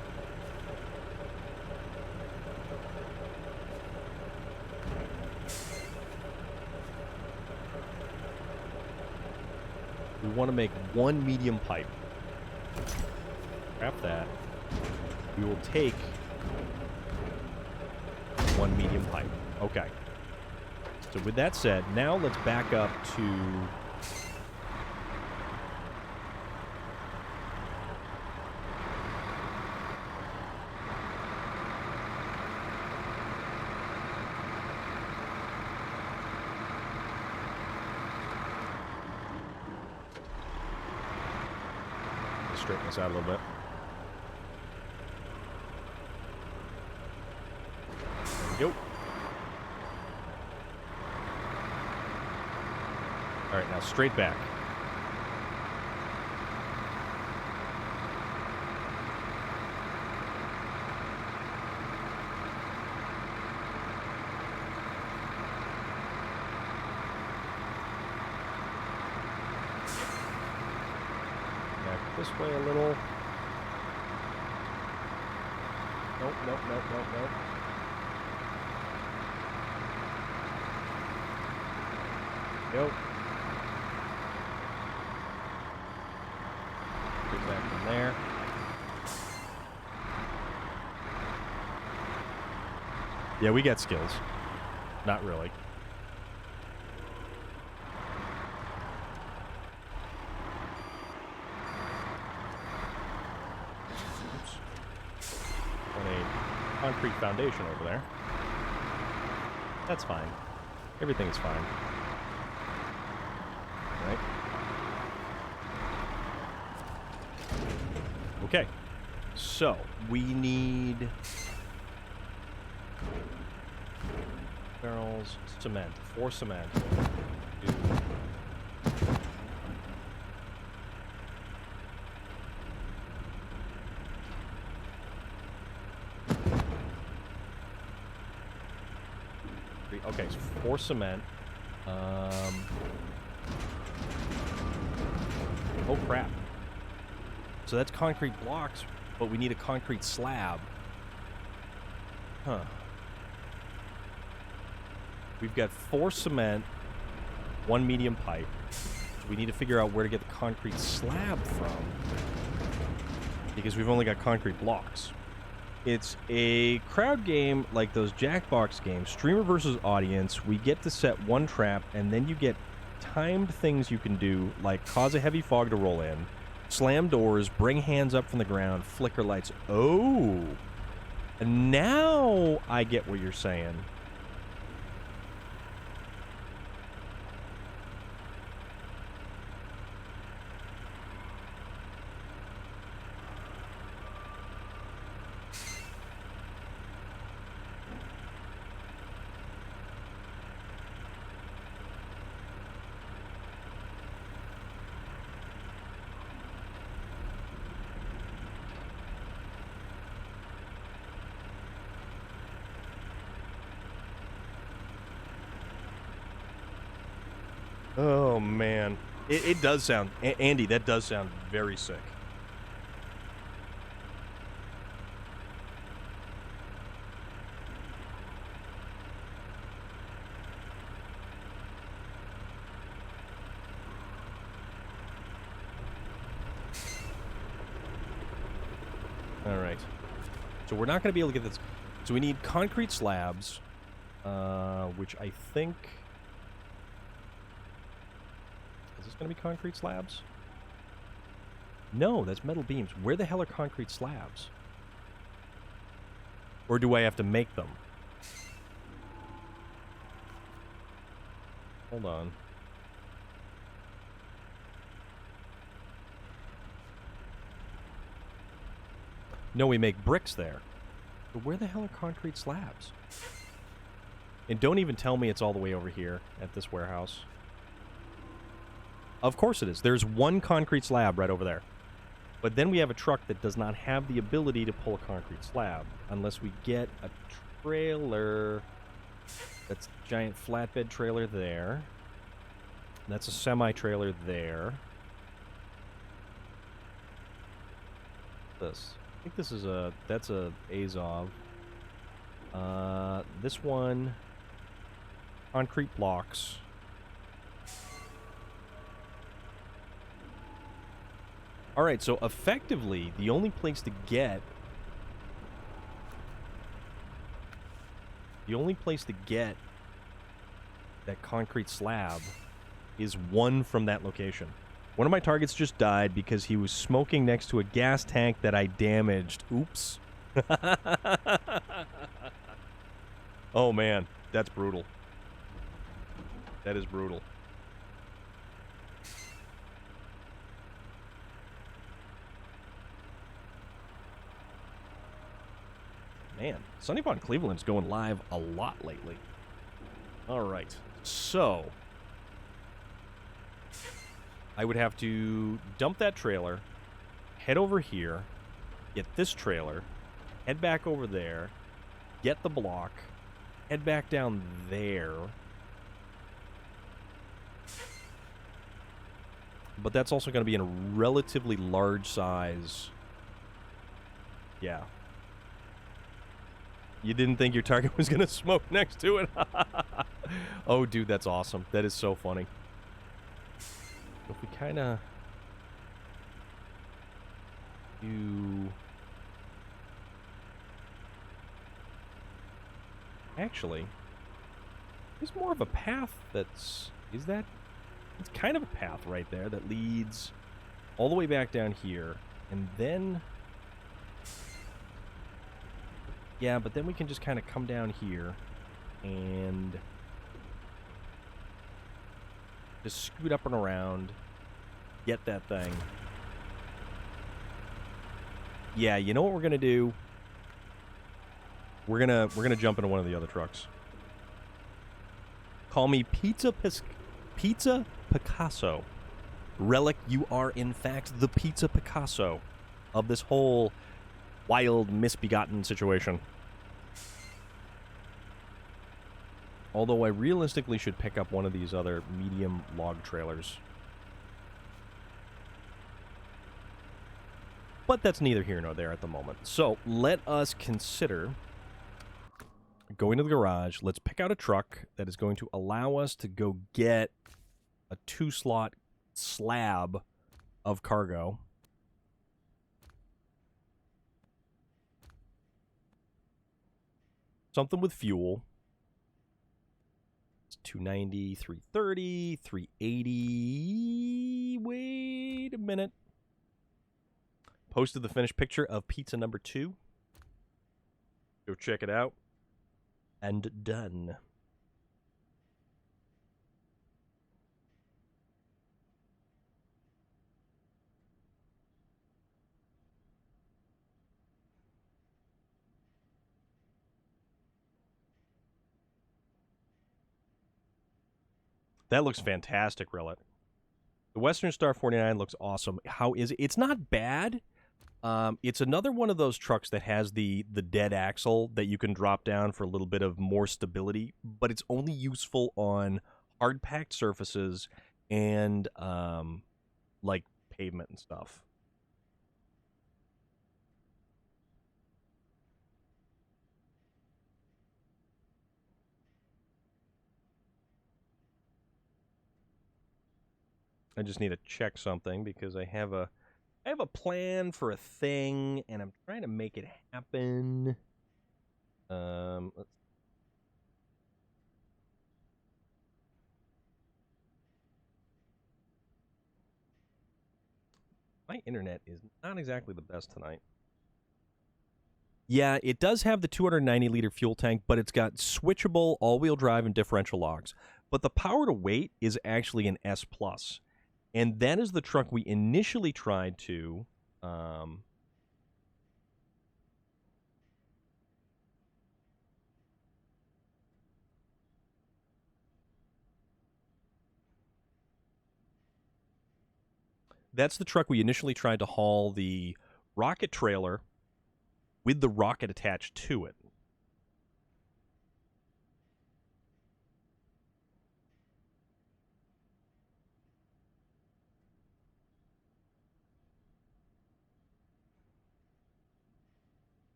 We want to make 1 medium pipe. Scrap that. We will take 1 medium pipe. Okay. So with that said, now let's back up to... straighten this out a little bit. There we go. Alright, now straight back. this way a little. Nope, nope, nope, nope, nope. Nope. Get back from there. Yeah, we got skills. Not really. Oops. On a concrete foundation over there. That's fine. Everything is fine. Right? Okay. So, we need barrels, cement, 4 cement. 2. Okay, so 4 cement. Oh crap. So that's concrete blocks, but we need a concrete slab. Huh. We've got 4 cement, 1 medium pipe. So we need to figure out where to get the concrete slab from, because we've only got concrete blocks. It's a crowd game like those Jackbox games, streamer versus audience. We get to set 1 trap, and then you get timed things you can do, like cause a heavy fog to roll in, slam doors, bring hands up from the ground, flicker lights. Oh, and now I get what you're saying. Oh, man. It does sound... Andy, that does sound very sick. All right. So we're not going to be able to get this... So we need concrete slabs, which I think... Is this going to be concrete slabs? No, that's metal beams. Where the hell are concrete slabs? Or do I have to make them? Hold on. No, we make bricks there. But where the hell are concrete slabs? And don't even tell me it's all the way over here at this warehouse. Of course it is. There's 1 concrete slab right over there. But then we have a truck that does not have the ability to pull a concrete slab unless we get a trailer. That's a giant flatbed trailer there. That's a semi-trailer there. This. I think this is a... That's a Azov. This one... Concrete blocks. Alright, so effectively, the only place to get... The only place to get that concrete slab is 1 from that location. One of my targets just died because he was smoking next to a gas tank that I damaged. Oops. Oh, man. That's brutal. That is brutal. Man, Sunny Pond Cleveland's going live a lot lately. All right. So... I would have to dump that trailer, head over here, get this trailer, head back over there, get the block, head back down there, but that's also going to be in a relatively large size. Yeah. You didn't think your target was going to smoke next to it? Oh, dude, that's awesome. That is so funny. If we kind of do... Actually, there's more of a path that's... Is that... It's kind of a path right there that leads all the way back down here. And then... Yeah, but then we can just kind of come down here and just scoot up and around, get that thing. Yeah, you know what we're gonna do? We're gonna jump into one of the other trucks. Call me Pizza Picasso. Relic, you are in fact the Pizza Picasso of this whole wild, misbegotten situation. Although I realistically should pick up one of these other medium log trailers. But that's neither here nor there at the moment. So let us consider going to the garage. Let's pick out a truck that is going to allow us to go get a 2-slot slab of cargo. Something with fuel. 290, 330, 380. Wait a minute. Posted the finished picture of pizza number 2. Go check it out. And done. That looks fantastic, Rillet. The Western Star 49 looks awesome. How is it? It's not bad. It's another one of those trucks that has the dead axle that you can drop down for a little bit of more stability, but it's only useful on hard-packed surfaces and, like, pavement and stuff. I just need to check something because I have a plan for a thing, and I'm trying to make it happen. My internet is not exactly the best tonight. Yeah, it does have the 290-liter fuel tank, but it's got switchable all-wheel drive and differential locks. But the power to weight is actually an S+. And that is the truck we initially tried to... That's the truck we initially tried to haul the rocket trailer with the rocket attached to it.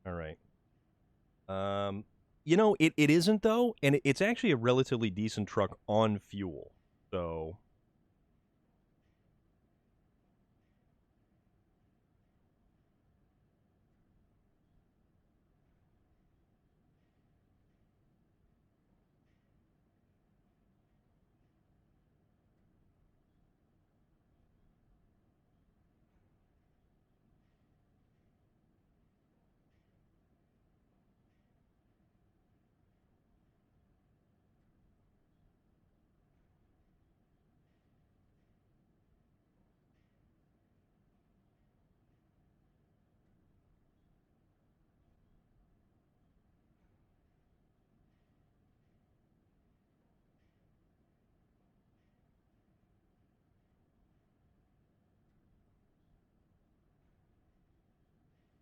All right. You know, it isn't, though, and it's actually a relatively decent truck on fuel. So...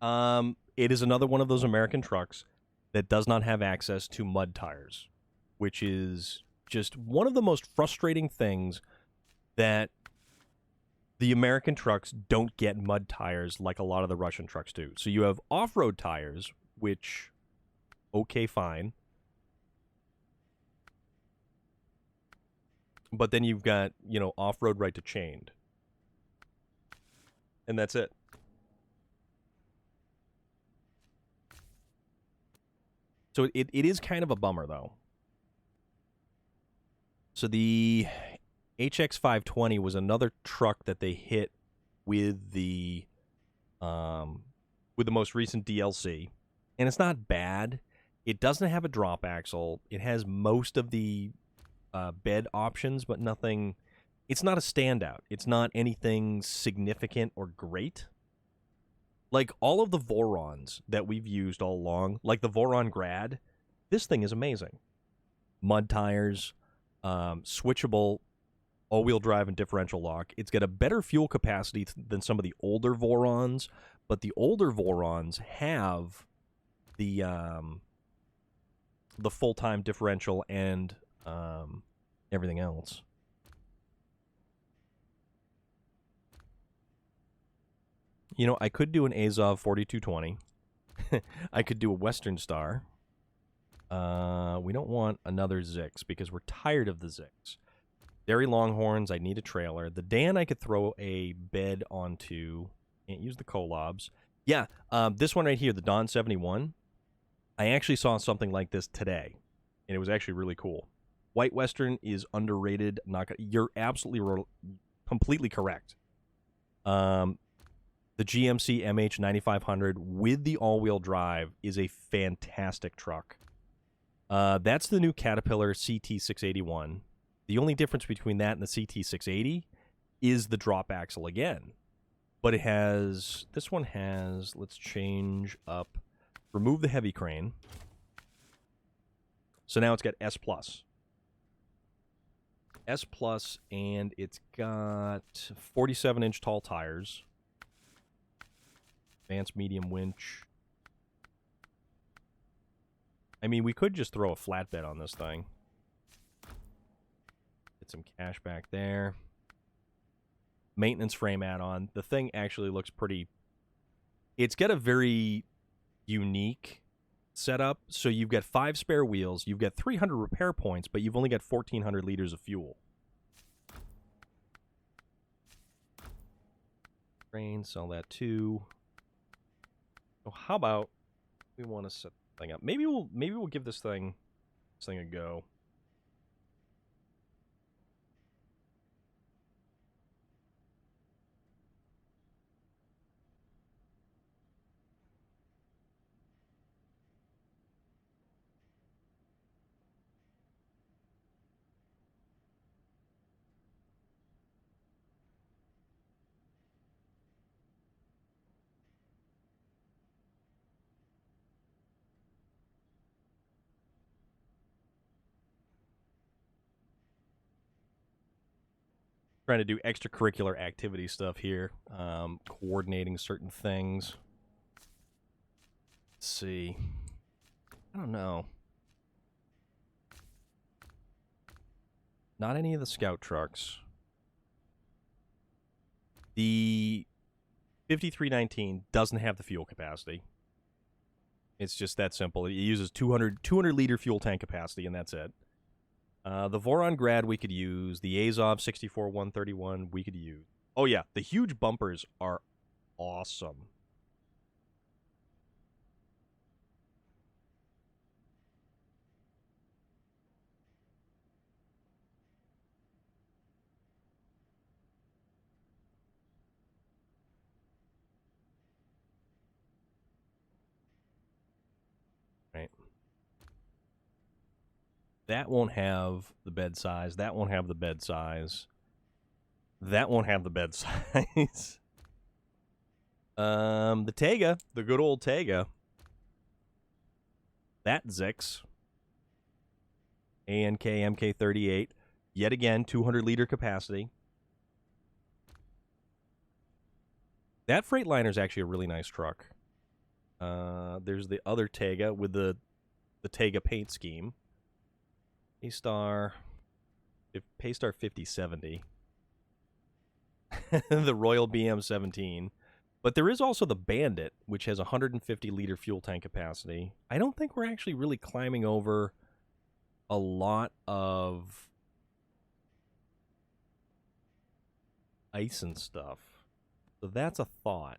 It is another one of those American trucks that does not have access to mud tires, which is just one of the most frustrating things that the American trucks don't get mud tires like a lot of the Russian trucks do. So you have off-road tires, which, okay, fine. But then you've got, off-road right to chained. And that's it. So it is kind of a bummer, though. So the HX520 was another truck that they hit with the most recent DLC, and it's not bad. It doesn't have a drop axle. It has most of the bed options, but nothing. It's not a standout. It's not anything significant or great. Like all of the Vorons that we've used all along, like the Voron Grad, this thing is amazing. Mud tires, switchable all-wheel drive and differential lock. It's got a better fuel capacity than some of the older Vorons, but the older Vorons have the full-time differential and everything else. I could do an Azov 4220. I could do a Western Star. We don't want another Zix because we're tired of the Zix. Dairy Longhorns, I need a trailer. The Dan I could throw a bed onto. Can't use the Kolobs. Yeah, this one right here, the Don 71. I actually saw something like this today, and it was actually really cool. White Western is underrated. You're absolutely completely correct. The GMC MH 9500 with the all-wheel drive is a fantastic truck. That's the new Caterpillar CT681. The only difference between that and the CT680 is the drop axle again. But this one has, let's change up, remove the heavy crane. So now it's got S+. S+, and it's got 47-inch tall tires. Advanced medium winch. I mean, we could just throw a flatbed on this thing. Get some cash back there. Maintenance frame add-on. The thing actually looks pretty... It's got a very unique setup. So you've got 5 spare wheels. You've got 300 repair points, but you've only got 1,400 liters of fuel. Crane, sell that too. So how about we want to set the thing up? Maybe we'll give this thing a go. Trying to do extracurricular activity stuff here, coordinating certain things. Let's see. I don't know. Not any of the scout trucks. The 5319 doesn't have the fuel capacity. It's just that simple. It uses 200 liter fuel tank capacity, and that's it. The Voron Grad we could use. The Azov 64131 we could use. Oh yeah, the huge bumpers are awesome. Right. That won't have the bed size. That won't have the bed size. That won't have the bed size. The Tega, the good old Tega. That Zix. ANK MK38. Yet again, 200 liter capacity. That Freightliner is actually a really nice truck. There's the other Tega with the Tega paint scheme. Paystar 5070. The Royal BM17. But there is also the Bandit, which has 150-liter fuel tank capacity. I don't think we're actually really climbing over a lot of ice and stuff. So that's a thought.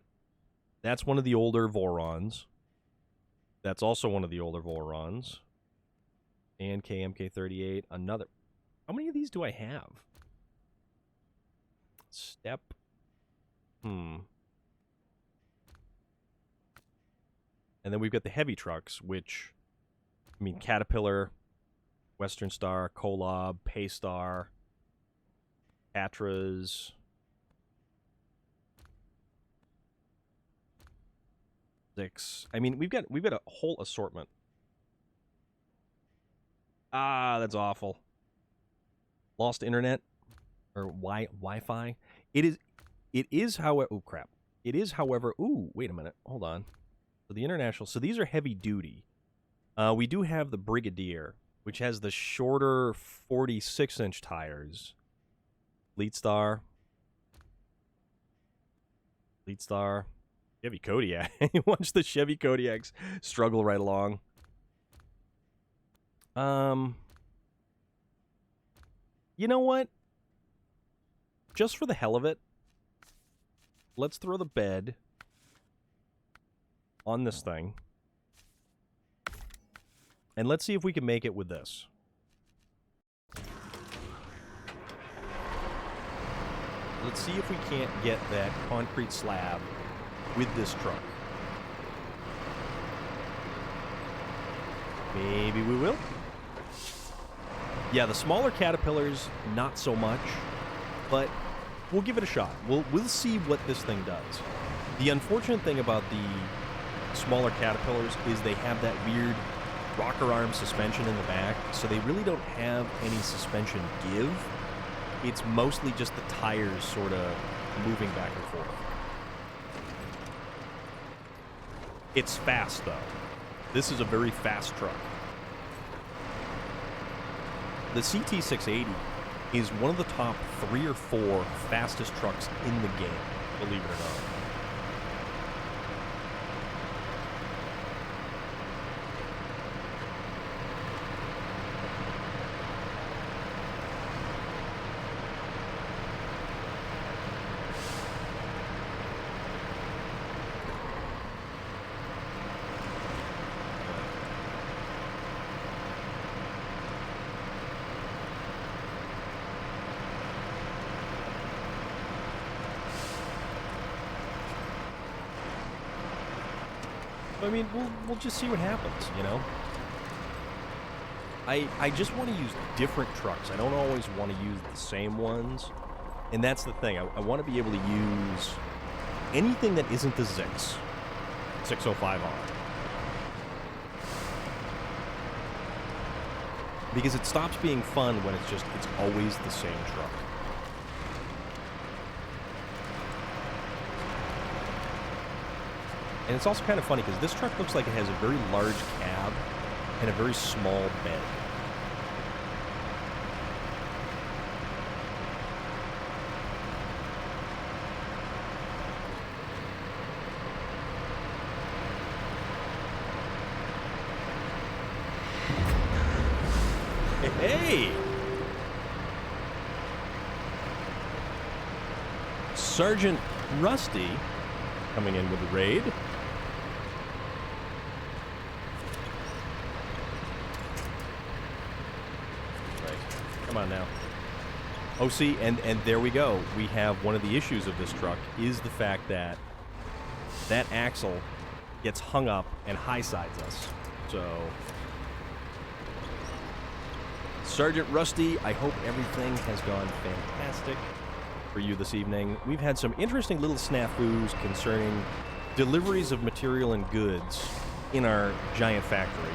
That's one of the older Vorons. That's also one of the older Vorons. And KMK38, another. How many of these do I have? Step. And then we've got the heavy trucks, which, I mean, Caterpillar, Western Star, Kolob, Paystar, Patras. I mean, we've got a whole assortment. Ah, that's awful. Lost internet or Wi-Fi. It is however. Oh crap! It is however. Ooh, wait a minute. Hold on. So the international. So these are heavy duty. We do have the Brigadier, which has the shorter 46-inch tires. Fleet Star. Chevy Kodiak. Watch the Chevy Kodiaks struggle right along. You know what? Just for the hell of it, let's throw the bed on this thing. And let's see if we can make it with this. Let's see if we can't get that concrete slab with this truck. Maybe we will. Yeah, the smaller Caterpillars, not so much, but we'll give it a shot. We'll see what this thing does. The unfortunate thing about the smaller Caterpillars is they have that weird rocker arm suspension in the back, so they really don't have any suspension give. It's mostly just the tires sort of moving back and forth. It's fast, though. This is a very fast truck. The CT680 is one of the top 3 or 4 fastest trucks in the game, believe it or not. I mean, we'll just see what happens, you know? I just want to use different trucks. I don't always want to use the same ones. And that's the thing. I want to be able to use anything that isn't the Zix 605R. Because it stops being fun when it's always the same truck. And it's also kind of funny because this truck looks like it has a very large cab and a very small bed. Hey! Sergeant Rusty coming in with the raid. Come on now. Oh, see, and there we go. We have one of the issues of this truck is the fact that that axle gets hung up and high-sides us. So, Sergeant Rusty, I hope everything has gone fantastic for you this evening. We've had some interesting little snafus concerning deliveries of material and goods in our giant factory.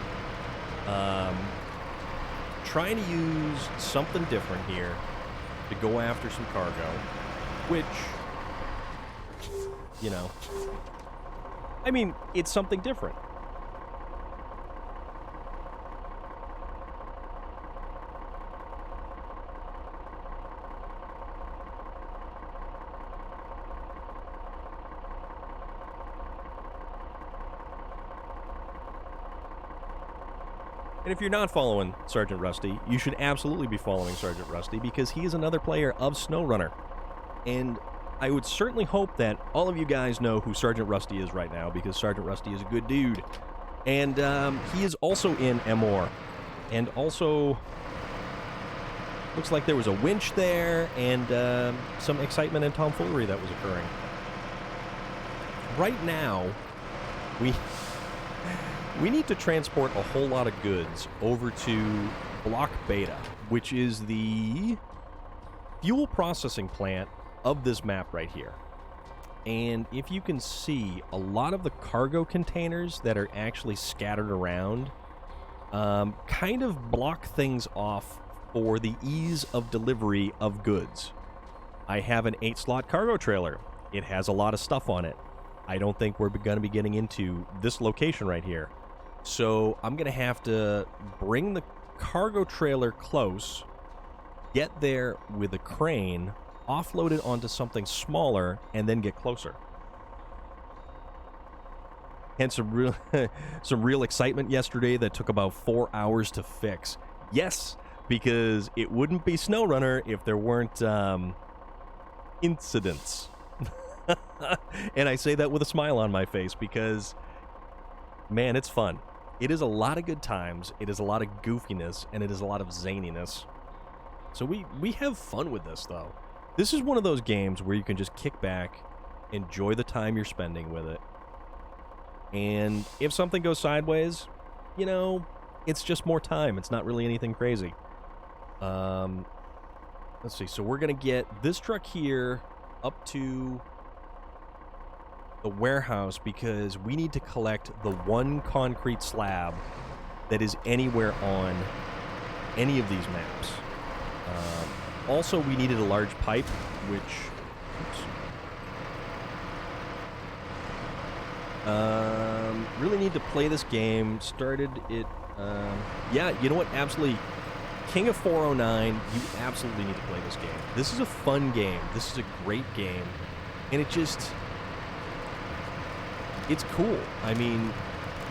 Trying to use something different here to go after some cargo, which, you know, I mean, it's something different. And if you're not following Sergeant Rusty, you should absolutely be following Sergeant Rusty because he is another player of SnowRunner. And I would certainly hope that all of you guys know who Sergeant Rusty is right now because Sergeant Rusty is a good dude. And he is also in MR. And also, looks like there was a winch there and some excitement and tomfoolery that was occurring. Right now, we need to transport a whole lot of goods over to Block Beta, which is the fuel processing plant of this map right here. And if you can see, a lot of the cargo containers that are actually scattered around kind of block things off for the ease of delivery of goods. I have an 8-slot cargo trailer. It has a lot of stuff on it. I don't think we're going to be getting into this location right here. So I'm going to have to bring the cargo trailer close, get there with a crane, offload it onto something smaller, and then get closer. And some real excitement yesterday that took about 4 hours to fix. Yes, because it wouldn't be SnowRunner if there weren't incidents. And I say that with a smile on my face because, man, it's fun. It is a lot of good times, it is a lot of goofiness, and it is a lot of zaniness. So we have fun with this, though. This is one of those games where you can just kick back, enjoy the time you're spending with it. And if something goes sideways, you know, it's just more time. It's not really anything crazy. Let's see. So we're going to get this truck here up to the warehouse because we need to collect the one concrete slab that is anywhere on any of these maps. Also, we needed a large pipe, which... really need to play this game. Started it... yeah, you know what? Absolutely. King of 409, you absolutely need to play this game. This is a fun game. This is a great game. And it just... It's cool. I mean,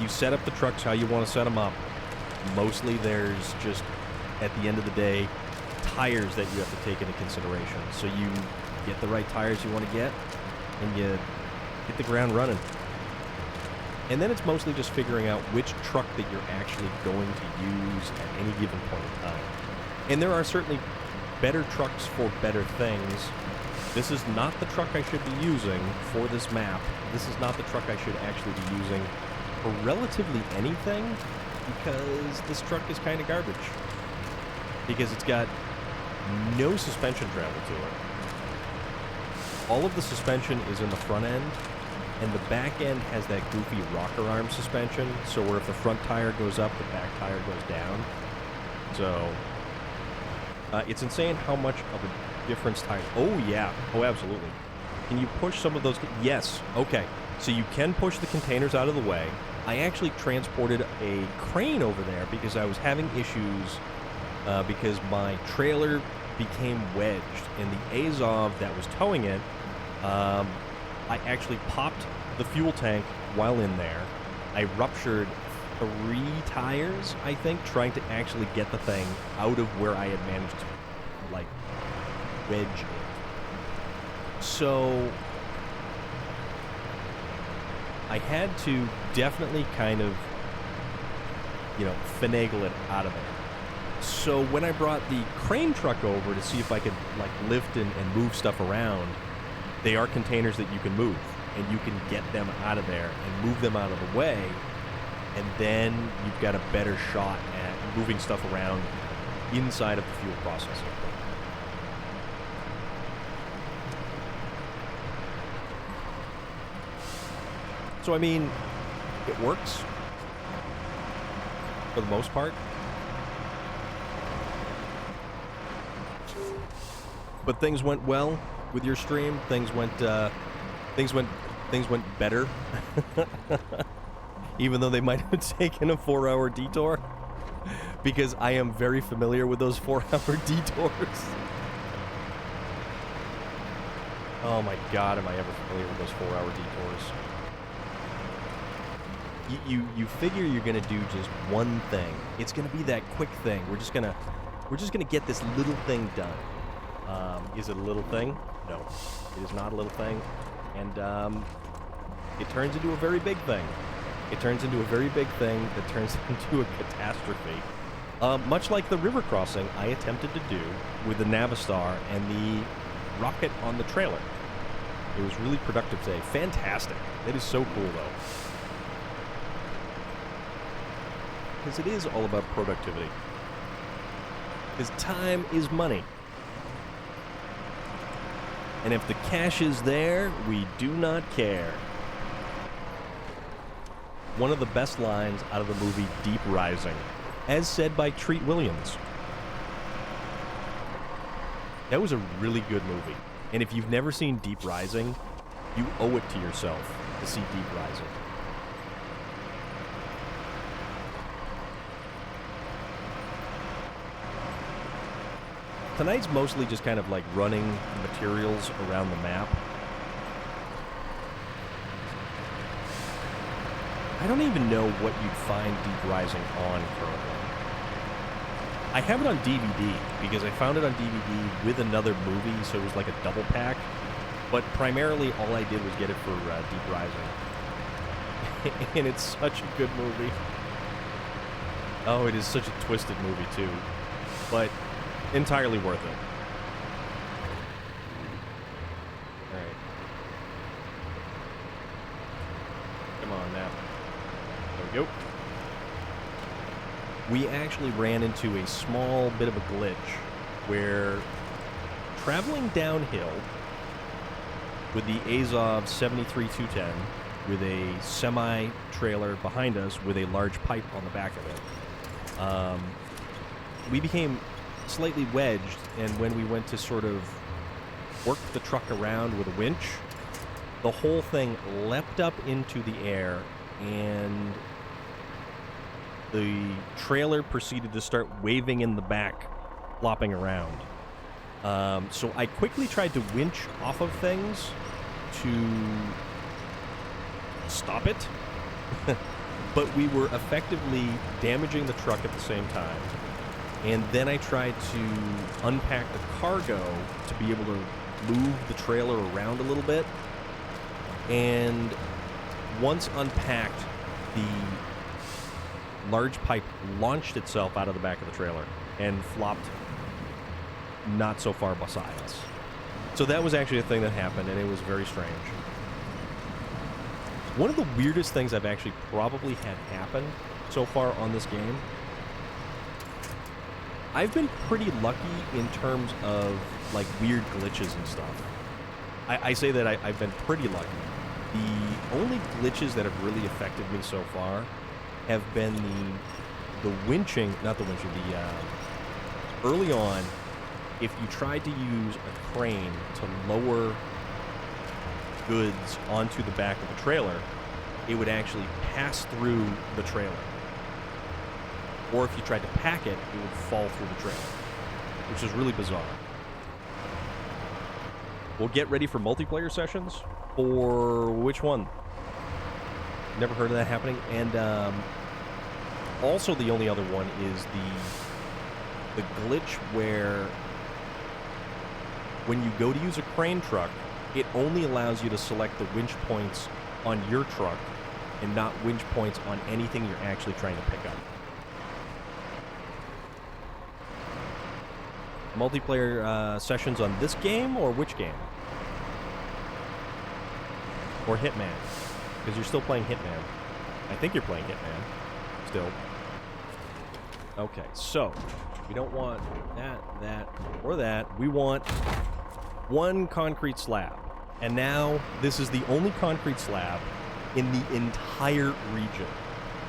you set up the trucks how you want to set them up. Mostly there's just, at the end of the day, tires that you have to take into consideration. So you get the right tires you want to get, and you hit the ground running. And then it's mostly just figuring out which truck that you're actually going to use at any given point in time. And there are certainly better trucks for better things. This is not the truck I should be using for this map. This is not the truck I should actually be using for relatively anything, because this truck is kind of garbage. Because it's got no suspension travel to it. All of the suspension is in the front end, and the back end has that goofy rocker arm suspension, so where if the front tire goes up, the back tire goes down. So, it's insane how much of a difference tires... Oh, yeah. Oh, absolutely. Can you push some of those... Yes. Okay. So you can push the containers out of the way. I actually transported a crane over there because I was having issues because my trailer became wedged, and the Azov that was towing it, I actually popped the fuel tank while in there. I ruptured 3 tires, I think, trying to actually get the thing out of where I had managed to, like, wedge it. So I had to definitely kind of, you know, finagle it out of there. So when I brought the crane truck over to see if I could, like, lift and move stuff around, they are containers that you can move, and you can get them out of there and move them out of the way, and then you've got a better shot at moving stuff around inside of the fuel processing. So, I mean, it works for the most part. But things went well with your stream. Things went things went better. Even though they might have taken a 4-hour detour. Because I am very familiar with those 4-hour detours. Oh my god, am I ever familiar with those 4-hour detours. You figure you're gonna do just one thing. It's gonna be that quick thing. We're just gonna get this little thing done. Is it a little thing? No, it is not a little thing. And it turns into a very big thing. It turns into a very big thing that turns into a catastrophe. Much like the river crossing I attempted to do with the Navistar and the rocket on the trailer. It was really productive today. Fantastic. It is so cool, though. Because it is all about productivity. Because time is money. And if the cash is there, we do not care. One of the best lines out of the movie Deep Rising, as said by Treat Williams. That was a really good movie. And if you've never seen Deep Rising, you owe it to yourself to see Deep Rising. Tonight's mostly just kind of like running materials around the map. I don't even know what you'd find Deep Rising on currently. I have it on DVD because I found it on DVD with another movie, so it was like a double pack. But primarily all I did was get it for Deep Rising. And it's such a good movie. Oh, it is such a twisted movie too. But entirely worth it. Alright. Come on now. There we go. We actually ran into a small bit of a glitch where traveling downhill with the Azov 73-210 with a semi-trailer behind us with a large pipe on the back of it, we became slightly wedged, and when we went to sort of work the truck around with a winch, the whole thing leapt up into the air, and the trailer proceeded to start waving in the back, flopping around. So I quickly tried to winch off of things to stop it, but we were effectively damaging the truck at the same time. And then I tried to unpack the cargo to be able to move the trailer around a little bit. And once unpacked, the large pipe launched itself out of the back of the trailer and flopped not so far beside us. So that was actually a thing that happened, and it was very strange. One of the weirdest things I've actually probably had happen so far on this game, I've been pretty lucky in terms of like weird glitches and stuff. I say that I've been pretty lucky. The only glitches that have really affected me so far have been the winching, not the winching, early on, if you tried to use a crane to lower goods onto the back of the trailer, it would actually pass through the trailer. Or if you tried to pack it, it would fall through the trailer, which is really bizarre. We'll get ready for multiplayer sessions, or which one? Never heard of that happening. And also the only other one is the glitch where when you go to use a crane truck, it only allows you to select the winch points on your truck and not winch points on anything you're actually trying to pick up. Multiplayer sessions on this game, or which game? Or Hitman? Because you're still playing Hitman. I think you're playing Hitman. Still. Okay, so we don't want that, or that. We want one concrete slab. And now this is the only concrete slab in the entire region.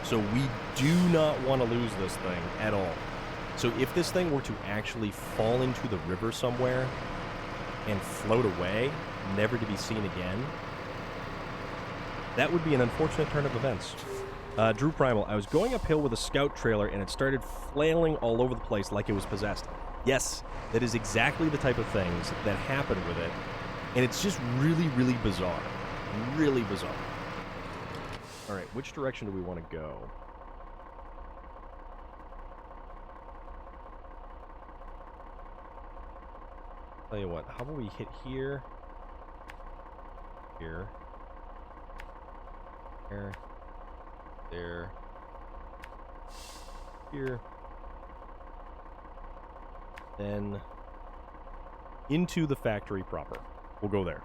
So we do not want to lose this thing at all. So if this thing were to actually fall into the river somewhere and float away, never to be seen again, That would be an unfortunate turn of events. Drew Primal, I was going uphill with a scout trailer and it started flailing all over the place like it was possessed. Yes, that is exactly the type of things that happen with it. And it's just really, really bizarre. Really bizarre. All right, which direction do we want to go? Tell you what, how about we hit here? Here. There. There. Here. Then into the factory proper. We'll go there.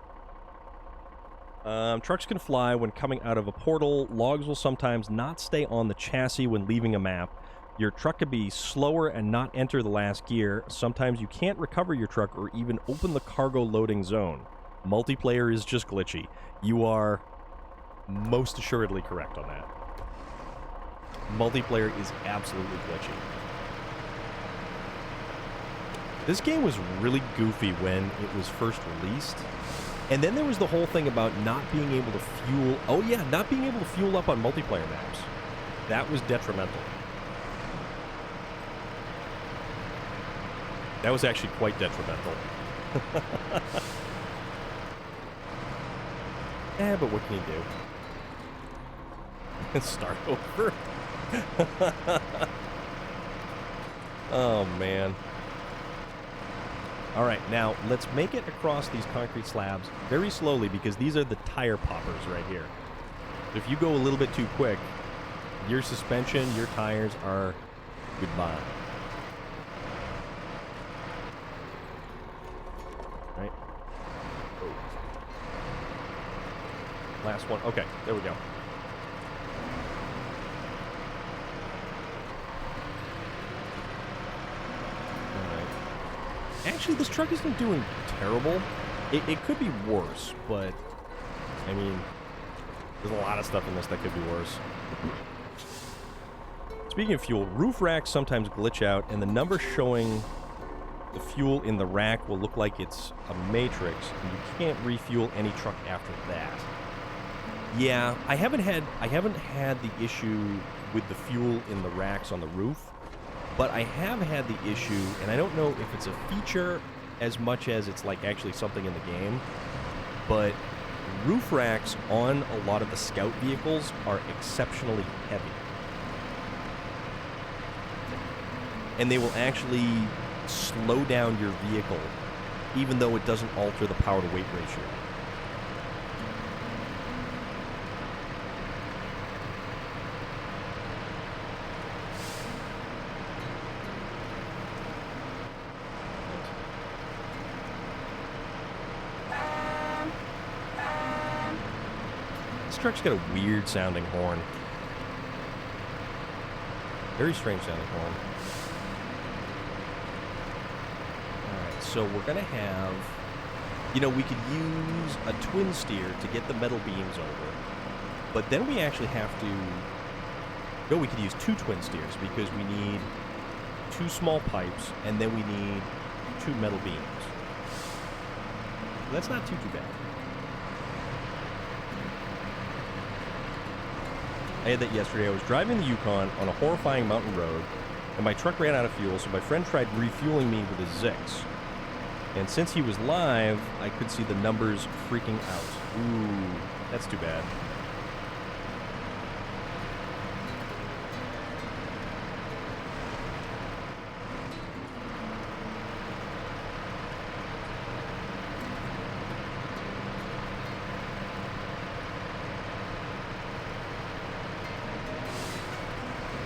Trucks can fly when coming out of a portal. Logs will sometimes not stay on the chassis when leaving a map. Your truck could be slower and not enter the last gear. Sometimes you can't recover your truck or even open the cargo loading zone. Multiplayer is just glitchy. You are most assuredly correct on that. Multiplayer is absolutely glitchy. This game was really goofy when it was first released. And then there was the whole thing about not being able to fuel... Oh yeah, not being able to fuel up on multiplayer maps. That was detrimental. That was actually quite detrimental. But what can you do? Start over. Oh, man. All right, now let's make it across these concrete slabs very slowly because these are the tire poppers right here. If you go a little bit too quick, your suspension, your tires are goodbye. Right? Oh. Last one. Okay, there we go. Actually, this truck isn't doing terrible. It could be worse, but, I mean, there's a lot of stuff in this that could be worse. Speaking of fuel, roof racks sometimes glitch out, and the number showing the fuel in the rack will look like it's a matrix, and you can't refuel any truck after that. Yeah, I haven't had the issue with the fuel in the racks on the roof. But I have had the issue, and I don't know if it's a feature as much as it's like actually something in the game, but roof racks on a lot of the scout vehicles are exceptionally heavy. And they will actually slow down your vehicle, even though it doesn't alter the power to weight ratio. This truck's got a weird sounding horn. Very strange sounding horn. Alright, so we're gonna have... You know, we could use a twin steer to get the metal beams over. But then we actually have to... No, we could use two twin steers because we need two small pipes and then we need two metal beams. That's not too bad. I had that yesterday. I was driving the Yukon on a horrifying mountain road, and my truck ran out of fuel, so my friend tried refueling me with his Zix. And since he was live, I could see the numbers freaking out. Ooh, that's too bad.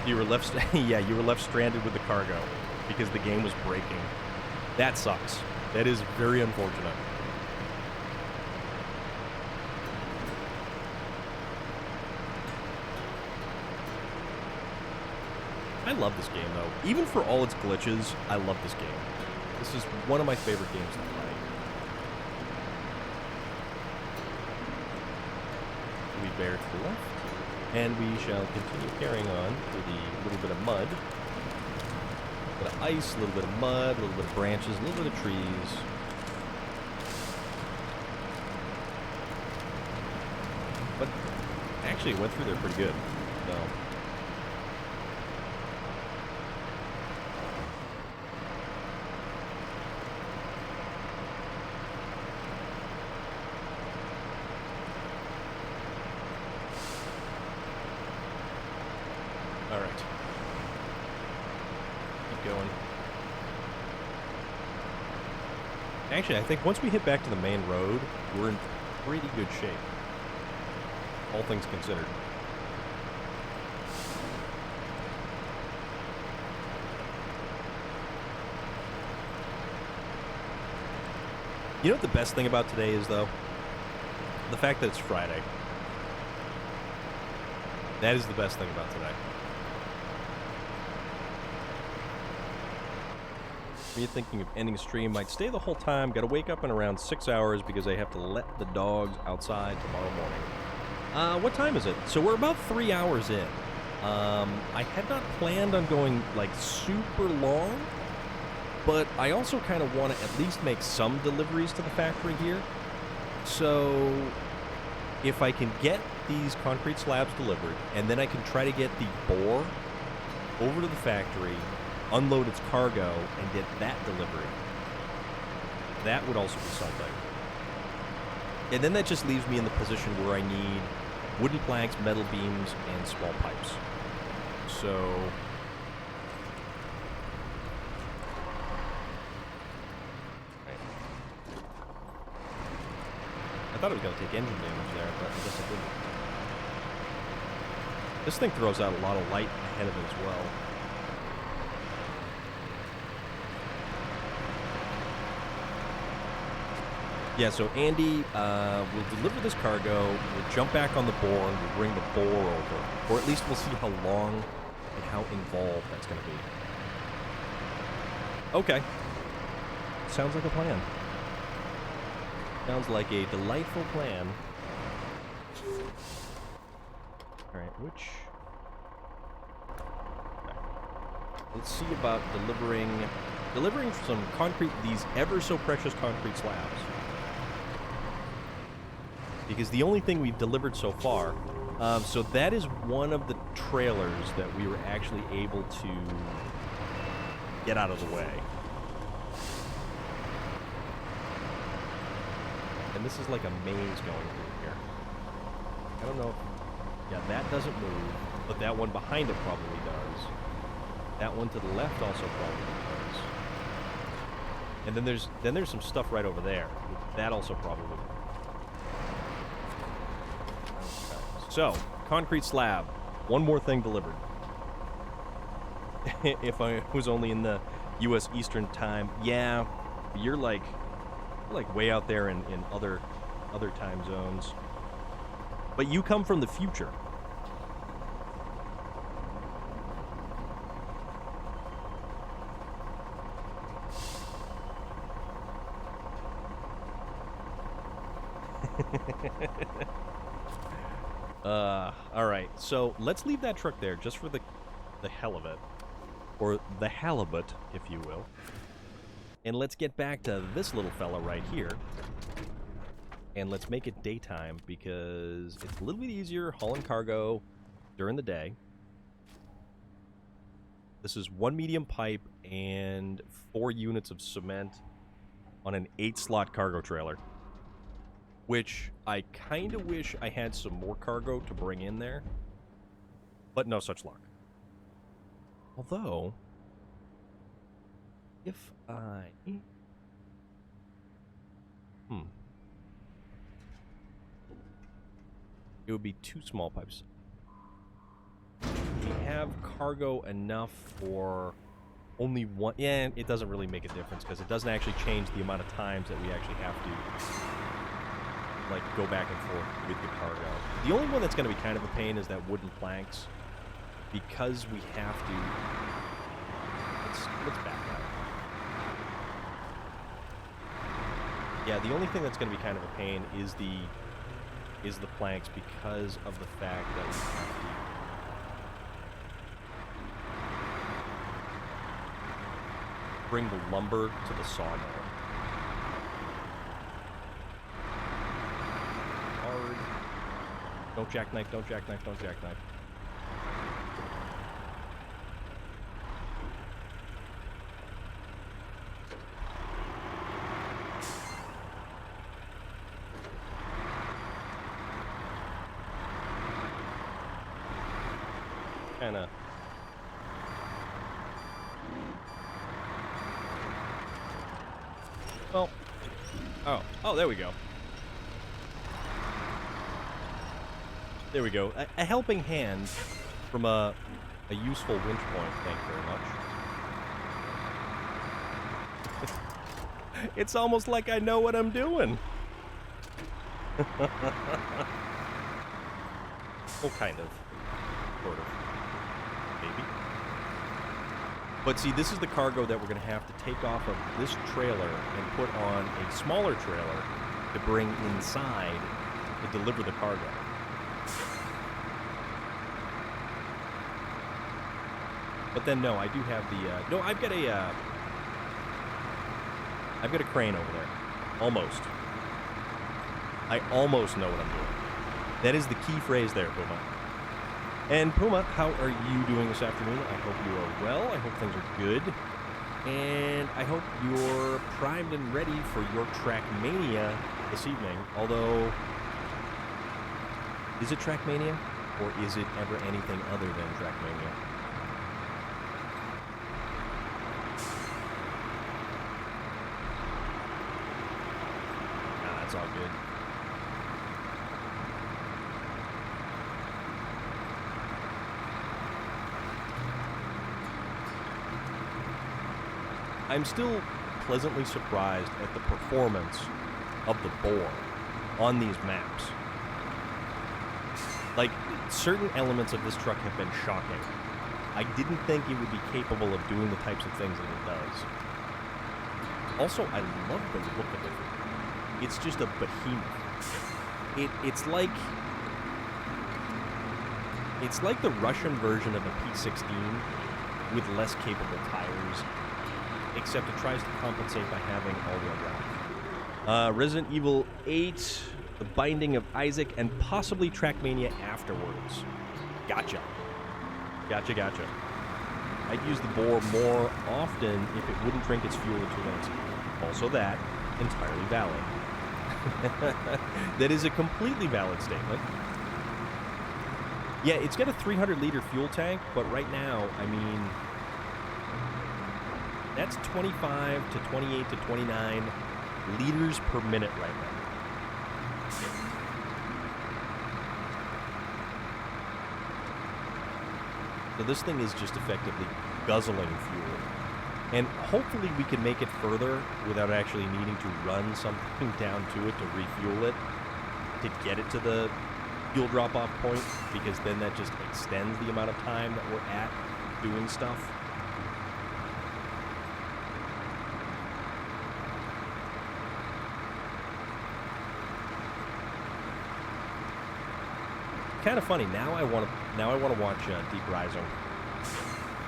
You were left, yeah, you were left stranded with the cargo because the game was breaking. That sucks. That is very unfortunate. I love this game, though. Even for all its glitches, I love this game. This is one of my favorite games to play. We bear to the left. And we shall continue carrying on through the little bit of mud. A little bit of ice, a little bit of mud, a little bit of branches, a little bit of trees. But Actually, it went through there pretty good. So. All right. Keep going. Actually, I think once we hit back to the main road, we're in pretty good shape. All things considered. You know what the best thing about today is, though? The fact that it's Friday. That is the best thing about today. Me thinking of ending a stream, might stay the whole time, gotta wake up in around 6 hours because I have to let the dogs outside tomorrow morning. What time is it? So we're about 3 hours in. I had not planned on going, like, super long, but I also kind of want to at least make some deliveries to the factory here. So if I can get these concrete slabs delivered, and then I can try to get the boar over to the factory, unload its cargo, and get that delivery, that would also be something. And then that just leaves me in the position where I need wooden planks, metal beams, and small pipes. So I thought it was going to take engine damage there, but I guess it didn't. This thing throws out a lot of light ahead of it as well. Yeah, so Andy will deliver this cargo, we'll jump back on the boar, and we'll bring the boar over. Or at least we'll see how long and how involved that's going to be. Okay. Sounds like a plan. Sounds like a delightful plan. Alright, which... Okay. Let's see about delivering some concrete, these ever so precious concrete slabs. Because the only thing we've delivered so far, so that is one of the trailers that we were actually able to get out of the way. And this is like a maze going through here. I don't know if... Yeah, that doesn't move, but that one behind it probably does. That one to the left also probably does. And then there's some stuff right over there. That also probably does. So, concrete slab. One more thing delivered. If I was only in the U.S. Eastern Time, yeah, you're like way out there in other time zones. But you come from the future. Alright, so let's leave that truck there just for the hell of it. Or the halibut, if you will. And let's get back to this little fella right here. And let's make it daytime because it's a little bit easier hauling cargo during the day. This is 1 medium pipe and 4 units of cement on an 8-slot cargo trailer. Which I kind of wish I had some more cargo to bring in there. But no such luck. Although, if I... It would be 2 small pipes. We have cargo enough for only 1... Yeah, it doesn't really make a difference because it doesn't actually change the amount of times that we actually have to... like, go back and forth with the cargo. The only one that's going to be kind of a pain is that wooden planks. Because we have to... Let's back up. Yeah, the only thing that's going to be kind of a pain is the planks because of the fact that we have to... bring the lumber to the sawmill. Don't jackknife, don't jackknife, don't jackknife. Kinda. Well. Oh, there we go. There we go. A helping hand from a useful winch point. Thank you very much. It's almost like I know what I'm doing. Well, kind of. Sort of. Maybe. But see, this is the cargo that we're going to have to take off of this trailer and put on a smaller trailer to bring inside to deliver the cargo. But then, no, I do have the, no, I've got a crane over there. Almost. I almost know what I'm doing. That is the key phrase there, Puma. And Puma, how are you doing this afternoon? I hope you are well. I hope things are good. And I hope you're primed and ready for your Trackmania this evening. Although, is it Trackmania? Or is it ever anything other than Trackmania? Nah, it's all good. I'm still pleasantly surprised at the performance of the boar on these maps. Like, certain elements of this truck have been shocking. I didn't think it would be capable of doing the types of things that it does. Also, I love the look of it. It's just a behemoth. It's like the Russian version of a P16 with less capable tires. Except it tries to compensate by having all-wheel drive. Resident Evil 8, The Binding of Isaac, and possibly Trackmania afterwards. Gotcha. Gotcha. I'd use the boar more often if it wouldn't drink its fuel in 2 minutes. Also that, entirely valid. That is a completely valid statement. Yeah, it's got a 300-liter fuel tank, but right now, I mean, that's 25 to 28 to 29 liters per minute right now. So this thing is just effectively guzzling fuel. And hopefully we can make it further without actually needing to run something down to it to refuel it to get it to the fuel drop-off point, because then that just extends the amount of time that we're at doing stuff. Kind of funny. Now I want to watch Deep Rising.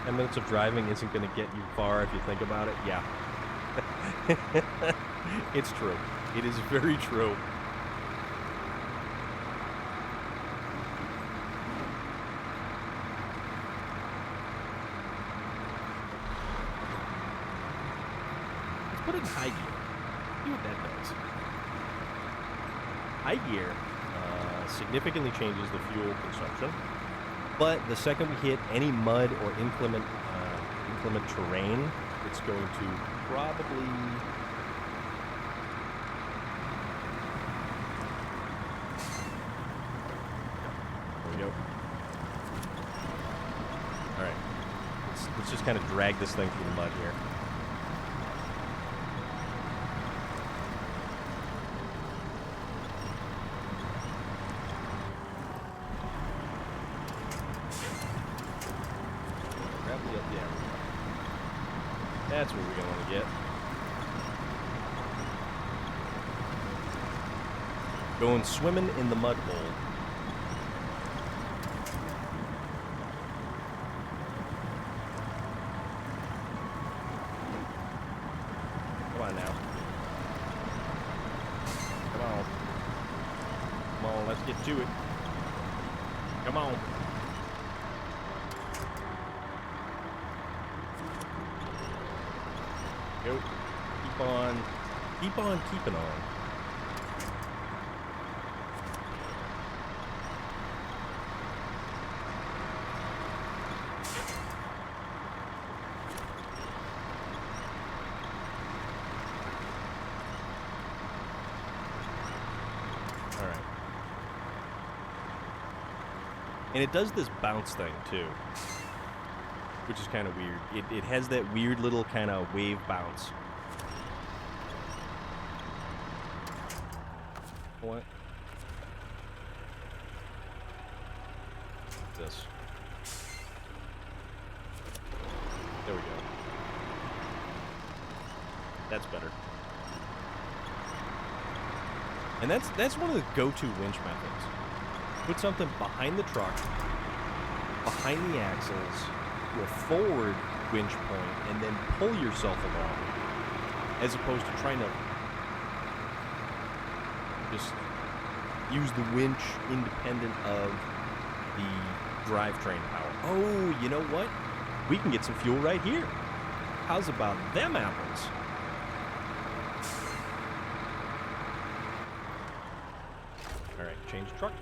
10 minutes of driving isn't going to get you far if you think about it. Yeah. It's true. It is very true. Let's put it in high gear. See what that does. High gear significantly changes the fuel consumption, but the second we hit any mud or inclement terrain, it's going to probably there we go. All right, let's just kind of drag this thing through the mud here. That's what we're going to want to get. Going swimming in the mud hole. Come on now. Come on. Come on, let's get to it. Come on. Go. Keep on keeping on. All right. And it does this bounce thing too, which is kind of weird. It has that weird little kind of wave bounce. What? This. There we go. That's better. And that's one of the go-to winch methods. Put something behind the truck, behind the axles, to a forward winch point, and then pull yourself along, as opposed to trying to just use the winch independent of the drivetrain power. Oh, you know what? We can get some fuel right here. How's about them apples? All right, change truck.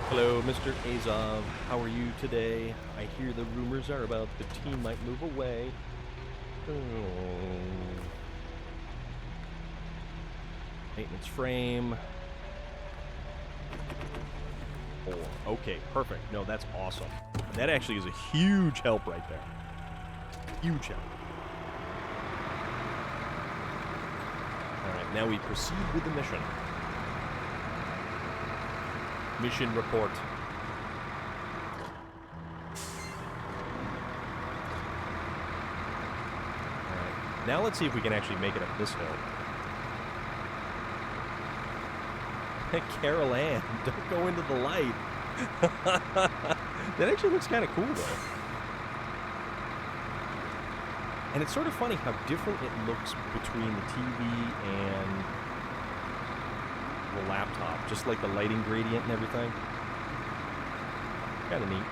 Hello, Mr. Azov. How are you today? I hear the rumors are about the team might move away. Oh. Maintenance frame. 4. Okay, perfect. No, that's awesome. That actually is a huge help right there. Huge help. All right, now we proceed with the mission. Mission report. All right, now let's see if we can actually make it up this hill. Carol Ann, don't go into the light. That actually looks kind of cool, though. And it's sort of funny how different it looks between the TV and the laptop. Just like the lighting gradient and everything. Kind of neat.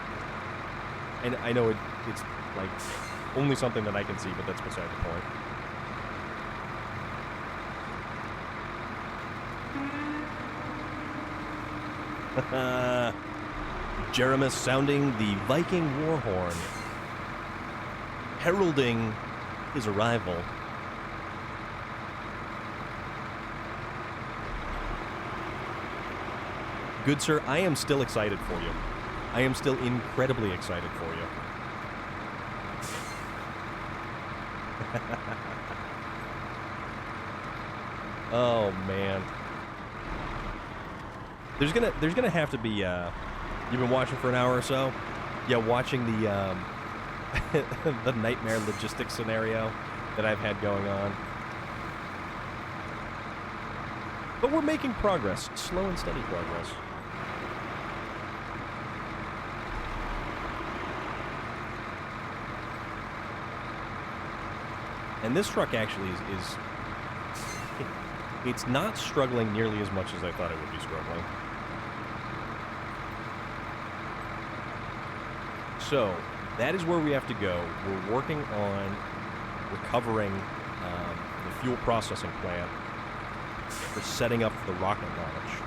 And I know it's like only something that I can see, but that's beside the point. Jeremis sounding the Viking war horn, heralding his arrival. Good sir, I am still excited for you. I am still incredibly excited for you. Oh man. There's gonna have to be you've been watching for an hour or so? Yeah, watching the the nightmare logistics scenario that I've had going on. But we're making progress, slow and steady progress. And this truck actually is it's not struggling nearly as much as I thought it would be struggling. So, that is where we have to go. We're working on recovering the fuel processing plant for setting up the rocket launch.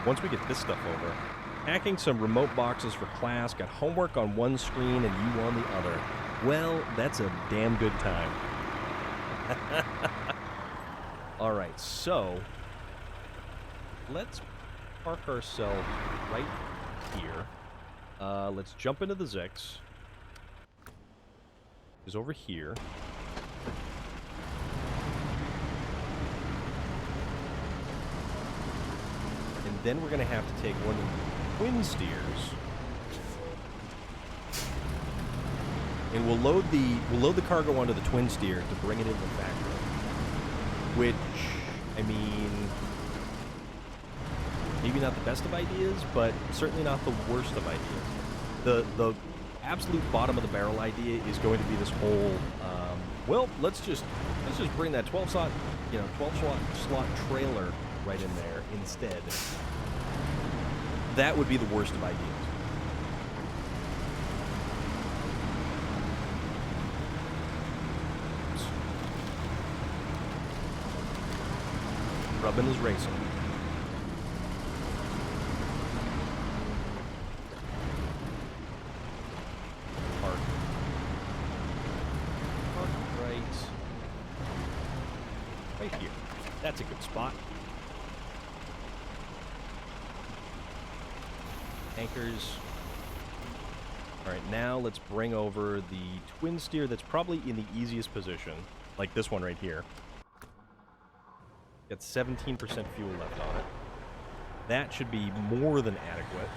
Once we get this stuff over, hacking some remote boxes for class, got homework on one screen and you on the other. Well, that's a damn good time. Alright, so let's park ourselves right here. Let's jump into the Zix. Is over here. And then we're going to have to take one of the twin steers. And we'll load the cargo onto the twin steer to bring it into the factory. Which, I mean, maybe not the best of ideas, but certainly not the worst of ideas. The absolute bottom of the barrel idea is going to be this whole, well, let's just bring that 12 slot trailer right in there instead. that would be the worst of ideas. Rubbin is racing. Park. Park right here. That's a good spot. Anchors. All right, now let's bring over the twin steer that's probably in the easiest position, like this one right here. Got 17% fuel left on it. That should be more than adequate.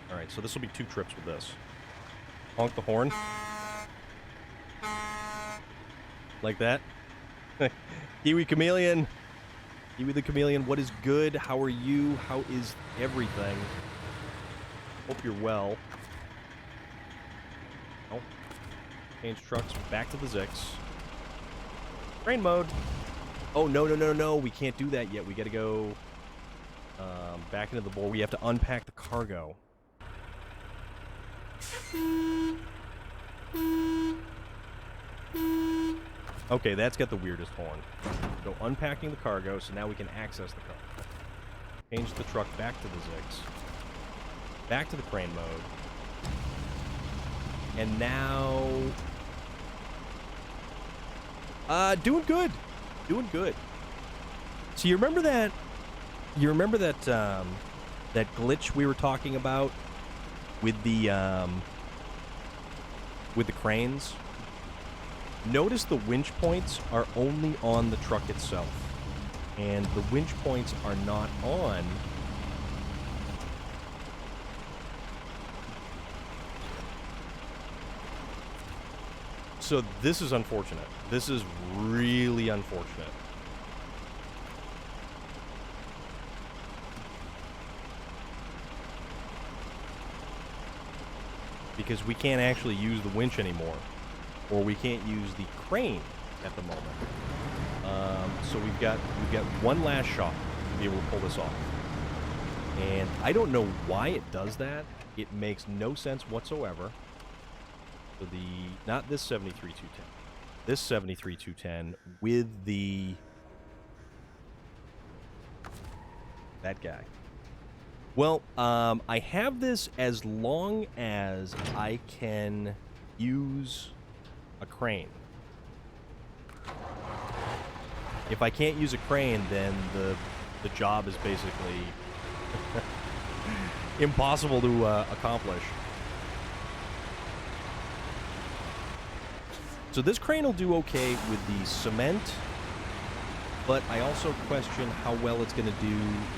All right, so this will be 2 trips with this. Honk the horn. Like that. Kiwi Chameleon. Kiwi the Chameleon, what is good? How are you? How is everything? Hope you're well. Oh. Change trucks back to the Zix. Train mode. Oh, no. We can't do that yet. We gotta go back into the bowl. We have to unpack the cargo. Okay, that's got the weirdest horn. So unpacking the cargo, so now we can access the cargo. Change the truck back to the Zix. Back to the crane mode. And now... doing good. Doing good. So you remember that... that glitch we were talking about with the cranes? Notice the winch points are only on the truck itself. And the winch points are not on... So this is unfortunate. This is really unfortunate. Because we can't actually use the winch anymore. Or we can't use the crane at the moment. So we've got one last shot to be able to pull this off. And I don't know why it does that. It makes no sense whatsoever. So not this 73-210. This 73-210 with that guy. Well, I have this as long as I can use a crane. If I can't use a crane, then the job is basically impossible to accomplish. So this crane will do okay with the cement, but I also question how well it's going to do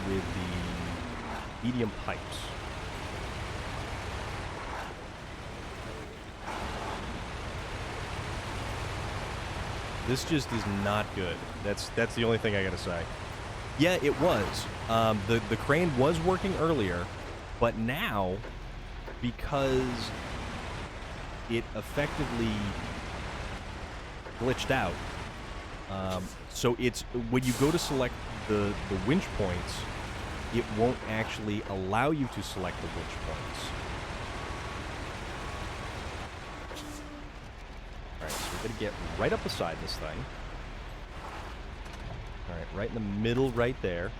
with the medium pipes. This just is not good. That's the only thing I gotta say. Yeah, it was. The crane was working earlier, but now, because it effectively glitched out, so it's when you go to select the winch points, it won't actually allow you to select the winch points. Alright, so we're going to get right up beside this thing. Alright, right in the middle right there.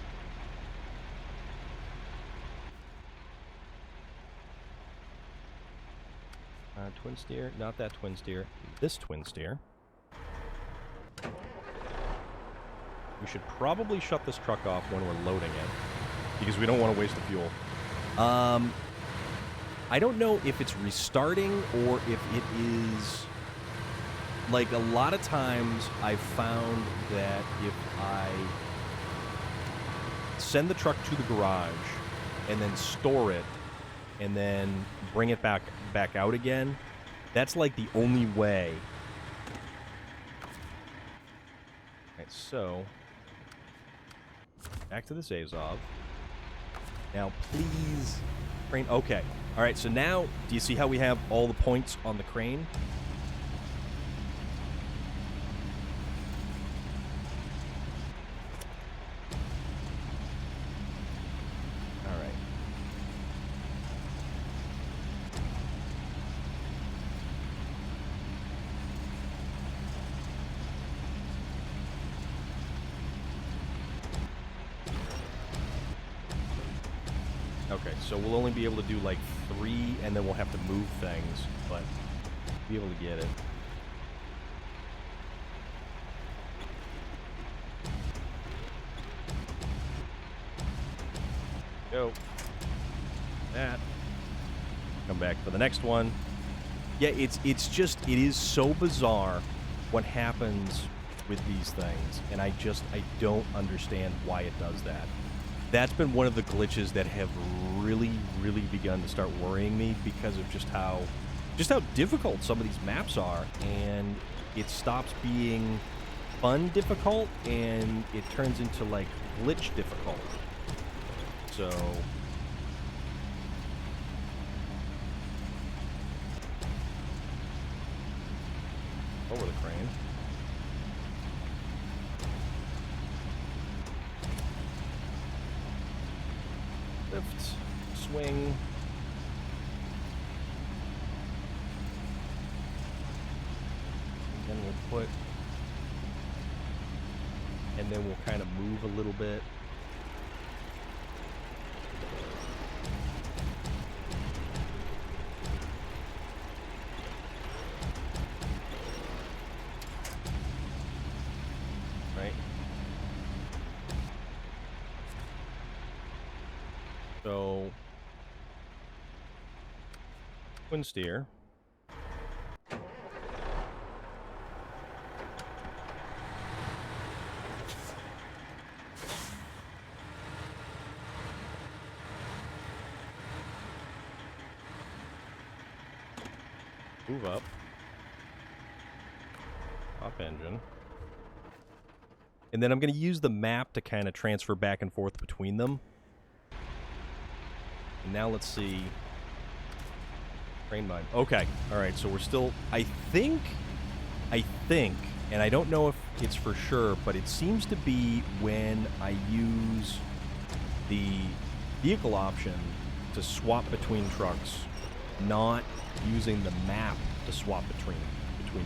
Twin steer, not that twin steer, this twin steer. We should probably shut this truck off when we're loading it, because we don't want to waste the fuel. I don't know if it's restarting or if it is... Like, a lot of times I've found that if I send the truck to the garage and then store it and then bring it back out again, that's like the only way. Alright, so back to this Azov. Now, please, crane. Okay. Alright, so now, do you see how we have all the points on the crane? Okay, so we'll only be able to do like 3, and then we'll have to move things, but be able to get it. Go. That. Come back for the next one. Yeah, it's just, it is so bizarre what happens with these things, and I don't understand why it does that. That's been one of the glitches that have really, really begun to start worrying me because of just how difficult some of these maps are, and it stops being fun difficult, and it turns into, like, glitch difficult. So... over the crane. Lift, swing. And then we'll put, and then we'll kind of move a little bit. So, twin steer. Move up. Top engine. And then I'm going to use the map to kind of transfer back and forth between them. And now let's see. Train mine. Okay. Alright, so we're still... I think, and I don't know if it's for sure, but it seems to be when I use the vehicle option to swap between trucks, not using the map to swap between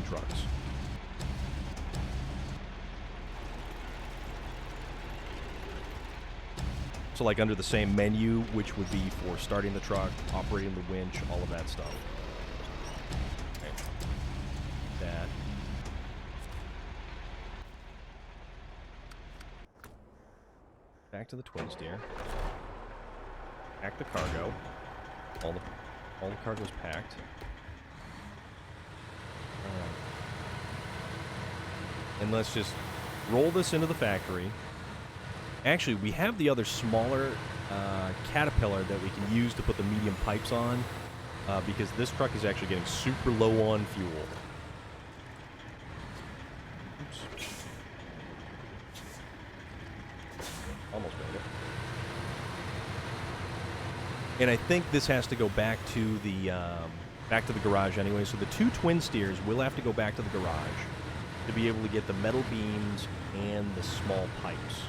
trucks. So like under the same menu, which would be for starting the truck, operating the winch, all of that stuff. Okay. That. Back to the twin steer. Pack the cargo. All the cargo's packed. Alright. And let's just roll this into the factory. Actually, we have the other smaller Caterpillar that we can use to put the medium pipes on, because this truck is actually getting super low on fuel. Oops. Almost made it. And I think this has to go back to the garage anyway, so the 2 twin steers will have to go back to the garage to be able to get the metal beams and the small pipes.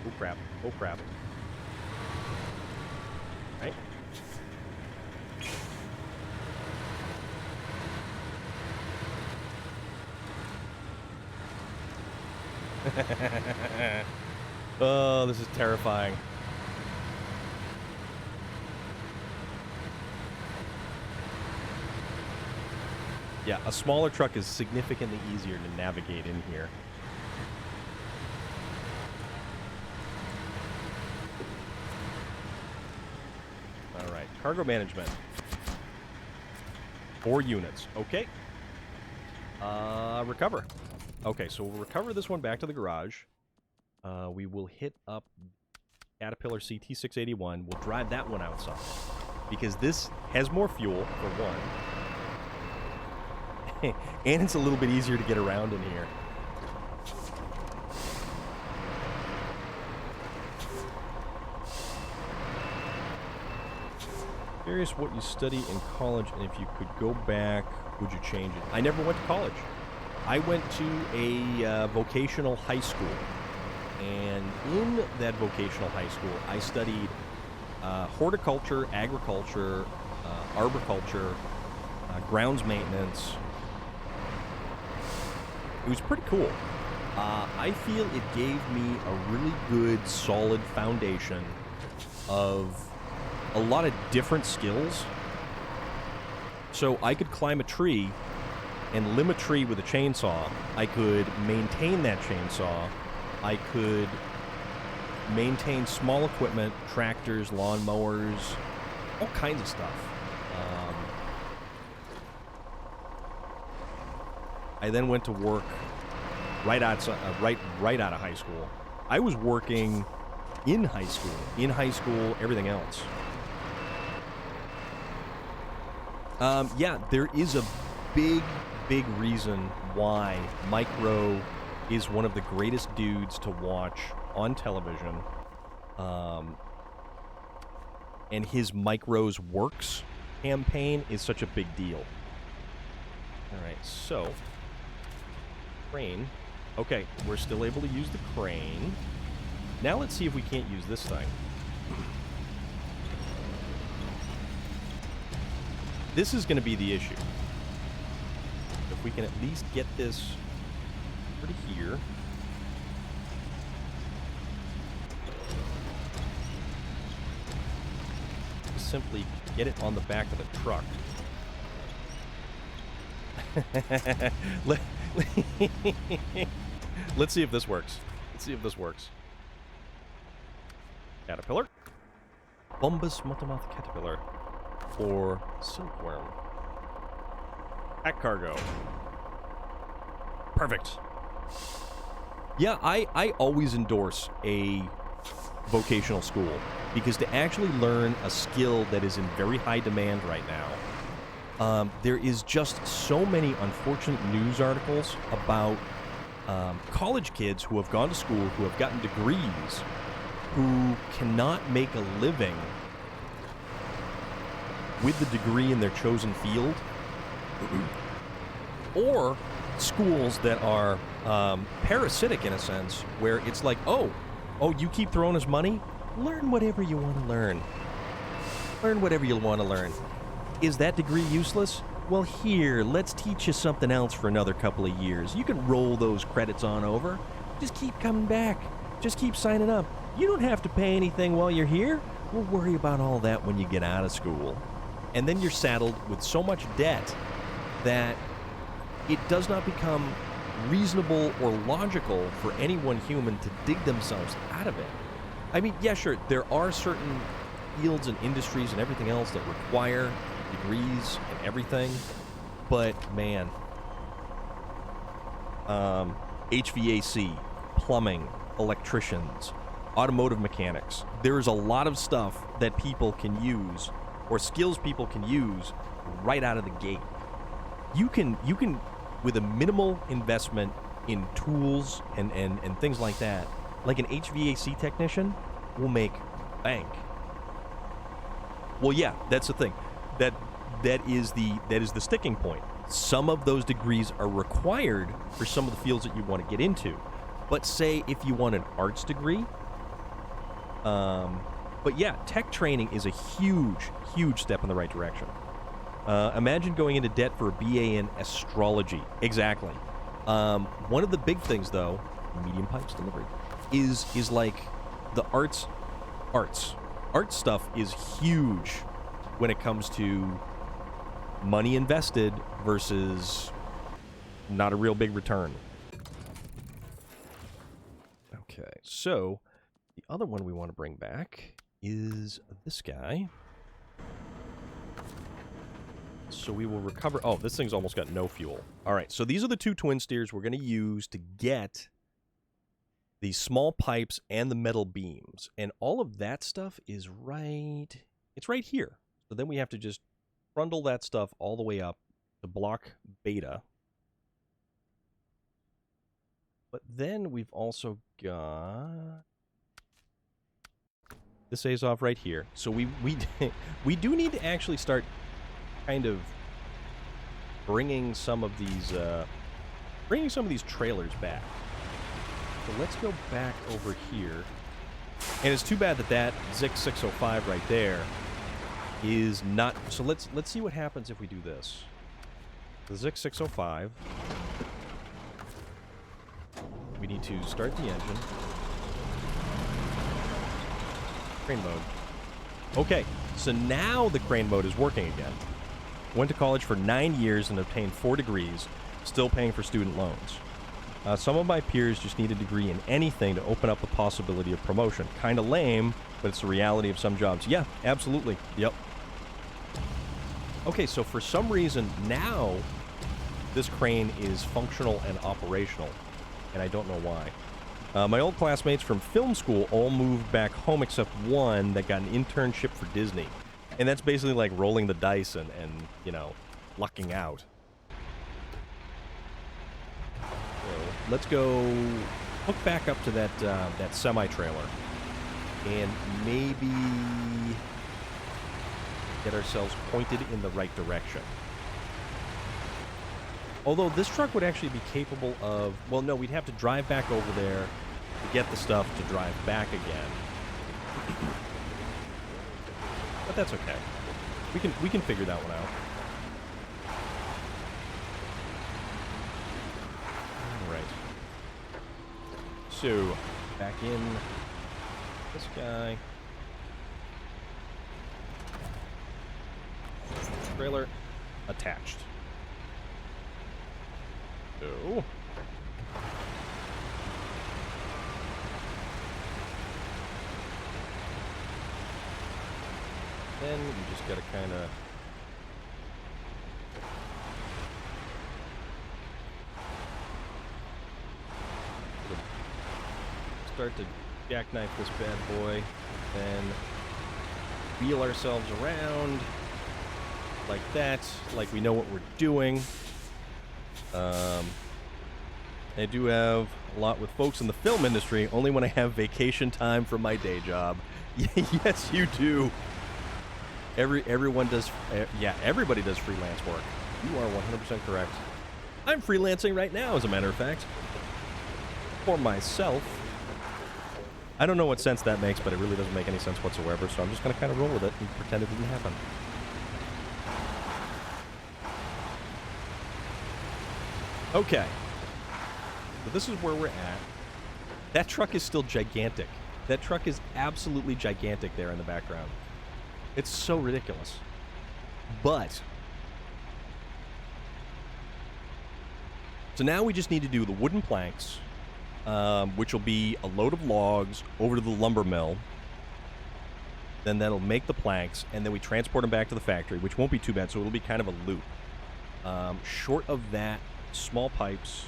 Oh crap, oh crap. Right? Oh, this is terrifying. Yeah, a smaller truck is significantly easier to navigate in here. Cargo management. 4 units. Okay. Recover. Okay, so we'll recover this one back to the garage. We will hit up Caterpillar CT681. We'll drive that one outside, because this has more fuel, for one. And it's a little bit easier to get around in here. Curious what you study in college, and if you could go back, would you change it? I never went to college. I went to a vocational high school, and in that vocational high school, I studied horticulture, agriculture, arboriculture, grounds maintenance. It was pretty cool. I feel it gave me a really good, solid foundation of a lot of different skills. So I could climb a tree and limb a tree with a chainsaw. I could maintain that chainsaw. I could maintain small equipment, tractors, lawnmowers, all kinds of stuff. I then went to work right out of high school. I was working in high school, everything else. Yeah, there is a big reason why Micro is one of the greatest dudes to watch on television. And his Micro's Works campaign is such a big deal. Alright, so crane. Okay, we're still able to use the crane. Now let's see if we can't use this thing. This is going to be the issue. If we can at least get this over to here. Just simply get it on the back of the truck. Let's see if this works. Caterpillar. Bombus motomoth caterpillar. Or silkworm. Pack cargo. Perfect. Yeah, I always endorse a vocational school, because to actually learn a skill that is in very high demand right now, there is just so many unfortunate news articles about college kids who have gone to school, who have gotten degrees, who cannot make a living with the degree in their chosen field, or schools that are parasitic in a sense, where it's like, oh, you keep throwing us money? Learn whatever you want to learn. Learn whatever you want to learn. Is that degree useless? Well, here, let's teach you something else for another couple of years. You can roll those credits on over. Just keep coming back. Just keep signing up. You don't have to pay anything while you're here. We'll worry about all that when you get out of school. And then you're saddled with so much debt that it does not become reasonable or logical for any one human to dig themselves out of it. I mean, yeah, sure, there are certain fields and industries and everything else that require degrees and everything, but man, HVAC, plumbing, electricians, automotive mechanics, there's a lot of stuff that people can use, or skills people can use right out of the gate. You can with a minimal investment in tools and things like that, like an HVAC technician will make bank. Well, yeah, that's the thing. That is the sticking point. Some of those degrees are required for some of the fields that you want to get into. But say if you want an arts degree, but yeah, tech training is a huge step in the right direction. Imagine going into debt for a BA in astrology. Exactly. One of the big things, though, medium pipes delivered, is like the arts stuff is huge when it comes to money invested versus not a real big return. Okay, so the other one we want to bring back is this guy. So we will recover... Oh, this thing's almost got no fuel. All right, so these are the two twin steers we're going to use to get the small pipes and the metal beams. And all of that stuff is right... It's right here. So then we have to just trundle that stuff all the way up to block beta. But then we've also got... This stays off right here. So we we do need to actually start kind of bringing some of these trailers back. So let's go back over here. And it's too bad that Zik 605 right there is not... So let's see what happens if we do this. The Zik 605. We need to start the engine. Train mode. Okay, so now the crane mode is working again. Went to college for 9 years and obtained 4 degrees, still paying for student loans. Some of my peers just need a degree in anything to open up the possibility of promotion. Kind of lame, but it's the reality of some jobs. Yeah, absolutely. Yep. Okay, so for some reason now this crane is functional and operational, and I don't know why. My old classmates from film school all moved back home except one that got an internship for Disney. And that's basically like rolling the dice and you know, lucking out. So let's go hook back up to that semi-trailer and maybe get ourselves pointed in the right direction. Although this truck would actually be capable of... Well, no, we'd have to drive back over there to get the stuff to drive back again. But that's okay. We can figure that one out. All right. So, back in this guy. Trailer attached. So... then you just gotta kind of start to jackknife this bad boy, then wheel ourselves around like that, like we know what we're doing. I do have a lot with folks in the film industry, only when I have vacation time from my day job. Yes, you do. Everyone does, yeah, everybody does freelance work. You are 100% correct. I'm freelancing right now, as a matter of fact. For myself. I don't know what sense that makes, but it really doesn't make any sense whatsoever, so I'm just going to kind of roll with it and pretend it didn't happen. Okay. So this is where we're at. That truck is still gigantic. That truck is absolutely gigantic there in the background. It's so ridiculous. But... so now we just need to do the wooden planks, which will be a load of logs over to the lumber mill. Then that'll make the planks, and then we transport them back to the factory, which won't be too bad, so it'll be kind of a loop. Short of that, small pipes...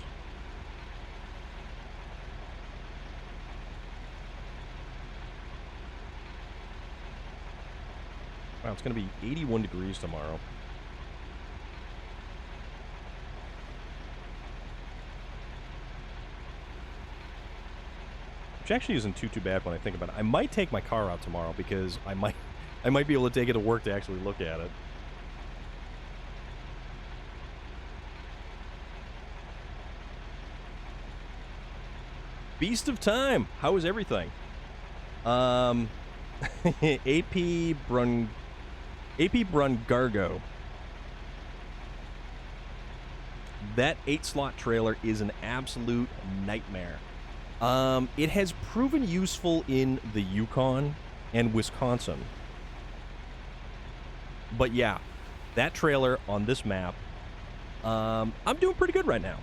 wow, it's going to be 81 degrees tomorrow. Which actually isn't too bad when I think about it. I might take my car out tomorrow because I might be able to take it to work to actually look at it. Beast of Time. How is everything? AP Brungargo. That 8-slot trailer is an absolute nightmare. It has proven useful in the Yukon and Wisconsin. But yeah, that trailer on this map, I'm doing pretty good right now.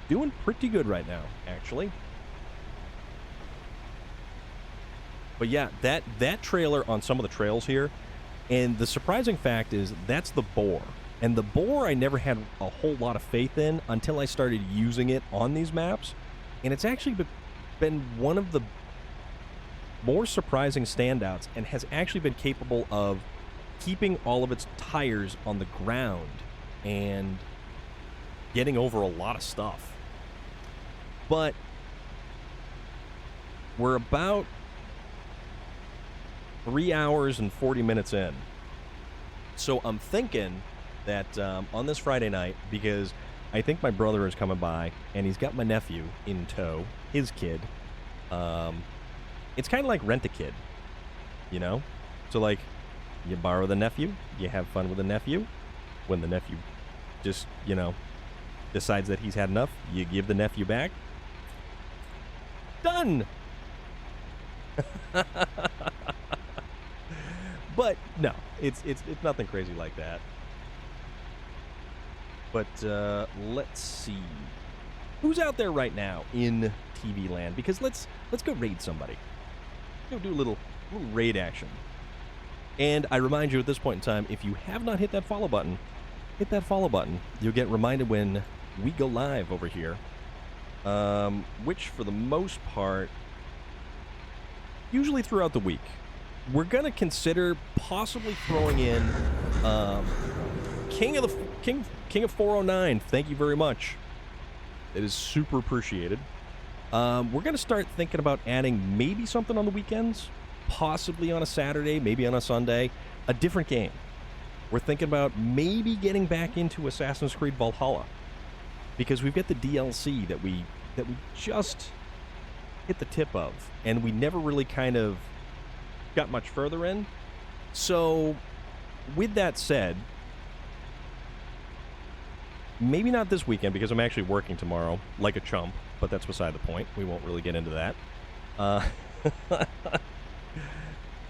Doing pretty good right now, actually. But yeah, that trailer on some of the trails here, and the surprising fact is that's the boar. And the boar I never had a whole lot of faith in until I started using it on these maps. And it's actually been one of the more surprising standouts and has actually been capable of keeping all of its tires on the ground and getting over a lot of stuff. But we're about 3 hours and 40 minutes in. So I'm thinking that on this Friday night, because I think my brother is coming by and he's got my nephew in tow, his kid. It's kind of like Rent-A-Kid, you know? So like, you borrow the nephew, you have fun with the nephew. When the nephew just, you know, decides that he's had enough, you give the nephew back. Done! But no, it's nothing crazy like that. But let's see. Who's out there right now in TV land? Because let's go raid somebody. Go do a little raid action. And I remind you at this point in time, if you have not hit that follow button, hit that follow button. You'll get reminded when we go live over here. Which, for the most part, usually throughout the week. We're going to consider possibly throwing in King of 409. Thank you very much. It is super appreciated. We're going to start thinking about adding maybe something on the weekends, possibly on a Saturday, maybe on a Sunday, a different game. We're thinking about maybe getting back into Assassin's Creed Valhalla, because we've got the DLC that we just hit the tip of, and we never really kind of got much further in. So, with that said, maybe not this weekend, because I'm actually working tomorrow like a chump, but that's beside the point. We won't really get into that.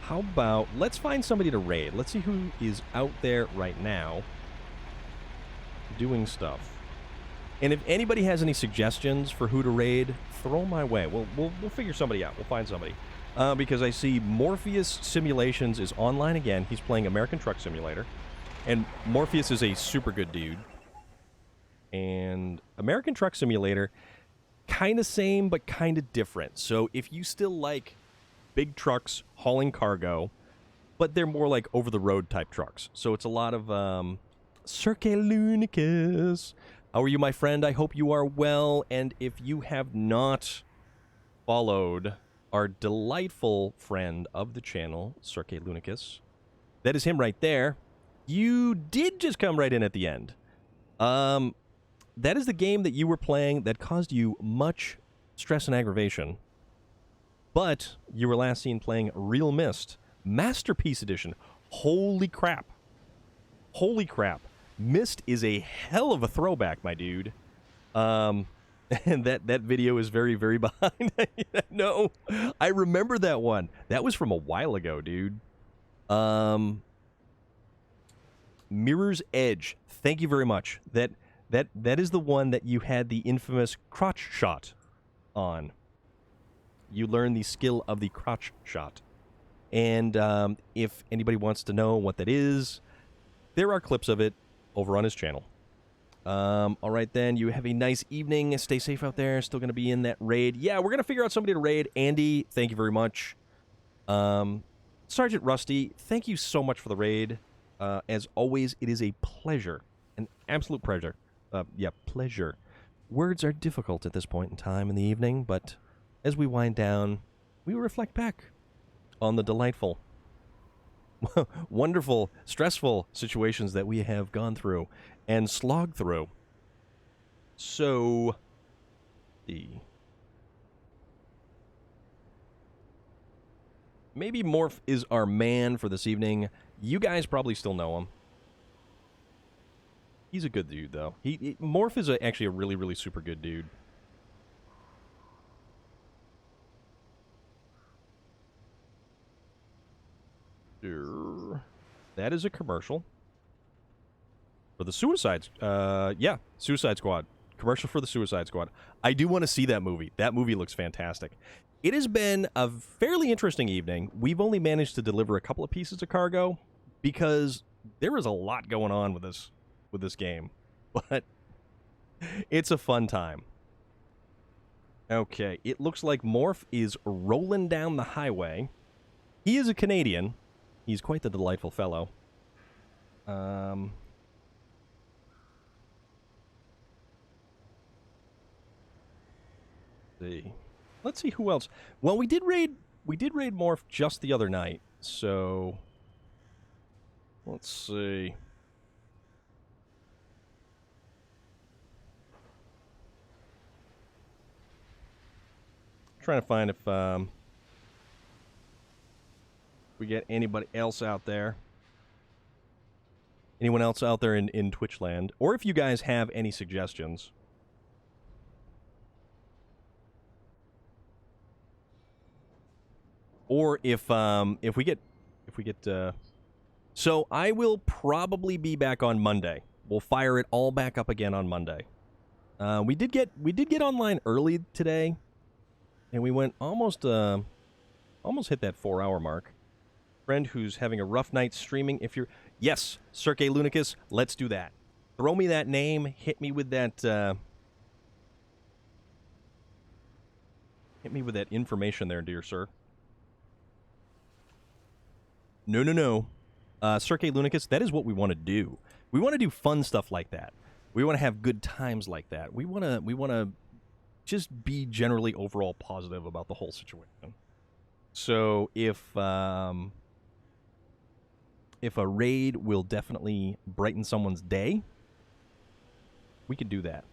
How about, let's find somebody to raid. Let's see who is out there right now doing stuff. And if anybody has any suggestions for who to raid, throw them my way. We'll figure somebody out. We'll find somebody. Because I see Morpheus Simulations is online again. He's playing American Truck Simulator. And Morpheus is a super good dude. And American Truck Simulator, kind of same, but kind of different. So if you still like big trucks hauling cargo, but they're more like over-the-road type trucks. So it's a lot of Cirque Lunicus. How are you, my friend? I hope you are well. And if you have not followed our delightful friend of the channel, Cirque Lunicus, that is him right there. You did just come right in at the end. That is the game that you were playing that caused you much stress and aggravation. But you were last seen playing Real Mist, Masterpiece Edition. Holy crap. Holy crap. Mist is a hell of a throwback, my dude. And that video is very, very behind. No, I remember that one. That was from a while ago, dude. Mirror's Edge. Thank you very much. That is the one that you had the infamous crotch shot on. You learn the skill of the crotch shot. And if anybody wants to know what that is, there are clips of it over on his channel. All right, then. You have a nice evening. Stay safe out there. Still going to be in that raid. Yeah, we're going to figure out somebody to raid. Andy, thank you very much. Sergeant Rusty, thank you so much for the raid. As always, it is a pleasure. An absolute pleasure. Pleasure. Words are difficult at this point in time in the evening, but as we wind down, we reflect back on the delightful, wonderful, stressful situations that we have gone through and slogged through. So, maybe Morph is our man for this evening. You guys probably still know him. He's a good dude, though. Morph is actually a really, really super good dude. That is a commercial for the Suicide Squad. Commercial for the Suicide Squad. I do want to see that movie. That movie looks fantastic. It has been a fairly interesting evening. We've only managed to deliver a couple of pieces of cargo because there is a lot going on with this game. But it's a fun time. Okay, it looks like Morph is rolling down the highway. He is a Canadian. He's quite the delightful fellow. Let's see who else. Well, we did raid Morph just the other night, so let's see. Trying to find if we get anybody else out there. Anyone else out there in Twitch land, or if you guys have any suggestions. Or if we get So I will probably be back on Monday. We'll fire it all back up again on Monday. We did get online early today, and we went almost hit that 4-hour mark. Friend who's having a rough night streaming. If you're yes, Cirque Lunicus, let's do that. Throw me that name. Hit me with that. Hit me with that information there, dear sir. No. Cirque Lunicus, that is what we want to do. We want to do fun stuff like that. We want to have good times like that. We want to just be generally overall positive about the whole situation. So if a raid will definitely brighten someone's day, we could do that.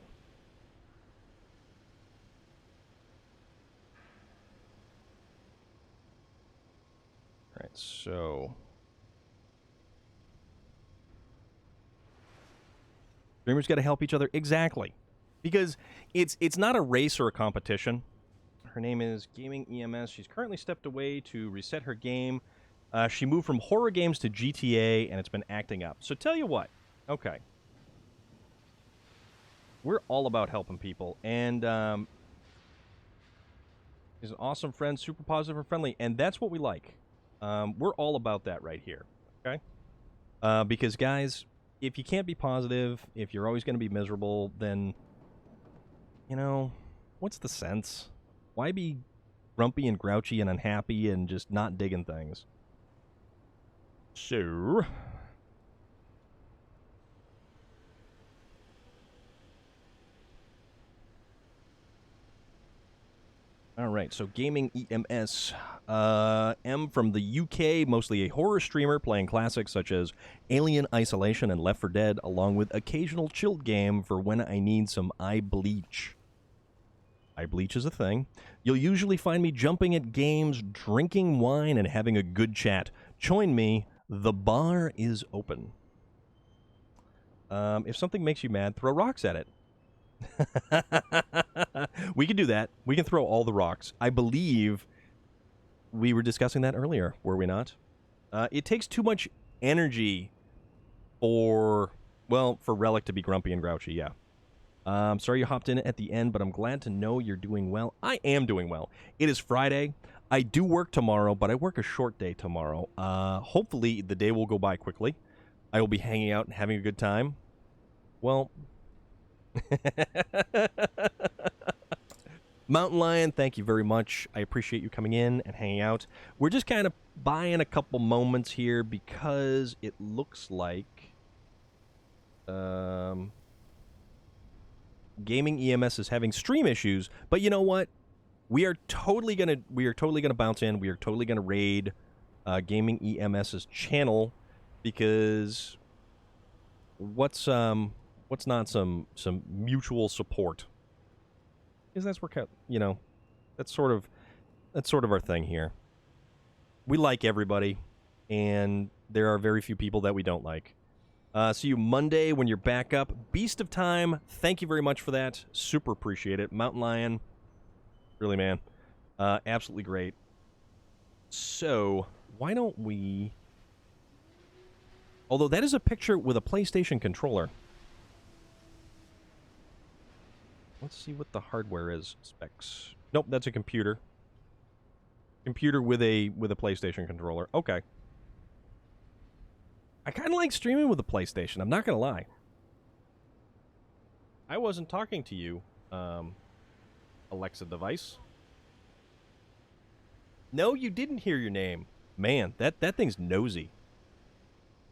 All right, so streamers got to help each other. Exactly. Because it's not a race or a competition. Her name is Gaming EMS. She's currently stepped away to reset her game. She moved from horror games to GTA, and it's been acting up. So tell you what. Okay. We're all about helping people. And he's an awesome friend, super positive and friendly. And that's what we like. We're all about that right here. Okay? Because, guys, if you can't be positive, if you're always going to be miserable, then, you know, what's the sense? Why be grumpy and grouchy and unhappy and just not digging things? So, all right, so Gaming EMS. M from the UK, mostly a horror streamer playing classics such as Alien Isolation and Left 4 Dead, along with occasional chilled game for when I need some eye bleach. Eye bleach is a thing. You'll usually find me jumping at games, drinking wine, and having a good chat. Join me. The bar is open. If something makes you mad, throw rocks at it. We can do that. We can throw all the rocks. I believe we were discussing that earlier, were we not? It takes too much energy for Relic to be grumpy and grouchy, yeah. Sorry you hopped in at the end, but I'm glad to know you're doing well. I am doing well. It is Friday. I do work tomorrow, but I work a short day tomorrow. Hopefully the day will go by quickly. I will be hanging out and having a good time. Well... Mountain Lion, thank you very much. I appreciate you coming in and hanging out. We're just kind of buying a couple moments here because it looks like Gaming EMS is having stream issues, but you know what? We are totally gonna bounce in. We are totally gonna raid Gaming EMS's channel because what's not some mutual support? Because that's where, you know, that's sort of our thing here. We like everybody, and there are very few people that we don't like. See you Monday when you're back up. Beast of Time, thank you very much for that. Super appreciate it. Mountain Lion, really, man. Absolutely great. So, why don't we... Although that is a picture with a PlayStation controller. Let's see what the hardware is. Specs. Nope, that's a computer. Computer with a PlayStation controller. Okay. I kind of like streaming with a PlayStation. I'm not going to lie. I wasn't talking to you, Alexa device. No, you didn't hear your name. Man, that thing's nosy.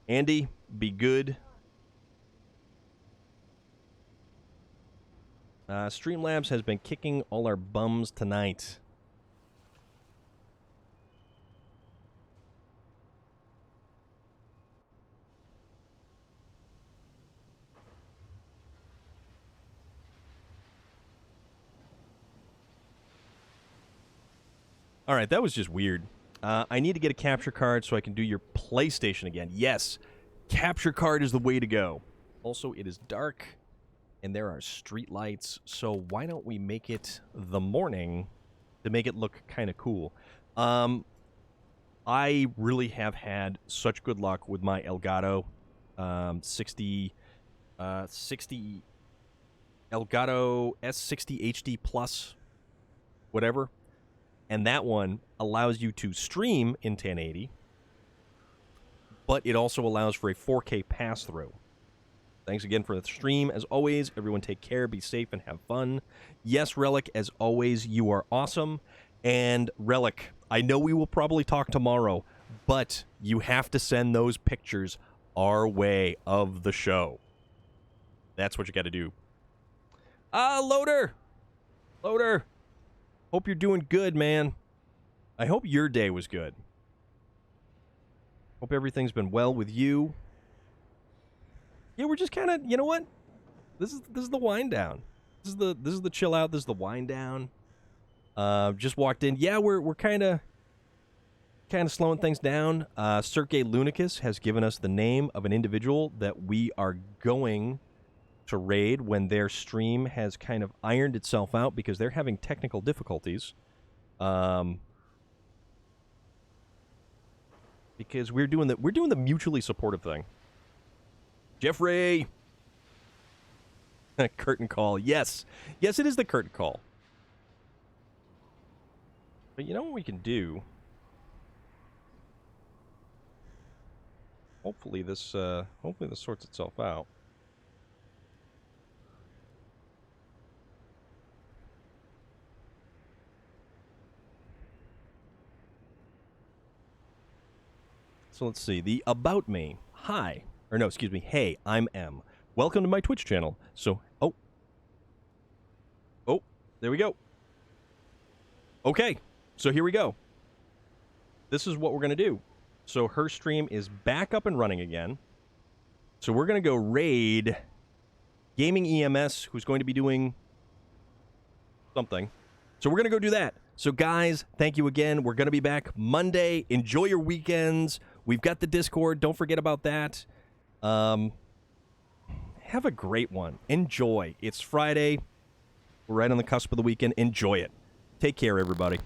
Andy, be good. Streamlabs has been kicking all our bums tonight. All right, that was just weird. I need to get a capture card so I can do your PlayStation again. Yes, capture card is the way to go. Also, it is dark, and there are street lights, so why don't we make it the morning to make it look kind of cool? I I really have had such good luck with my Elgato 60 Elgato S60 HD Plus, whatever. And that one allows you to stream in 1080, but it also allows for a 4K pass-through. Thanks again for the stream. As always, everyone take care, be safe, and have fun. Yes, Relic, as always, you are awesome. And Relic, I know we will probably talk tomorrow, but you have to send those pictures our way of the show. That's what you got to do. Loader! Loader! Hope you're doing good, man. I hope your day was good. Hope everything's been well with you. Yeah, we're just kind of, you know what? This is the wind down. This is the chill out. This is the wind down. Just walked in. Yeah, we're kind of slowing things down. Sergey Lunicus has given us the name of an individual that we are going to raid when their stream has kind of ironed itself out because they're having technical difficulties. Because we're doing the mutually supportive thing. Jeffrey! Curtain call. Yes. Yes, it is the curtain call. But you know what we can do? Hopefully this sorts itself out. So let's see. The About Me. Hi. Or no, excuse me. Hey, I'm M. Welcome to my Twitch channel. So, oh, there we go. Okay, so here we go. This is what we're going to do. So her stream is back up and running again. So we're going to go raid Gaming EMS, who's going to be doing something. So we're going to go do that. So guys, thank you again. We're going to be back Monday. Enjoy your weekends. We've got the Discord. Don't forget about that. Have a great one. Enjoy. It's Friday. We're right on the cusp of the weekend. Enjoy it. Take care, everybody.